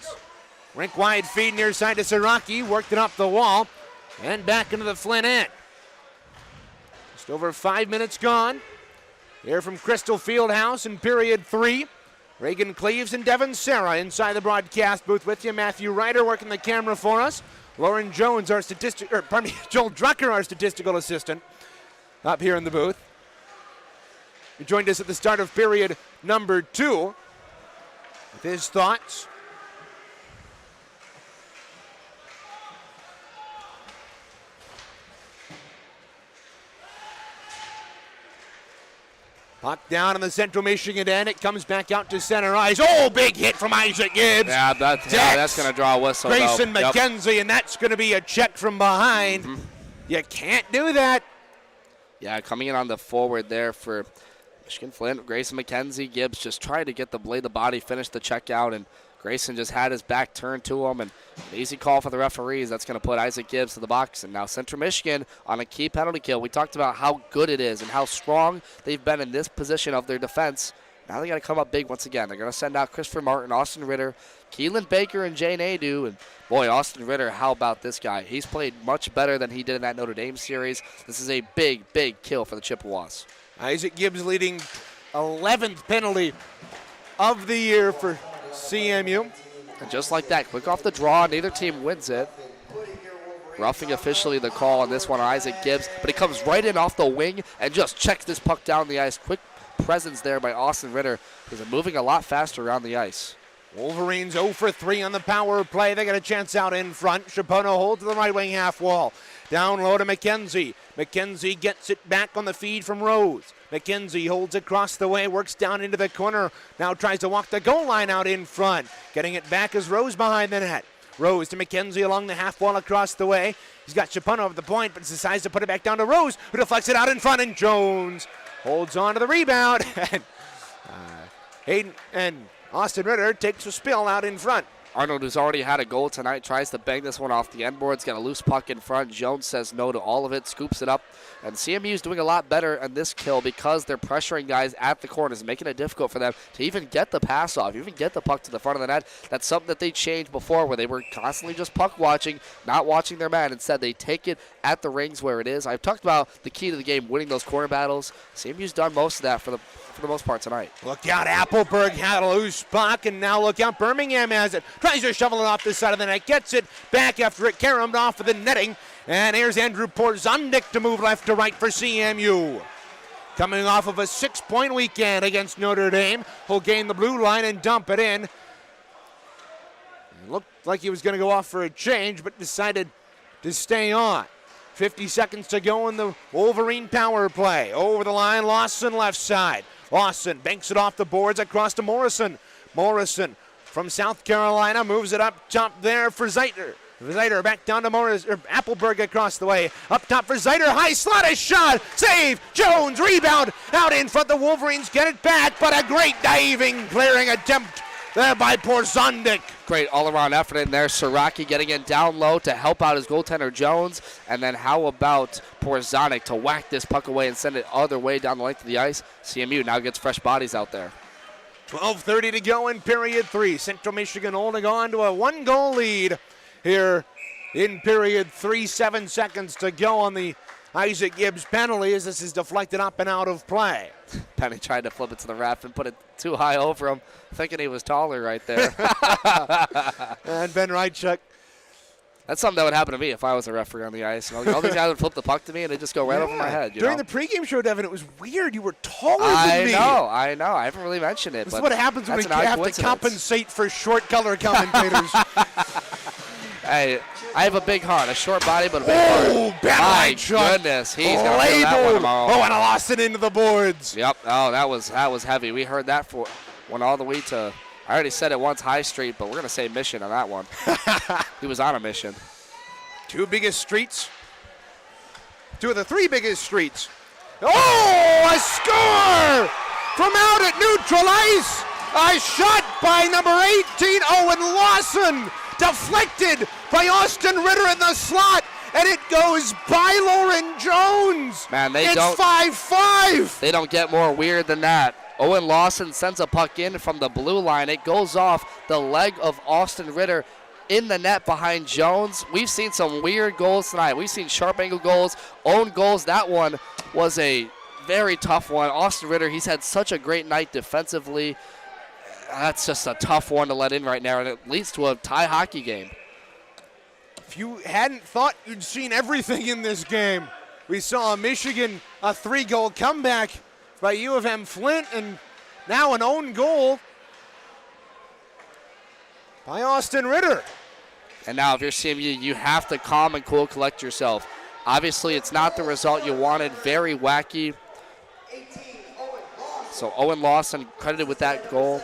rink wide feed near side to Siraki, worked it up the wall, and back into the Flint end. Just over 5 minutes gone. Here from Crystal Fieldhouse in period 3. Reagan Cleaves and Devin Serra inside the broadcast booth with you. Matthew Ryder working the camera for us. Lauren Jones, Joel Drucker, our statistical assistant, up here in the booth. He joined us at the start of period number 2 with his thoughts. Puck down on the Central Michigan end. It comes back out to center ice. Oh, big hit from Isaac Gibbs. Yeah, that's going to draw a whistle. Grayson though. McKenzie, and that's going to be a check from behind. You can't do that. Yeah, coming in on the forward there for Michigan-Flint. Grayson McKenzie. Gibbs just tried to get the blade, the body, finish the check out, and Grayson just had his back turned to him, and an easy call for the referees. That's going to put Isaac Gibbs to the box. And now Central Michigan on a key penalty kill. We talked about how good it is and how strong they've been in this position of their defense. Now they got to come up big once again. They're going to send out Christopher Martin, Austin Ritter, Keelan Baker, and Jay Nadeau. And boy, Austin Ritter, how about this guy? He's played much better than he did in that Notre Dame series. This is a big, big kill for the Chippewas. Isaac Gibbs leading 11th penalty of the year for CMU. And just like that, quick off the draw, neither team wins it. Roughing officially the call on this one on Isaac Gibbs, but he comes right in off the wing and just checks this puck down the ice. Quick presence there by Austin Ritter. He's moving a lot faster around the ice. Wolverines 0 for 3 on the power play. They got a chance out in front. Chapono holds to the right wing half wall. Down low to McKenzie. McKenzie gets it back on the feed from Rose. McKenzie holds across the way, works down into the corner. Now tries to walk the goal line out in front. Getting it back is Rose behind the net. Rose to McKenzie along the half wall across the way. He's got Chapono over the point, but decides to put it back down to Rose, who deflects it out in front, and Jones holds on to the rebound. And Hayden and Austin Ritter takes a spill out in front. Arnold, who's already had a goal tonight, tries to bang this one off the end boards, got a loose puck in front. Jones says no to all of it, scoops it up. And CMU's doing a lot better on this kill because they're pressuring guys at the corners, making it difficult for them to even get the pass off, even get the puck to the front of the net. That's something that they changed before where they were constantly just puck watching, not watching their man. Instead, they take it at the rings where it is. I've talked about the key to the game, winning those corner battles. CMU's done most of that for the most part tonight. Look out, Appleberg had a loose puck, and now look out, Birmingham has it. Tries to shovel it off the side of the net, gets it back after it caromed off of the netting. And here's Andrew Porzondik to move left to right for CMU. Coming off of a 6-point weekend against Notre Dame, he'll gain the blue line and dump it in. It looked like he was going to go off for a change, but decided to stay on. 50 seconds to go in the Wolverine power play. Over the line, Lawson left side. Lawson banks it off the boards across to Morrison. Morrison from South Carolina moves it up top there for Zeiter. Zeiter back down to Appleberg across the way. Up top for Zeiter. High slot, a shot. Save. Jones. Rebound. Out in front. The Wolverines get it back, but a great diving, clearing attempt there by Porzondik. Great all-around effort in there. Siraki getting in down low to help out his goaltender Jones. And then how about Porzondik to whack this puck away and send it other way down the length of the ice? CMU now gets fresh bodies out there. 12:30 to go in period 3. Central Michigan holding on to a 1-goal lead here in period 3. 7 seconds to go on the Isaac Gibbs penalty as this is deflected up and out of play. Penny tried to flip it to the ref and put it too high over him, thinking he was taller right there. And Ben Rychuk. That's something that would happen to me if I was a referee on the ice. All these guys would flip the puck to me and it'd just go right over my head. During the pregame show, Devin, it was weird. You were taller than me. I know. I haven't really mentioned it. This is what happens when we have to compensate for short color commentators. Hey, I have a big heart, a short body, but a big heart. Oh, Ben My Rychuk. goodness, he's going to feel that one tomorrow. Oh, and I lost it into the boards. Yep. Oh, that was heavy. We heard that went all the way to, I already said it once, High Street, but we're going to say Mission on that one. He was on a mission. 2 biggest streets. 2 of the 3 biggest streets. Oh, a score from out at neutral ice. A shot by number 18, Owen Lawson. Deflected by Austin Ritter in the slot, and it goes by Lauren Jones. Man, it's 5-5. They don't get more weird than that. Owen Lawson sends a puck in from the blue line. It goes off the leg of Austin Ritter in the net behind Jones. We've seen some weird goals tonight. We've seen sharp angle goals, own goals. That one was a very tough one. Austin Ritter, he's had such a great night defensively. That's just a tough one to let in right now, and it leads to a tie hockey game. If you hadn't thought you'd seen everything in this game, we saw a 3-goal comeback by U of M Flint, and now an own goal by Austin Ritter. And now if you're CMU, you have to calm and cool, collect yourself. Obviously, it's not the result you wanted. Very wacky. So Owen Lawson credited with that goal.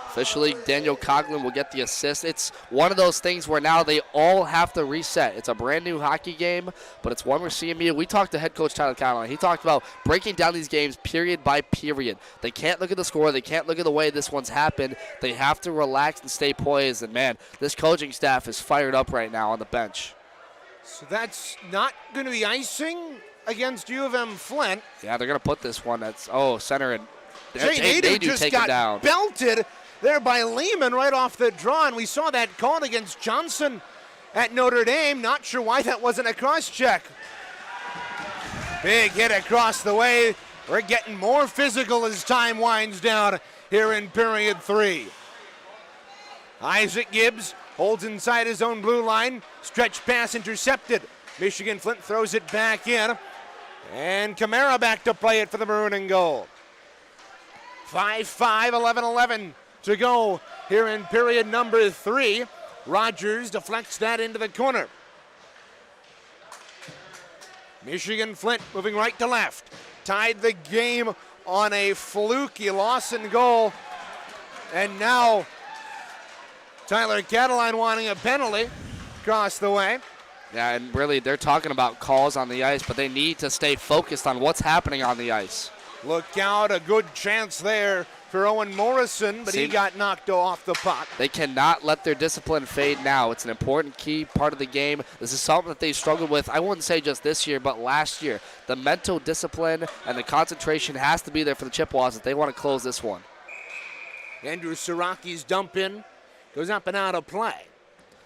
Officially, Daniel Coughlin will get the assist. It's one of those things where now they all have to reset. It's a brand new hockey game, but it's one where CMU, we talked to head coach Tyler Connolly. He talked about breaking down these games period by period. They can't look at the score. They can't look at the way this one's happened. They have to relax and stay poised. And, man, this coaching staff is fired up right now on the bench. So that's not going to be icing against U of M Flint. Yeah, they're going to put this one. That's, center. And Jay Nadeau just got belted there by Lehman right off the draw, and we saw that called against Johnson at Notre Dame. Not sure why that wasn't a cross-check. Big hit across the way. We're getting more physical as time winds down here in period 3. Isaac Gibbs holds inside his own blue line. Stretch pass intercepted. Michigan-Flint throws it back in. And Camara back to play it for the Maroon and Gold. 5-5, 11-11 to go here in period number 3. Rogers deflects that into the corner. Michigan-Flint moving right to left. Tied the game on a fluky Lawson goal. And now Tyler Cataline wanting a penalty across the way. Yeah, and really they're talking about calls on the ice, but they need to stay focused on what's happening on the ice. Look out, a good chance there for Owen Morrison, but he got knocked off the puck. They cannot let their discipline fade now. It's an important key part of the game. This is something that they struggled with, I wouldn't say just this year, but last year. The mental discipline and the concentration has to be there for the Chippewas if they want to close this one. Andrew Siraki's dump in goes up and out of play.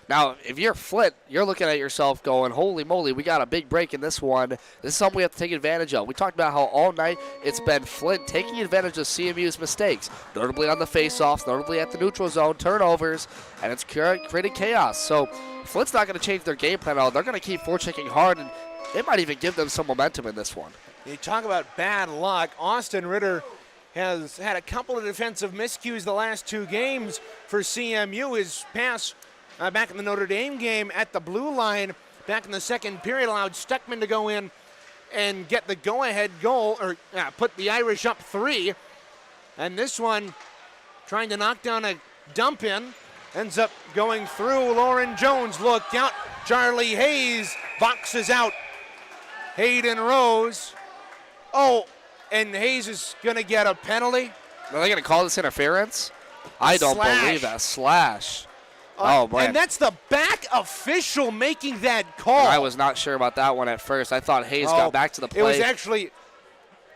Now, if you're Flint, you're looking at yourself going, holy moly, we got a big break in this one. This is something we have to take advantage of. We talked about how all night it's been Flint taking advantage of CMU's mistakes, notably on the faceoffs, notably at the neutral zone, turnovers, and it's created chaos. So Flint's not going to change their game plan at all. They're going to keep forechecking hard, and it might even give them some momentum in this one. You talk about bad luck. Austin Ritter has had a couple of defensive miscues the last 2 games for CMU. His pass back in the Notre Dame game at the blue line back in the second period allowed Steckman to go in and get the go-ahead goal, or put the Irish up 3. And this one, trying to knock down a dump in, ends up going through Lauren Jones. Look out, Charlie Hayes boxes out Hayden Rose. Oh, and Hayes is going to get a penalty. Are they going to call this interference? I don't believe that. Slash. Oh, man. And that's the back official making that call. I was not sure about that one at first. I thought Hayes got back to the play. It was actually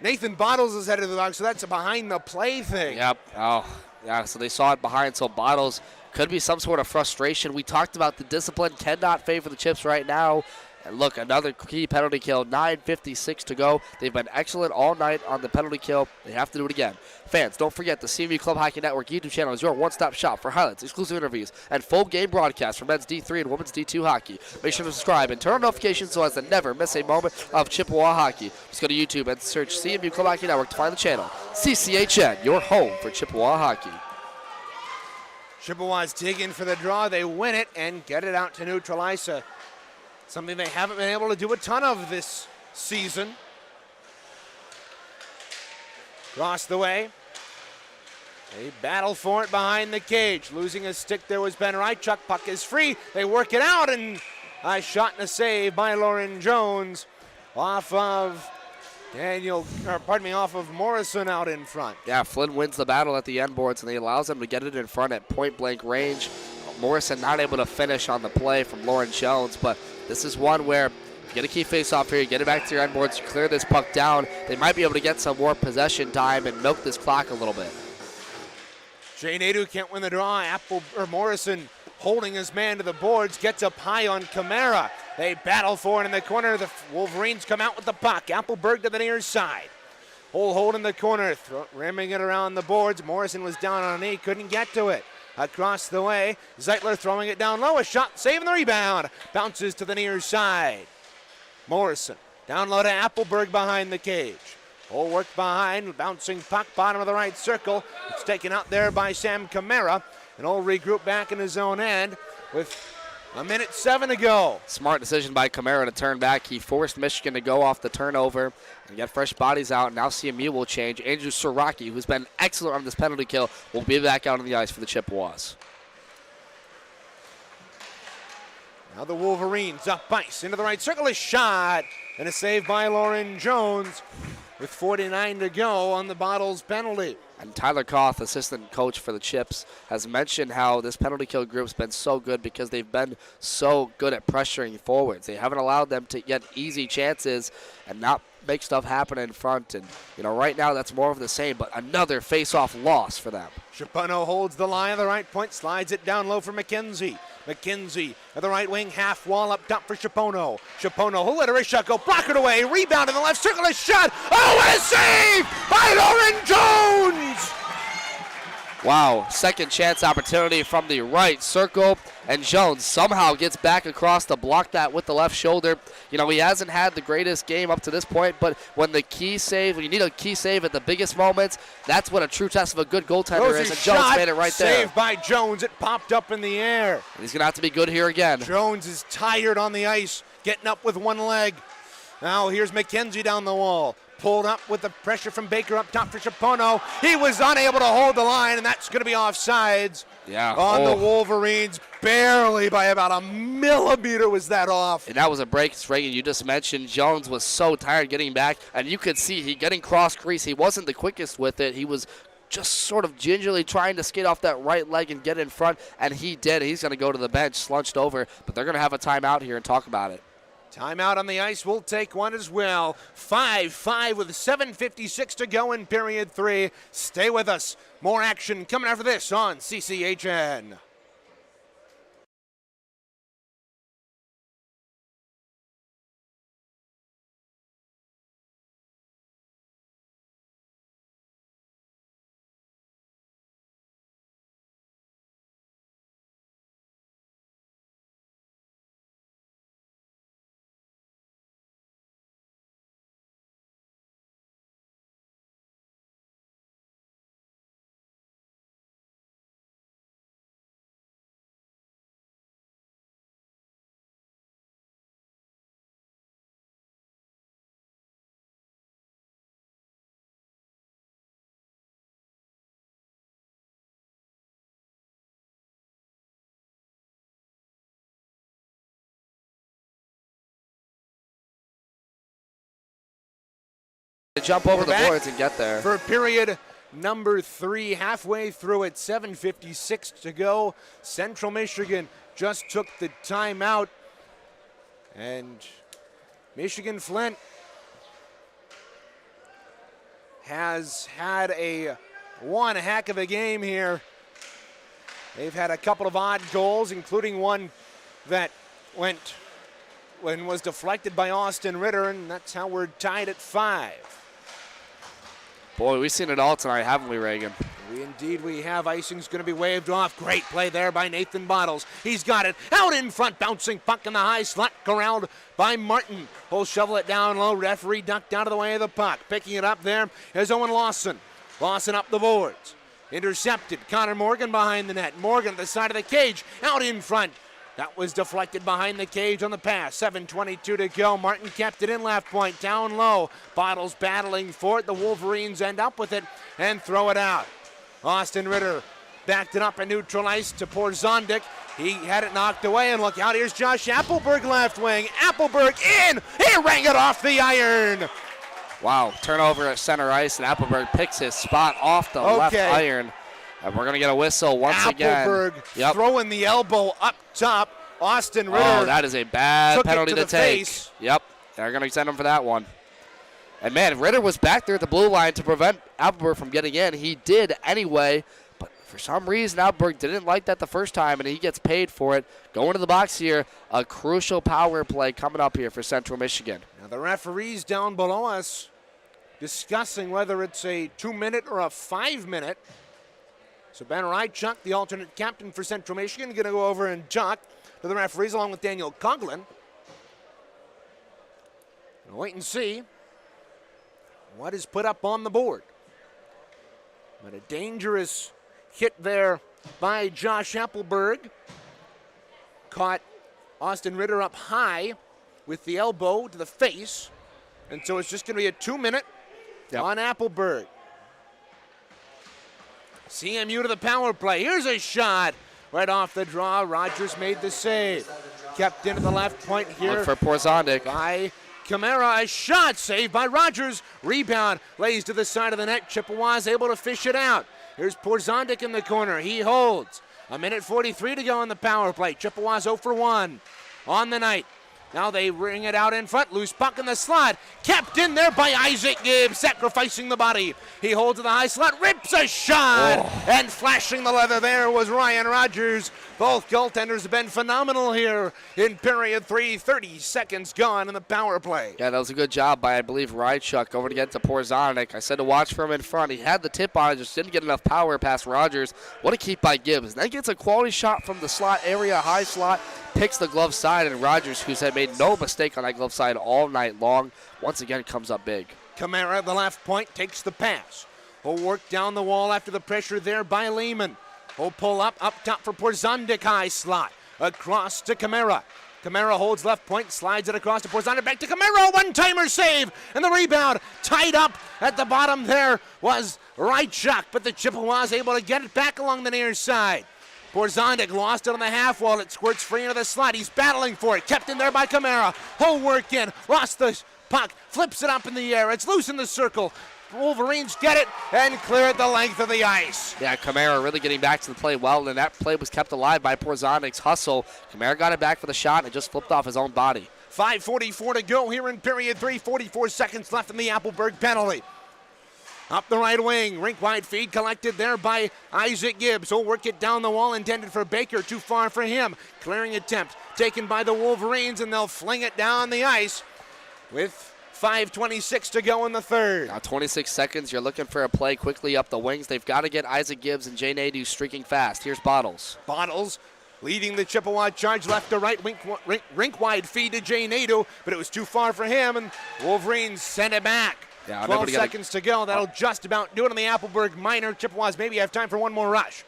Nathan Bottles is head of the box, so that's a behind-the-play thing. Yep. Oh, yeah, so they saw it behind, so Bottles could be some sort of frustration. We talked about the discipline cannot favor the Chips right now. And look, another key penalty kill, 9:56 to go. They've been excellent all night on the penalty kill. They have to do it again. Fans, don't forget the CMU Club Hockey Network YouTube channel is your one-stop shop for highlights, exclusive interviews, and full game broadcasts for men's D3 and women's D2 hockey. Make sure to subscribe and turn on notifications so as to never miss a moment of Chippewa hockey. Just go to YouTube and search CMU Club Hockey Network to find the channel. CCHN, your home for Chippewa hockey. Chippewas dig in for the draw. They win it and get it out to neutralize something they haven't been able to do a ton of this season. Across the way. They battle for it behind the cage. Losing his stick there was Ben Rychuk. Puck is free. They work it out, and a shot and a save by Lauren Jones off of off of Morrison out in front. Yeah, Flynn wins the battle at the end boards, and he allows them to get it in front at point-blank range. Morrison not able to finish on the play from Lauren Jones, but this is one where Get a key face-off here. Get it back to your end boards. Clear this puck down. They might be able to get some more possession time and milk this clock a little bit. Jay Nadeau can't win the draw. Morrison holding his man to the boards, gets up high on Camara. They battle for it in the corner. The Wolverines come out with the puck. Appleberg to the near side. Hold in the corner, ramming it around the boards. Morrison was down on a knee, couldn't get to it. Across the way, Zeitler throwing it down low. A shot, saving the rebound. Bounces to the near side. Morrison down low to Appleberg behind the cage. All work behind, bouncing puck, bottom of the right circle. It's taken out there by Sam Camara. And all regroup back in his own end with 1:07 to go. Smart decision by Camara to turn back. He forced Michigan to go off the turnover and get fresh bodies out. Now CMU will change. Andrew Soraki, who's been excellent on this penalty kill, will be back out on the ice for the Chippewas. Now the Wolverines up ice into the right circle. A shot and a save by Lauren Jones with 49 to go on the Bottles penalty. And Tyler Koth, assistant coach for the Chips, has mentioned how this penalty kill group's been so good because they've been so good at pressuring forwards. They haven't allowed them to get easy chances and not make stuff happen in front. And, right now that's more of the same, but another face-off loss for them. Chapono holds the line on the right point, slides it down low for McKenzie. McKenzie at the right wing, half wall up top for Chapono. Chapono, who let a shot go, block it away, rebound in the left circle, a shot. Oh, what a save by Lauren Jones! Wow, second chance opportunity from the right circle, and Jones somehow gets back across to block that with the left shoulder. He hasn't had the greatest game up to this point, but when you need a key save at the biggest moments, that's what a true test of a good goaltender is, and Jones made it right there. Saved by Jones, it popped up in the air. And he's going to have to be good here again. Jones is tired on the ice, getting up with one leg. Now here's McKenzie down the wall. Pulled up with the pressure from Baker up top for Chapono. He was unable to hold the line, and that's going to be offsides on the Wolverines. Barely by about a millimeter was that off. And that was a break, Reagan. You just mentioned Jones was so tired getting back, and you could see he getting cross crease. He wasn't the quickest with it. He was just sort of gingerly trying to skate off that right leg and get in front, and he did. He's going to go to the bench, slunched over, but they're going to have a timeout here and talk about it. Timeout on the ice. We'll take one as well. 5-5 with 7:56 to go in period 3. Stay with us. More action coming after this on CCHN. To jump over the boards and get there. For period number 3, halfway through it, 7:56 to go. Central Michigan just took the timeout, and Michigan-Flint has had one heck of a game here. They've had a couple of odd goals, including one that was deflected by Austin Ritter, and that's how we're tied at 5. Boy, we've seen it all tonight, haven't we, Reagan? We have. Icing's going to be waved off. Great play there by Nathan Bottles. He's got it out in front, bouncing puck in the high slot, corralled by Martin. He'll shovel it down low. Referee ducked out of the way of the puck. Picking it up there is Owen Lawson. Lawson up the boards. Intercepted. Connor Morgan behind the net. Morgan at the side of the cage, out in front. That was deflected behind the cage on the pass. 7:22 to go. Martin kept it in left point, down low. Bottles battling for it. The Wolverines end up with it and throw it out. Austin Ritter backed it up in neutral ice to Porzondik. He had it knocked away, and look out, here's Josh Appleberg left wing. Appleberg in! He rang it off the iron! Wow, turnover at center ice, and Appleberg picks his spot off the left iron. And we're going to get a whistle once again. Appleberg throwing the elbow up top Austin Ritter. Oh, that is a bad took it penalty to to the take. face. Yep, they're going to send him for that one. And, man, Ritter was back there at the blue line to prevent Appleberg from getting in. He did anyway, but for some reason Appleberg didn't like that the first time, and he gets paid for it. Going to the box here, a crucial power play coming up here for Central Michigan. Now the referees down below us discussing whether it's a 2-minute or a 5-minute. So Ben Rychuk, the alternate captain for Central Michigan, going to go over and talk to the referees along with Daniel Coughlin. We'll wait and see what is put up on the board. But a dangerous hit there by Josh Appleberg. Caught Austin Ritter up high with the elbow to the face. And so it's just going to be a 2-minute on Appleberg. CMU to the power play. Here's a shot right off the draw. Rogers made the save. Kept into the left point here. Look for Porzondik. By Camara, a shot saved by Rogers. Rebound lays to the side of the net. Chippewas able to fish it out. Here's Porzondik in the corner. He holds. 1:43 to go on the power play. Chippewas 0 for 1 on the night. Now they ring it out in front. Loose puck in the slot. Kept in there by Isaac Gibbs, sacrificing the body. He holds to the high slot, rips a shot. And flashing the leather there was Ryan Rogers. Both goaltenders have been phenomenal here in period 3. 30 seconds gone in the power play. Yeah, that was a good job by, I believe, Rychuk over to get to Porzondik. I said to watch for him in front. He had the tip on it, just didn't get enough power past Rogers. What a keep by Gibbs. Then gets a quality shot from the slot area, high slot, picks the glove side, and Rogers, who's had made no mistake on that glove side all night long, once again comes up big. Camara at the left point takes the pass. Will work down the wall after the pressure there by Lehman. Will pull up top for Porzondik, high slot. Across to Camara. Camara holds left point, slides it across to Porzondik, back to Camara, one-timer save, and the rebound tied up at the bottom there was Rychuk, but the Chippewas able to get it back along the near side. Porzondik lost it on the half wall. It squirts free into the slot. He's battling for it. Kept in there by Camara. Whole work in. Lost the puck. Flips it up in the air. It's loose in the circle. Wolverines get it and clear it the length of the ice. Yeah, Camara really getting back to the play well, and that play was kept alive by Porzondik's hustle. Camara got it back for the shot and it just flipped off his own body. 5:44 to go here in period 3. 44 seconds left in the Appleberg penalty. Up the right wing, rink-wide feed collected there by Isaac Gibbs. He'll work it down the wall, intended for Baker, too far for him. Clearing attempt taken by the Wolverines, and they'll fling it down the ice with 5:26 to go in the third. Now 26 seconds, you're looking for a play quickly up the wings. They've got to get Isaac Gibbs and Jay Nadeau streaking fast. Here's Bottles. Bottles leading the Chippewa charge left to right, rink-wide feed to Jay Nadeau, but it was too far for him, and Wolverines send it back. Yeah, 12 seconds to go. That'll just about do it on the Appleberg minor. Chippewas maybe have time for one more rush.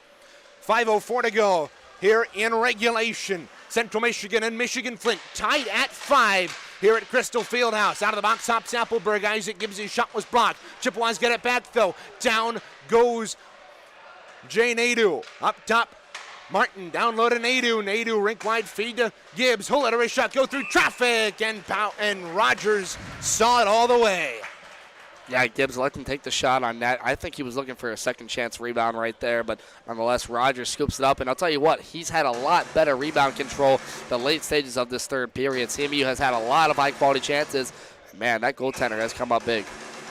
5:04 to go here in regulation. Central Michigan and Michigan-Flint tied at 5 here at Crystal Fieldhouse. Out of the box hops Appleberg. Isaac Gibbs' his shot was blocked. Chippewas get it back though. Down goes Jay Nadeau. Up top, Martin down low to Nadeau. Nadeau rink-wide feed to Gibbs. He'll let her shot go through traffic, and Rogers saw it all the way. Yeah, Gibbs let him take the shot on net. I think he was looking for a second chance rebound right there, but nonetheless, Rogers scoops it up. And I'll tell you what, he's had a lot better rebound control the late stages of this third period. CMU has had a lot of high-quality chances. Man, that goaltender has come up big.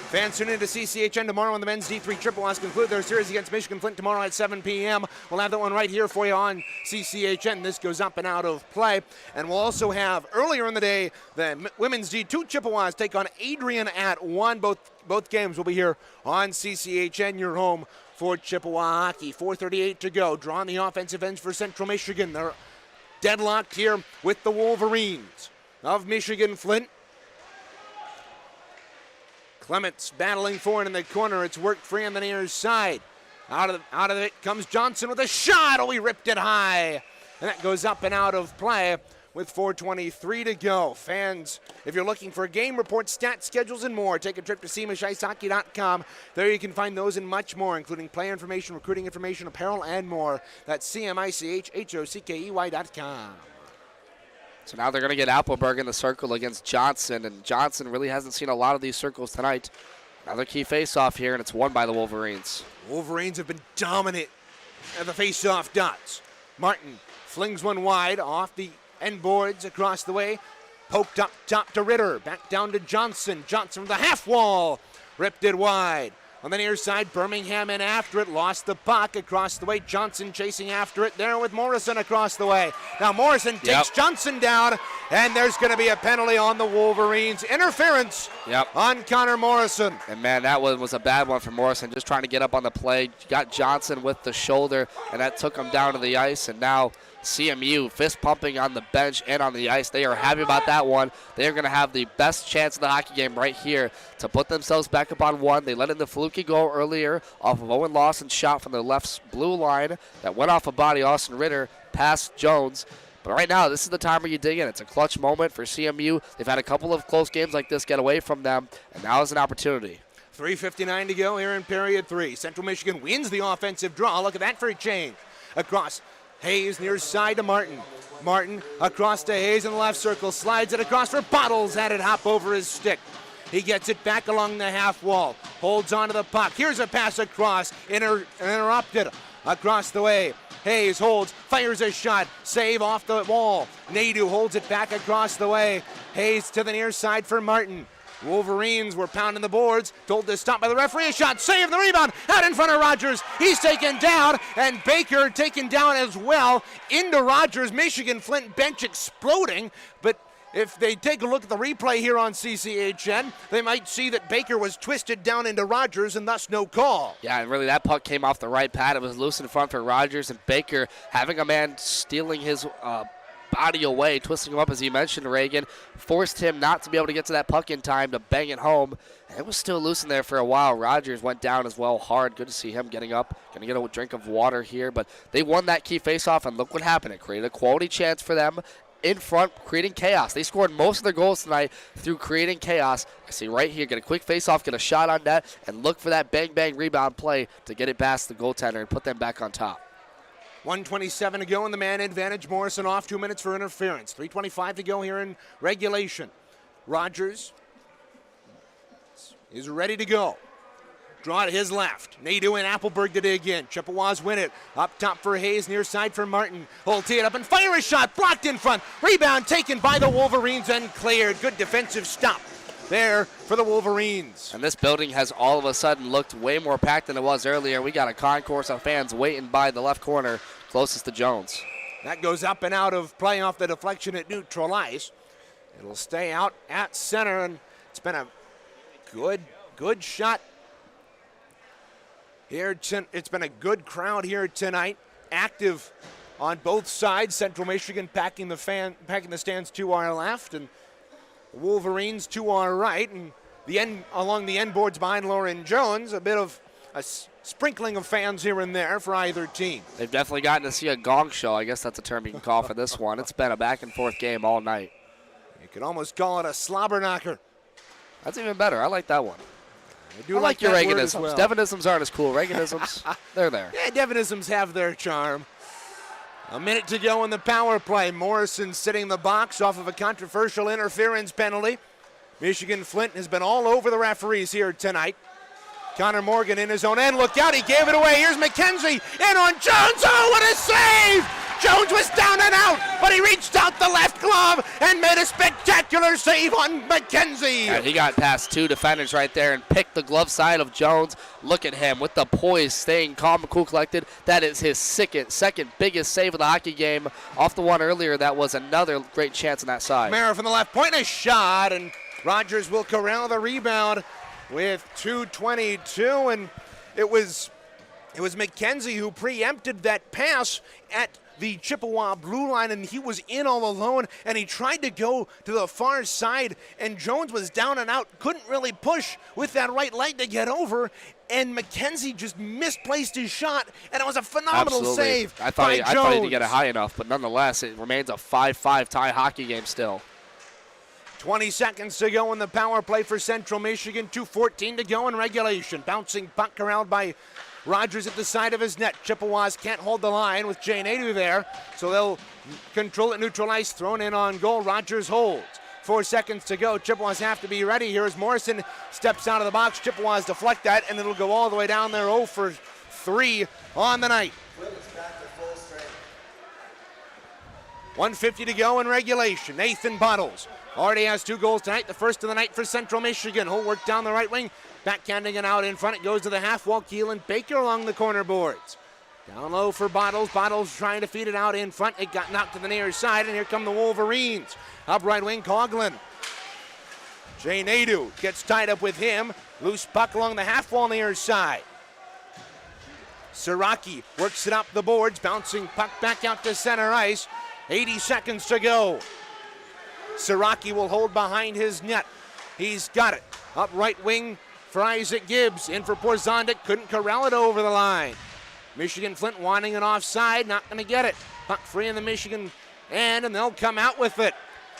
Fans tune into CCHN tomorrow when the men's D3 Chippewas conclude their series against Michigan-Flint tomorrow at 7 p.m. We'll have that one right here for you on CCHN. This goes up and out of play. And we'll also have, earlier in the day, the women's D2 Chippewas take on Adrian at 1. Both games will be here on CCHN, your home for Chippewa hockey. 4:38 to go. Drawing the offensive ends for Central Michigan. They're deadlocked here with the Wolverines of Michigan-Flint. Clements battling for it in the corner. It's worked free on the near side. Out of it comes Johnson with a shot. Oh, he ripped it high. And that goes up and out of play with 4:23 to go. Fans, if you're looking for game reports, stats, schedules, and more, take a trip to cmishicehockey.com. There you can find those and much more, including player information, recruiting information, apparel, and more. That's cmichhockey.com. So now they're going to get Appleberg in the circle against Johnson, and Johnson really hasn't seen a lot of these circles tonight. Another key face-off here, and it's won by the Wolverines. Wolverines have been dominant at the face-off dots. Martin flings one wide off the and boards across the way. Poked up top to Ritter. Back down to Johnson. Johnson from the half wall. Ripped it wide. On the near side, Birmingham in after it. Lost the puck across the way. Johnson chasing after it there with Morrison across the way. Now Morrison takes Johnson down, and there's going to be a penalty on the Wolverines. Interference on Connor Morrison. And man, that one was a bad one for Morrison, just trying to get up on the play. Got Johnson with the shoulder, and that took him down to the ice. And now CMU fist pumping on the bench and on the ice. They are happy about that one. They are going to have the best chance of the hockey game right here to put themselves back up on one. They let in the fluky goal earlier off of Owen Lawson's shot from the left blue line that went off a body. Austin Ritter past Jones. But right now, this is the time where you dig in. It's a clutch moment for CMU. They've had a couple of close games like this get away from them, and now is an opportunity. 3:59 to go here in period 3. Central Michigan wins the offensive draw. Look at that for a change. Across Hayes near side to Martin. Martin across to Hayes in the left circle. Slides it across for Bottles. Had it hop over his stick. He gets it back along the half wall. Holds onto the puck. Here's a pass across. Interrupted across the way. Hayes holds, fires a shot, save off the wall. Nadeau holds it back across the way. Hayes to the near side for Martin. Wolverines were pounding the boards, told to stop by the referee. A shot, save the rebound, out in front of Rogers. He's taken down, and Baker taken down as well into Rogers. Michigan-Flint bench exploding, but if they take a look at the replay here on CCHN, they might see that Baker was twisted down into Rogers and thus no call. Yeah, and really that puck came off the right pad. It was loose in front for Rogers, and Baker having a man stealing his body away, twisting him up as you mentioned, Reagan, forced him not to be able to get to that puck in time to bang it home. And it was still loose in there for a while. Rogers went down as well hard. Good to see him getting up. Going to get a drink of water here, but they won that key faceoff, and look what happened. It created a quality chance for them in front, creating chaos. They scored most of their goals tonight through creating chaos. I see right here, get a quick face-off, get a shot on net, and look for that bang-bang rebound play to get it past the goaltender and put them back on top. 1:27 to go in the man advantage. Morrison off 2 minutes for interference. 3:25 to go here in regulation. Rogers is ready to go. Draw to his left. Nadeau and Appleberg to dig in. Chippewas win it. Up top for Hayes, near side for Martin. He'll tee it up and fire a shot. Blocked in front. Rebound taken by the Wolverines and cleared. Good defensive stop there for the Wolverines. And this building has all of a sudden looked way more packed than it was earlier. We got a concourse of fans waiting by the left corner closest to Jones. That goes up and out of play off the deflection at neutral ice. It'll stay out at center, and it's been a good shot here. It's been a good crowd here tonight. Active on both sides. Central Michigan packing the stands to our left, and Wolverines to our right, and along the end boards behind Lauren Jones, a bit of a sprinkling of fans here and there for either team. They've definitely gotten to see a gong show. I guess that's a term you can call for this one. It's been a back and forth game all night. You could almost call it a slobber knocker. That's even better. I like that one. I do like your that word Reaganisms. as well. Devinisms aren't as cool. Reaganisms, they're there. Yeah, Devinisms have their charm. A minute to go in the power play. Morrison sitting in the box off of a controversial interference penalty. Michigan-Flint has been all over the referees here tonight. Connor Morgan in his own end. Look out, he gave it away. Here's McKenzie in on Jones. Oh, what a save! Jones was down and out, but he reached out the left glove and made a spectacular save on McKenzie. And he got past two defenders right there and picked the glove side of Jones. Look at him with the poise, staying calm and cool collected. That is his second biggest save of the hockey game. Off the one earlier, that was another great chance on that side. Mara from the left point, a shot, and Rogers will corral the rebound with 2:22, and it was McKenzie who preempted that pass at the Chippewa blue line, and he was in all alone, and he tried to go to the far side, and Jones was down and out, couldn't really push with that right leg to get over, and McKenzie just misplaced his shot, and it was a phenomenal save I by Jones. I thought he didn't get it high enough, but nonetheless, it remains a 5-5 tie hockey game still. 20 seconds to go in the power play for Central Michigan. 2:14 to go in regulation. Bouncing puck corralled by Rogers at the side of his net. Chippewas can't hold the line with Jay Nadeau there, so they'll control it neutral ice. Thrown in on goal. Rogers holds. 4 seconds to go. Chippewas have to be ready. Here's Morrison. Steps out of the box. Chippewas deflect that, and it'll go all the way down there. 0 for 3 on the night. 1:50 to go in regulation. Nathan Bottles already has 2 goals tonight, the first of the night for Central Michigan. He'll work down the right wing, backhanding it out in front. It goes to the half wall. Keelan Baker along the corner boards. Down low for Bottles. Bottles trying to feed it out in front. It got knocked to the near side, and here come the Wolverines. Up right wing, Coughlin. Jay Nadeau gets tied up with him. Loose puck along the half wall near side. Siraki works it up the boards, bouncing puck back out to center ice. 80 seconds to go. Siraki will hold behind his net. He's got it. Up right wing for Isaac Gibbs. In for Porzondik. Couldn't corral it over the line. Michigan-Flint wanting an offside. Not going to get it. Puck free in the Michigan end, and they'll come out with it.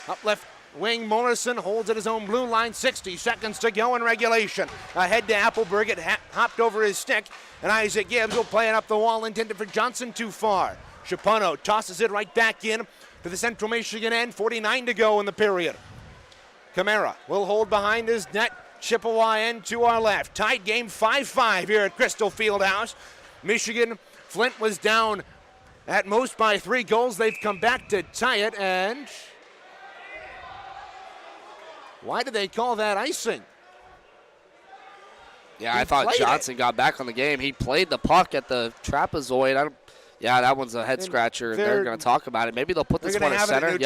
Up left wing, Morrison holds at his own blue line. 60 seconds to go in regulation. Ahead to Appleberg. It hopped over his stick, and Isaac Gibbs will play it up the wall, intended for Johnson, too far. Chapono tosses it right back in to the Central Michigan end. 49 to go in the period. Camara will hold behind his net. Chippewa end to our left. Tied game 5-5 here at Crystal Fieldhouse. Michigan-Flint was down at most by 3 goals. They've come back to tie it, and why did they call that icing? Yeah, I thought Johnson got back on the game. He played the puck at the trapezoid. Yeah, that one's a head scratcher. They're going to talk about it. Maybe they'll put this one at center.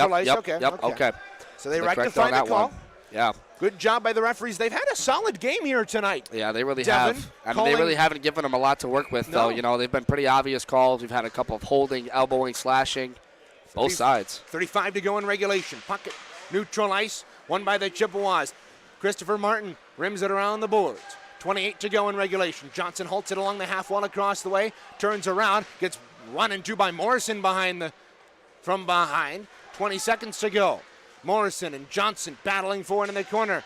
Okay. So they rectified the call. Yeah. Good job by the referees. They've had a solid game here tonight. Yeah, they really have. I mean, they really haven't given them a lot to work with, though. You know, they've been pretty obvious calls. We've had a couple of holding, elbowing, slashing, both sides. 35 to go in regulation. Puck at neutral ice, won by the Chippewas. Christopher Martin rims it around the boards. 28 to go in regulation. Johnson halts it along the half wall across the way, turns around, gets run into by Morrison from behind. 20 seconds to go. Morrison and Johnson battling for it in the corner.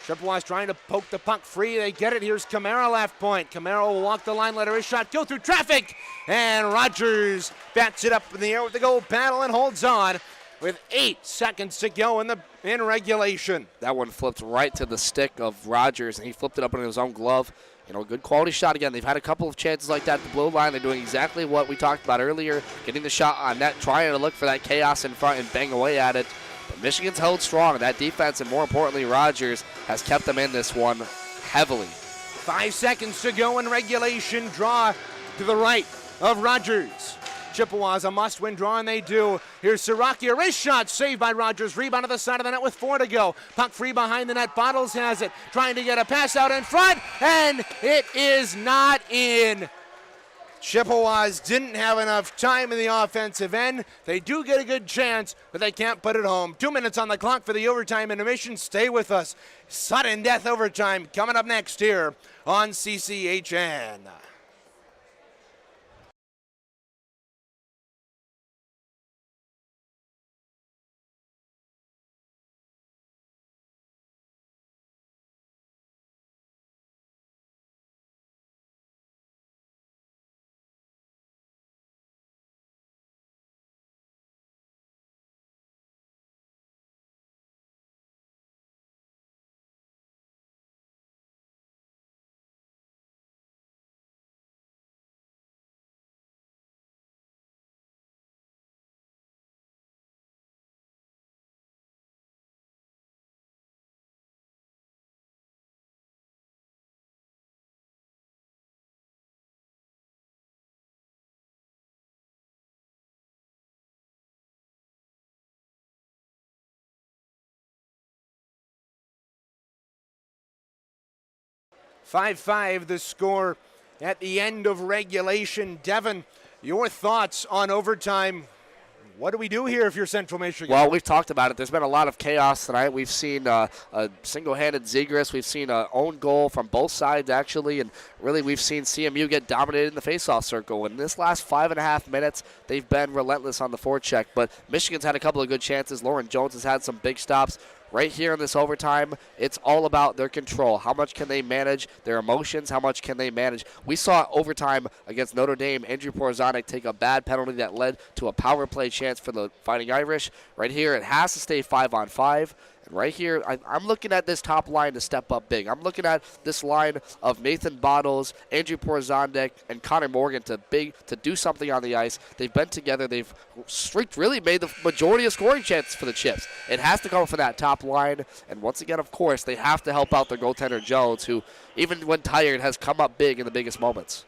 Chippewas trying to poke the puck free. They get it. Here's Camara left point. Camara will walk the line, let her shot go through traffic. And Rogers bats it up in the air with the goal paddle and holds on with 8 seconds to go in regulation. That one flipped right to the stick of Rogers, and he flipped it up in his own glove. You know, good quality shot again. They've had a couple of chances like that at the blue line. They're doing exactly what we talked about earlier, getting the shot on net, trying to look for that chaos in front and bang away at it. But Michigan's held strong. That defense, and more importantly, Rogers, has kept them in this one heavily. 5 seconds to go in regulation. Draw to the right of Rogers. Chippewas a must-win draw, and they do. Here's Siraki, a wrist shot saved by Rogers. Rebound to the side of the net with 4 to go. Puck free behind the net. Bottles has it, trying to get a pass out in front, and it is not in. Chippewas didn't have enough time in the offensive end. They do get a good chance, but they can't put it home. 2 minutes on the clock for the overtime intermission. Stay with us. Sudden death overtime coming up next here on CCHN. "5-5" the score at the end of regulation. Devin, your thoughts on overtime? What do we do here if you're Central Michigan? Well, we've talked about it. There's been a lot of chaos tonight. We've seen a single-handed Zegras. We've seen an own goal from both sides, actually, and really we've seen CMU get dominated in the faceoff circle. In this last 5.5 minutes, they've been relentless on the forecheck, but Michigan's had a couple of good chances. Lauren Jones has had some big stops. Right here in this overtime, it's all about their control. How much can they manage their emotions? How much can they manage? We saw overtime against Notre Dame, Andrew Porzondik take a bad penalty that led to a power play chance for the Fighting Irish. Right here, it has to stay 5-on-5. And right here, I'm looking at this top line to step up big. I'm looking at this line of Nathan Bottles, Andrew Porzondek, and Connor Morgan to do something on the ice. They've been together. They've really made the majority of scoring chances for the Chips. It has to come from that top line. And once again, of course, they have to help out their goaltender Jones, who, even when tired, has come up big in the biggest moments.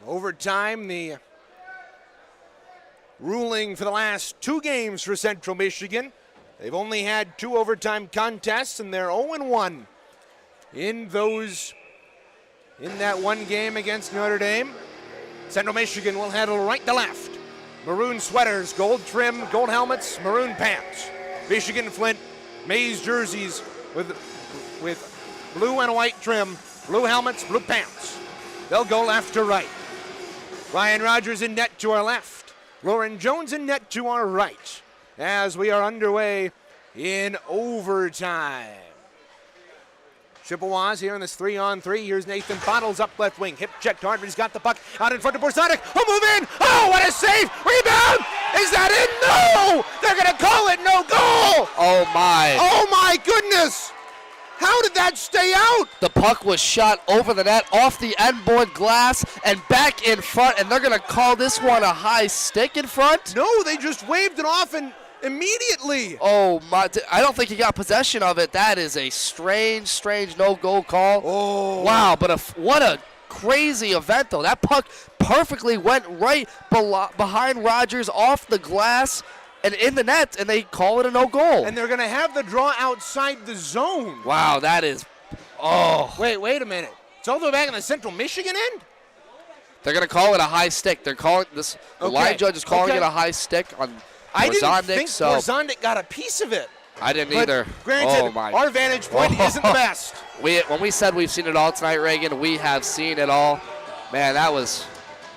Overtime, the ruling for the last 2 games for Central Michigan. They've only had 2 overtime contests, and they're 0-1 in that one game against Notre Dame. Central Michigan will handle right to left. Maroon sweaters, gold trim, gold helmets, maroon pants. Michigan-Flint, maize jerseys with blue and white trim, blue helmets, blue pants. They'll go left to right. Ryan Rogers in net to our left. Lauren Jones in net to our right, as we are underway in overtime. Chippewas here in this 3-on-3. Here's Nathan Bottles up left wing. Hip check. He's got the puck out in front of Borzonic. Oh, move in. Oh, what a save. Rebound. Is that in? No. They're going to call it no goal. Oh, my. Oh, my goodness. How did that stay out? The puck was shot over the net, off the end board glass, and back in front, and they're going to call this one a high stick in front? No, they just waved it off and immediately. Oh, my. I don't think he got possession of it. That is a strange no-goal call. Oh. Wow, but what a crazy event, though. That puck perfectly went right behind Rogers off the glass and in the net, and they call it a no-goal. And they're going to have the draw outside the zone. Wow, that is, oh. Wait a minute. It's all the way back in the Central Michigan end? They're going to call it a high stick. They're calling this, the line judge is calling it a high stick on I didn't Porzondek, think Porzondek got a piece of it. I didn't But either. Granted, our vantage point isn't the best. When we said we've seen it all tonight, Reagan, we have seen it all. Man, that was,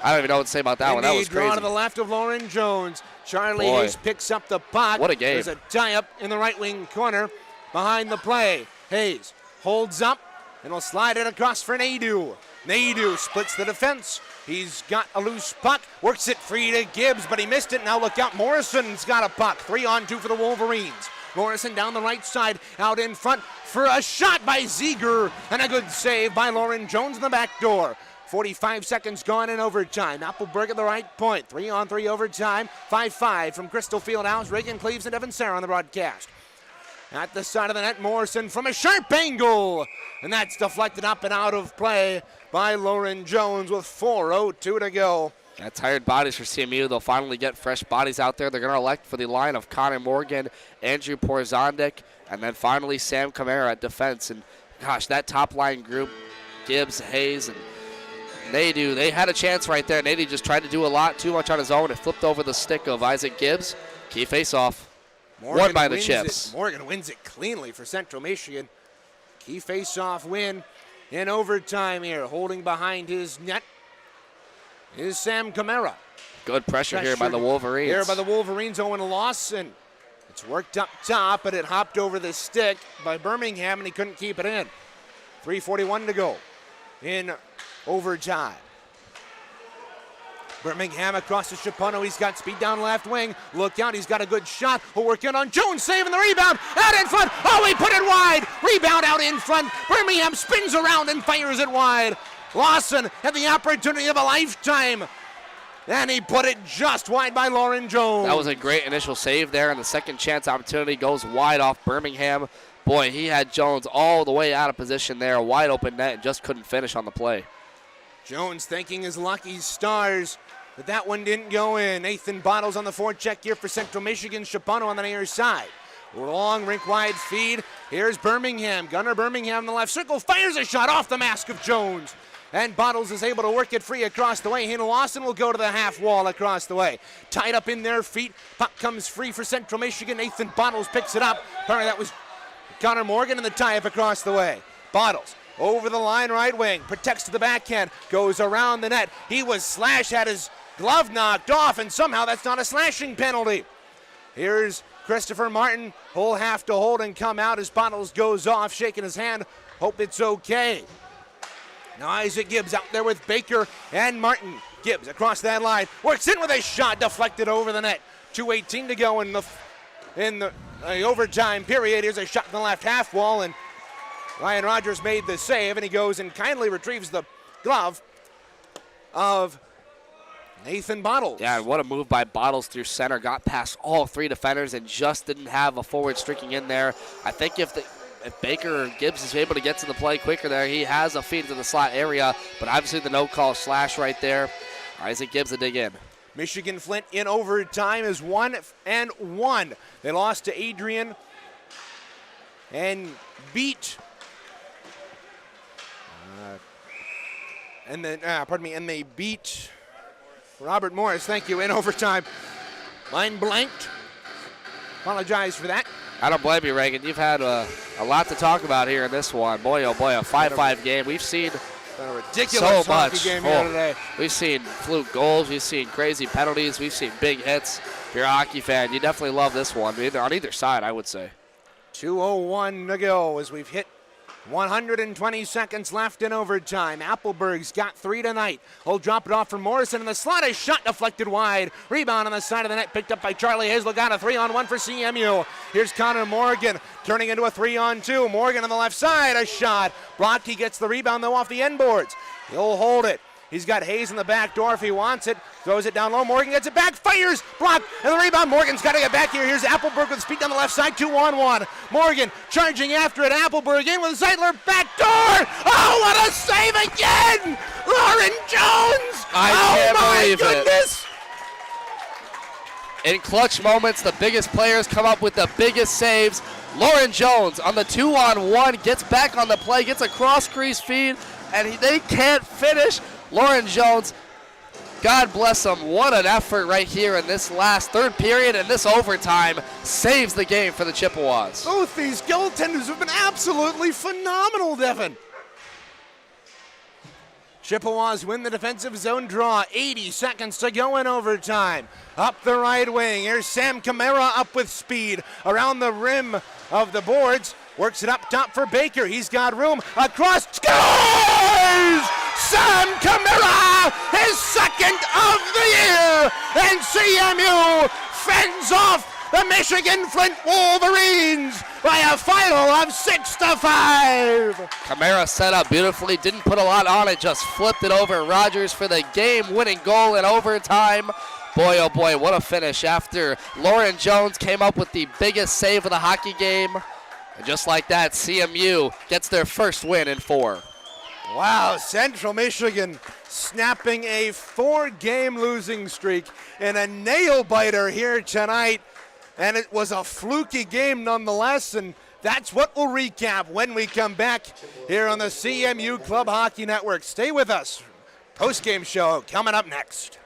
I don't even know what to say about that one. That was crazy. Draw to the left of Lauren Jones. Charlie Hayes picks up the puck. What a game. There's a tie-up in the right wing corner behind the play. Hayes holds up and will slide it across for Nadeau. Nadeau splits the defense. He's got a loose puck, works it free to Gibbs, but he missed it. Now look out, Morrison's got a puck. 3-on-2 for the Wolverines. Morrison down the right side, out in front for a shot by Ziegler, and a good save by Lauren Jones in the back door. 45 seconds gone in overtime. Appleberg at the right point. 3-on-3 overtime. 5-5 from Crystal Fieldhouse. Reagan Cleaves and Evan Sarah on the broadcast. At the side of the net, Morrison from a sharp angle. And that's deflected up and out of play by Lauren Jones with 4:02 to go. Got tired bodies for CMU. They'll finally get fresh bodies out there. They're going to elect for the line of Connor Morgan, Andrew Porzondek, and then finally Sam Camara at defense. And gosh, that top line group, Gibbs, Hayes, and Nadeau, they had a chance right there. Nadeau just tried to do a lot too much on his own. It flipped over the stick of Isaac Gibbs. Key face-off. Won by the Chips. Morgan wins it cleanly for Central Michigan. Key face-off win in overtime here. Holding behind his net is Sam Camara. Good pressure here by the Wolverines. Here by the Wolverines, Owen Lawson. It's worked up top, but it hopped over the stick by Birmingham, and he couldn't keep it in. 3:41 to go in overtime. Birmingham across to Chapano. He's got speed down left wing. Look out, he's got a good shot. We'll work in on Jones, saving the rebound. Out in front. Oh, he put it wide. Rebound out in front. Birmingham spins around and fires it wide. Lawson had the opportunity of a lifetime. And he put it just wide by Lauren Jones. That was a great initial save there, and the second chance opportunity goes wide off Birmingham. Boy, he had Jones all the way out of position there. A wide open net and just couldn't finish on the play. Jones thanking his lucky stars that that one didn't go in. Nathan Bottles on the forecheck here for Central Michigan. Chapano on the near side. Long rink-wide feed. Here's Birmingham. Gunnar Birmingham in the left circle. Fires a shot off the mask of Jones. And Bottles is able to work it free across the way. Hannah Lawson will go to the half wall across the way. Tied up in their feet. Puck comes free for Central Michigan. Nathan Bottles picks it up. Apparently that was Connor Morgan in the tie-up across the way. Bottles over the line right wing. Protects to the backhand. Goes around the net. He was slashed, had his glove knocked off, and somehow that's not a slashing penalty. Here's Christopher Martin. He'll have to hold and come out as Bottles goes off, shaking his hand. Hope it's okay. Now Isaac Gibbs out there with Baker and Martin. Gibbs across that line. Works in with a shot deflected over the net. 2:18 to go in the the overtime period. Here's a shot in the left half wall, and Ryan Rogers made the save, and he goes and kindly retrieves the glove of Nathan Bottles. Yeah, and what a move by Bottles through center. Got past all three defenders and just didn't have a forward streaking in there. I think if Baker or Gibbs is able to get to the play quicker there, he has a feed to the slot area, but obviously the no-call slash right there. Isaac Gibbs to dig in. Michigan-Flint in overtime is 1-1. They lost to Adrian and beat and they beat Robert Morris, thank you, in overtime. Line blanked. Apologize for that. I don't blame you, Reagan. You've had a lot to talk about here in this one. Boy, oh boy, a 5-5 game. We've seen a ridiculous so much game here today. We've seen fluke goals. We've seen crazy penalties. We've seen big hits. If you're a hockey fan, you definitely love this one, on either side, I would say. 2:01 to go as we've hit 120 seconds left in overtime. Appleberg's got 3 tonight. He'll drop it off for Morrison in the slot. A shot deflected wide. Rebound on the side of the net picked up by Charlie Hazel. Got a 3-on-1 for CMU. Here's Connor Morgan turning into a 3-on-2. Morgan on the left side. A shot. Blocked. He gets the rebound though off the end boards. He'll hold it. He's got Hayes in the back door if he wants it. Throws it down low. Morgan gets it back. Fires. Blocked. And the rebound. Morgan's got to get back here. Here's Appleberg with speed down the left side. 2-on-1. Morgan charging after it. Appleberg in with Zeitler. Back door. Oh, what a save again. Lauren Jones. I can't believe goodness. In clutch moments, the biggest players come up with the biggest saves. Lauren Jones on the 2-on-1 gets back on the play, gets a cross crease feed, and they can't finish. Lauren Jones, God bless him, what an effort right here in this last third period and this overtime. Saves the game for the Chippewas. Both these goaltenders have been absolutely phenomenal, Devin. Chippewas win the defensive zone draw. 80 seconds to go in overtime. Up the right wing. Here's Sam Camara up with speed. Around the rim of the boards. Works it up top for Baker. He's got room. Across. Scores! Sam Camara, his second of the year. And CMU fends off the Michigan-Flint Wolverines by a final of 6-5. Camara set up beautifully, didn't put a lot on it, just flipped it over Rogers for the game-winning goal in overtime. Boy, oh boy, what a finish after Lauren Jones came up with the biggest save of the hockey game. And just like that, CMU gets their first win in 4. Wow, Central Michigan snapping a 4-game losing streak in a nail-biter here tonight. And it was a fluky game nonetheless, and that's what we'll recap when we come back here on the CMU Club Hockey Network. Stay with us. Post-game show coming up next.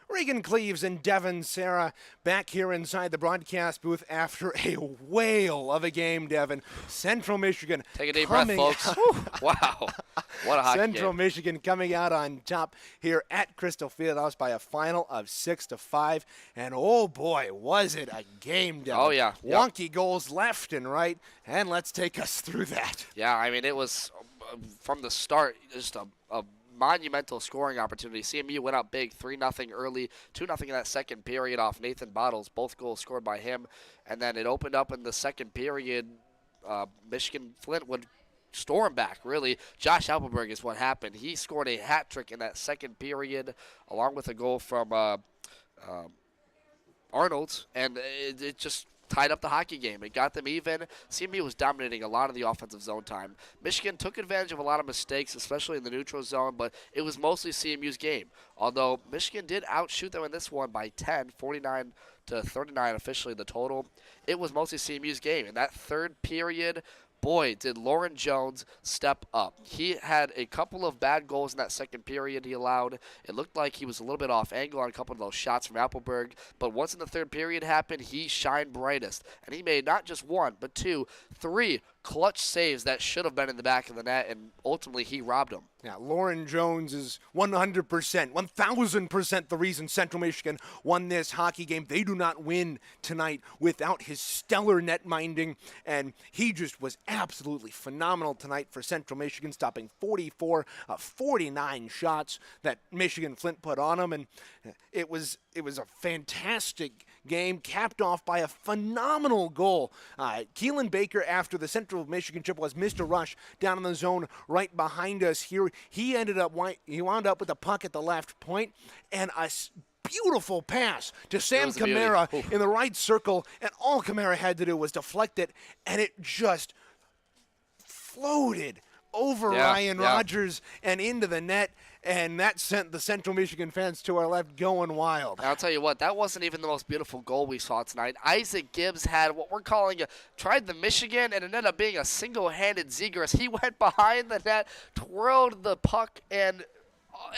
Regan Cleaves and Devin Sarah back here inside the broadcast booth after a whale of a game, Devin. Central Michigan Take a deep breath, folks. Wow. What a hockey Central game. Michigan coming out on top here at Crystal Fieldhouse by a final of 6-5. And oh boy, was it a game, Devin. Oh, yeah. Yep. Wonky goals left and right. And let's take us through that. Yeah, I mean, it was from the start just a monumental scoring opportunity. CMU went up big, 3-0 early, 2-0 in that second period off Nathan Bottles. Both goals scored by him. And then it opened up in the second period. Michigan-Flint would storm back, really. Josh Appleberg is what happened. He scored a hat trick in that second period, along with a goal from Arnold, and it just tied up the hockey game. It got them even. CMU was dominating a lot of the offensive zone time. Michigan took advantage of a lot of mistakes, especially in the neutral zone, but it was mostly CMU's game. Although Michigan did outshoot them in this one by 10, 49-39 officially the total. It was mostly CMU's game. In that third period, boy, did Lauren Jones step up. He had a couple of bad goals in that second period he allowed. It looked like he was a little bit off angle on a couple of those shots from Appleberg. But once in the third period happened, he shined brightest. And he made not just one, but two, three clutch saves that should have been in the back of the net, and ultimately he robbed them. Yeah, Lauren Jones is 100%, 1,000% the reason Central Michigan won this hockey game. They do not win tonight without his stellar net minding, and he just was absolutely phenomenal tonight for Central Michigan, stopping 44 of 49 shots that Michigan-Flint put on him, and it was a fantastic game, capped off by a phenomenal goal. Keelan Baker, after the Central Michigan Chippewas missed a rush down in the zone right behind us here, he wound up with the puck at the left point, and a beautiful pass to Sam Kamara in the right circle, and all Kamara had to do was deflect it, and it just floated over Ryan Rogers and into the net, and that sent the Central Michigan fans to our left going wild. And I'll tell you what, that wasn't even the most beautiful goal we saw tonight. Isaac Gibbs had what we're calling tried the Michigan, and it ended up being a single-handed Zegers. He went behind the net, twirled the puck, and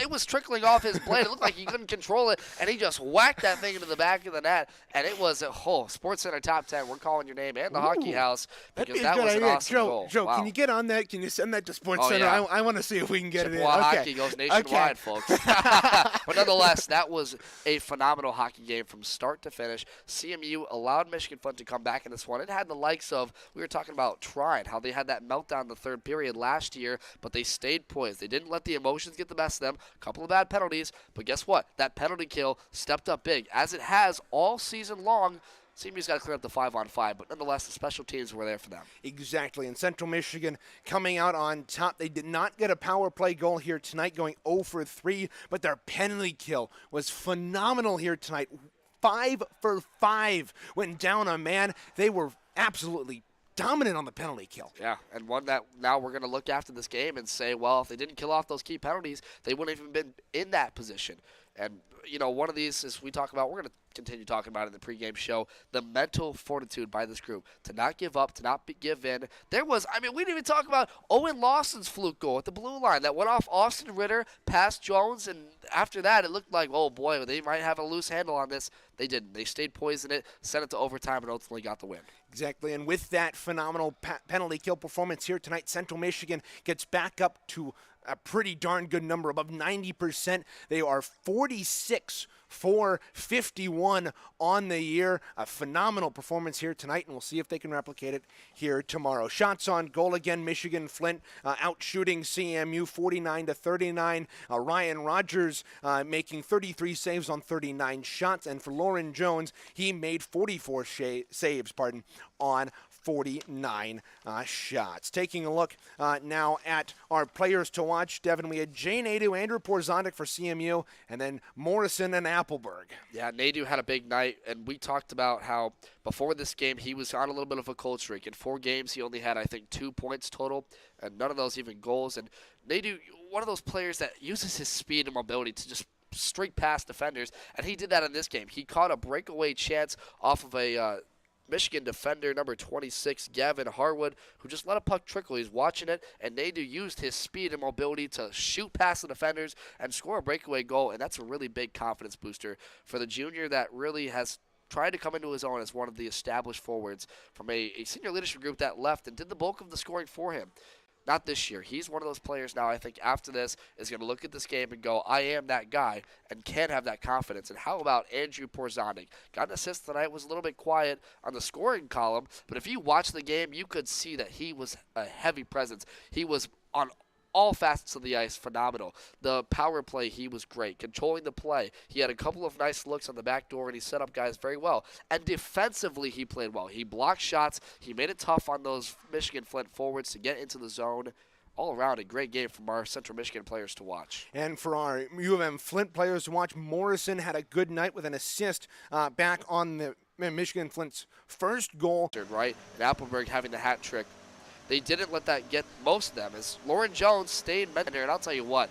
it was trickling off his blade. It looked like he couldn't control it, and he just whacked that thing into the back of the net, and it was Sports Center Top 10. We're calling your name and the Hockey House because that was an awesome goal. Joe, wow. can you get on that? Can you send that to Sports Center? Yeah. I want to see if we can get Chippewa it in. hockey goes nationwide, folks. But nonetheless, that was a phenomenal hockey game from start to finish. CMU allowed Michigan-Flint to come back in this one. It had the likes of, we were talking about Trine, how they had that meltdown in the third period last year, but they stayed poised. They didn't let the emotions get the best of them. A couple of bad penalties, but guess what? That penalty kill stepped up big, as it has all season long. CMU's got to clear up the 5-on-5, but nonetheless, the special teams were there for them. Exactly, and Central Michigan coming out on top. They did not get a power play goal here tonight, going 0 for 3, but their penalty kill was phenomenal here tonight. 5 for 5 went down a man. They were absolutely dominant on the penalty kill. Yeah, and one that now we're going to look after this game and say, well, if they didn't kill off those key penalties, they wouldn't have even been in that position. And, you know, one of these is we talk about, we're going to continue talking about it in the pregame show, the mental fortitude by this group to not give up, to not give in. There was, I mean, we didn't even talk about Owen Lawson's fluke goal at the blue line that went off Austin Ritter, past Jones, and after that it looked like, oh boy, they might have a loose handle on this. They didn't. They stayed poised in it, sent it to overtime, and ultimately got the win. Exactly, and with that phenomenal penalty kill performance here tonight, Central Michigan gets back up to a pretty darn good number, above 90%. They are 46 for 51 on the year. A phenomenal performance here tonight, and we'll see if they can replicate it here tomorrow. Shots on goal again, Michigan-Flint outshooting CMU 49-39. Ryan Rogers making 33 saves on 39 shots, and for Lauren Jones, he made 44 saves on 49 shots. Taking a look now at our players to watch, Devin, we had Jay Nadeau, Andrew Porzondik for CMU, and then Morrison and Appleberg. Yeah, Nadeau had a big night, and we talked about how before this game he was on a little bit of a cold streak. In 4 games, he only had, I think, 2 points total, and none of those even goals. And Nadeau, one of those players that uses his speed and mobility to just streak past defenders, and he did that in this game. He caught a breakaway chance off of a Michigan defender number 26, Gavin Harwood, who just let a puck trickle. He's watching it, and Nadu used his speed and mobility to shoot past the defenders and score a breakaway goal, and that's a really big confidence booster for the junior that really has tried to come into his own as one of the established forwards from a senior leadership group that left and did the bulk of the scoring for him. Not this year. He's one of those players now, I think, after this, is going to look at this game and go, I am that guy, and can have that confidence. And how about Andrew Porzonik? Got an assist tonight, was a little bit quiet on the scoring column, but if you watch the game, you could see that he was a heavy presence. He was on all facets of the ice, phenomenal. The power play, he was great. Controlling the play. He had a couple of nice looks on the back door, and he set up guys very well. And defensively, he played well. He blocked shots. He made it tough on those Michigan-Flint forwards to get into the zone. All around, a great game from our Central Michigan players to watch. And for our U of M Flint players to watch, Morrison had a good night with an assist back on the Michigan-Flint's first goal. Right? And Appleberg having the hat trick. They didn't let that get most of them, as Lauren Jones stayed there, and I'll tell you what,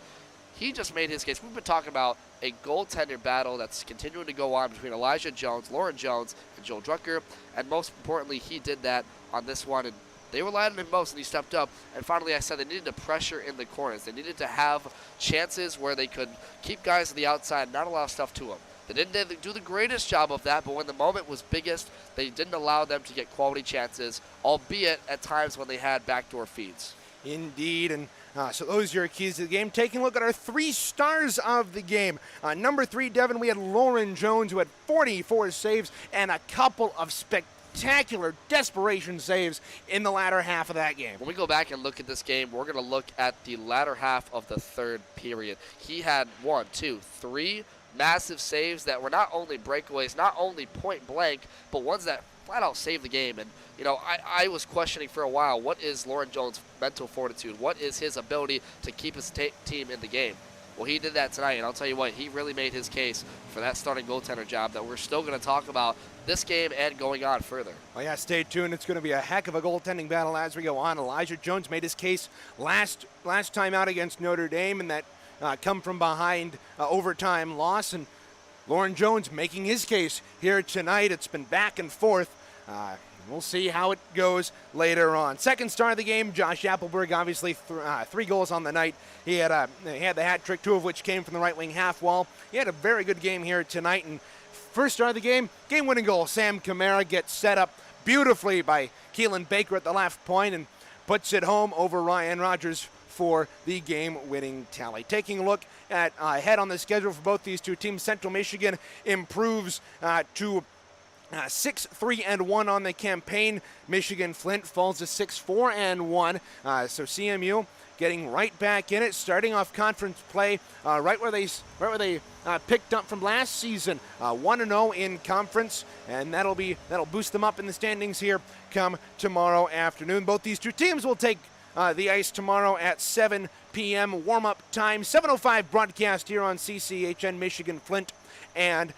he just made his case. We've been talking about a goaltender battle that's continuing to go on between Elijah Jones, Lauren Jones, and Joel Drucker, and most importantly, he did that on this one, and they relied on him most, and he stepped up. And finally, I said they needed to pressure in the corners. They needed to have chances where they could keep guys on the outside and not allow stuff to them. They didn't do the greatest job of that, but when the moment was biggest, they didn't allow them to get quality chances, albeit at times when they had backdoor feeds. Indeed, and so those are your keys to the game. Taking a look at our 3 stars of the game. Number 3, Devin, we had Lauren Jones, who had 44 saves and a couple of spectacular desperation saves in the latter half of that game. When we go back and look at this game, we're going to look at the latter half of the third period. He had 1, 2, 3 massive saves that were not only breakaways, not only point blank, but ones that flat out saved the game. And, you know, I was questioning for a while, what is Lauren Jones' mental fortitude? What is his ability to keep his team in the game? Well, he did that tonight, and I'll tell you what, he really made his case for that starting goaltender job that we're still going to talk about this game and going on further. Well, yeah, stay tuned. It's going to be a heck of a goaltending battle as we go on. Elijah Jones made his case last time out against Notre Dame, and that come from behind overtime loss, and Lauren Jones making his case here tonight. It's been back and forth. We'll see how it goes later on. Second star of the game, Josh Appleberg, obviously 3 goals on the night. He had the hat trick, 2 of which came from the right wing half wall. He had a very good game here tonight. And first star of the game winning goal, Sam Camara gets set up beautifully by Keelan Baker at the left point and puts it home over Ryan Rogers for the game-winning tally. Taking a look at ahead on the schedule for both these two teams, Central Michigan improves to 6-3-1 on the campaign. Michigan-Flint falls to 6-4-1. So CMU getting right back in it, starting off conference play right where they picked up from last season, 1-0 in conference, and that'll boost them up in the standings here come tomorrow afternoon. Both these two teams will take the ice tomorrow at 7 p.m. warm-up time. 7:05 broadcast here on CCHN. Michigan-Flint and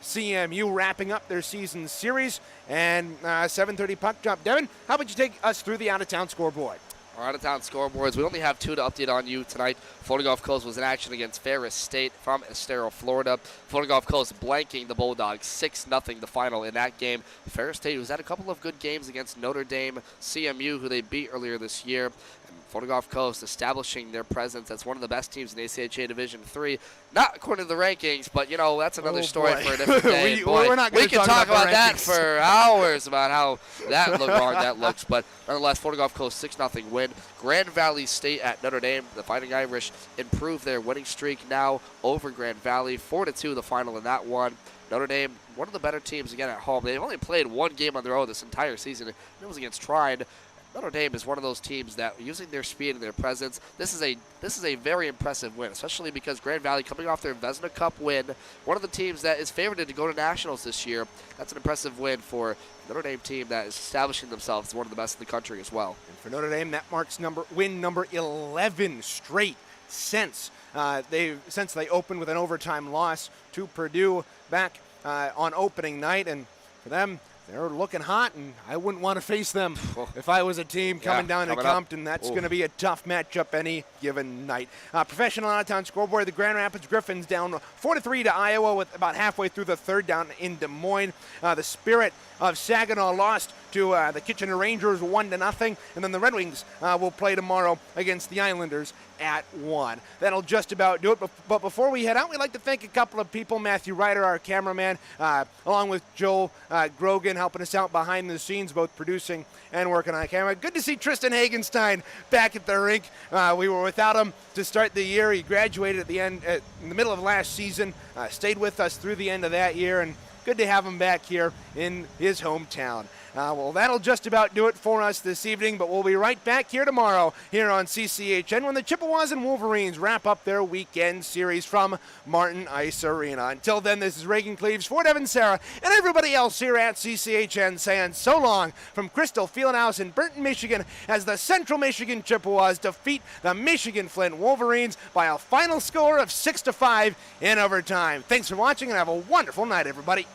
CMU wrapping up their season series, and 7:30 puck drop. Devin, how about you take us through the out-of-town scoreboard? Our out-of-town scoreboards, we only have 2 to update on you tonight. Floating Gulf Coast was in action against Ferris State from Estero, Florida. Floating Gulf Coast blanking the Bulldogs, 6-0 the final in that game. Ferris State, who's had a couple of good games against Notre Dame, CMU, who they beat earlier this year. And Floating Gulf Coast establishing their presence as one of the best teams in ACHA Division III. Not according to the rankings, but, you know, that's another story for a different day. We can talk about that for hours, about how that looks. But nonetheless, Floating Gulf Coast 6-0 win. Grand Valley State at Notre Dame. The Fighting Irish improve their winning streak now over Grand Valley. 4-2 the final in that one. Notre Dame, one of the better teams again at home. They've only played 1 game on their own this entire season. It was against Trine. Notre Dame is one of those teams that, using their speed and their presence, this is a very impressive win, especially because Grand Valley, coming off their Vesna Cup win, one of the teams that is favored to go to nationals this year. That's an impressive win for Notre Dame team that is establishing themselves as one of the best in the country as well. And for Notre Dame, that marks win number 11 straight since they opened with an overtime loss to Purdue back on opening night. And for them, they're looking hot, and I wouldn't want to face them if I was a team coming down to coming up. Compton. That's going to be a tough matchup any given night. Professional out-of-town scoreboard, the Grand Rapids Griffins down 4-3 to Iowa with about halfway through the third down in Des Moines. The Spirit of Saginaw lost to the Kitchener Rangers 1-0, and then the Red Wings will play tomorrow against the Islanders at 1. That'll just about do it. But before we head out, we'd like to thank a couple of people. Matthew Ryder, our cameraman, along with Joel Grogan, helping us out behind the scenes, both producing and working on camera. Good to see Tristan Hagenstein back at the rink. We were without him to start the year. He graduated at the end, in the middle of last season, stayed with us through the end of that year, and good to have him back here in his hometown. Well, that'll just about do it for us this evening, but we'll be right back here tomorrow here on CCHN when the Chippewas and Wolverines wrap up their weekend series from Martin Ice Arena. Until then, this is Reagan Cleaves for Devin Sarah and everybody else here at CCHN saying so long from Crystal Fieldhouse in Burton, Michigan, as the Central Michigan Chippewas defeat the Michigan-Flint Wolverines by a final score of 6-5 in overtime. Thanks for watching and have a wonderful night, everybody.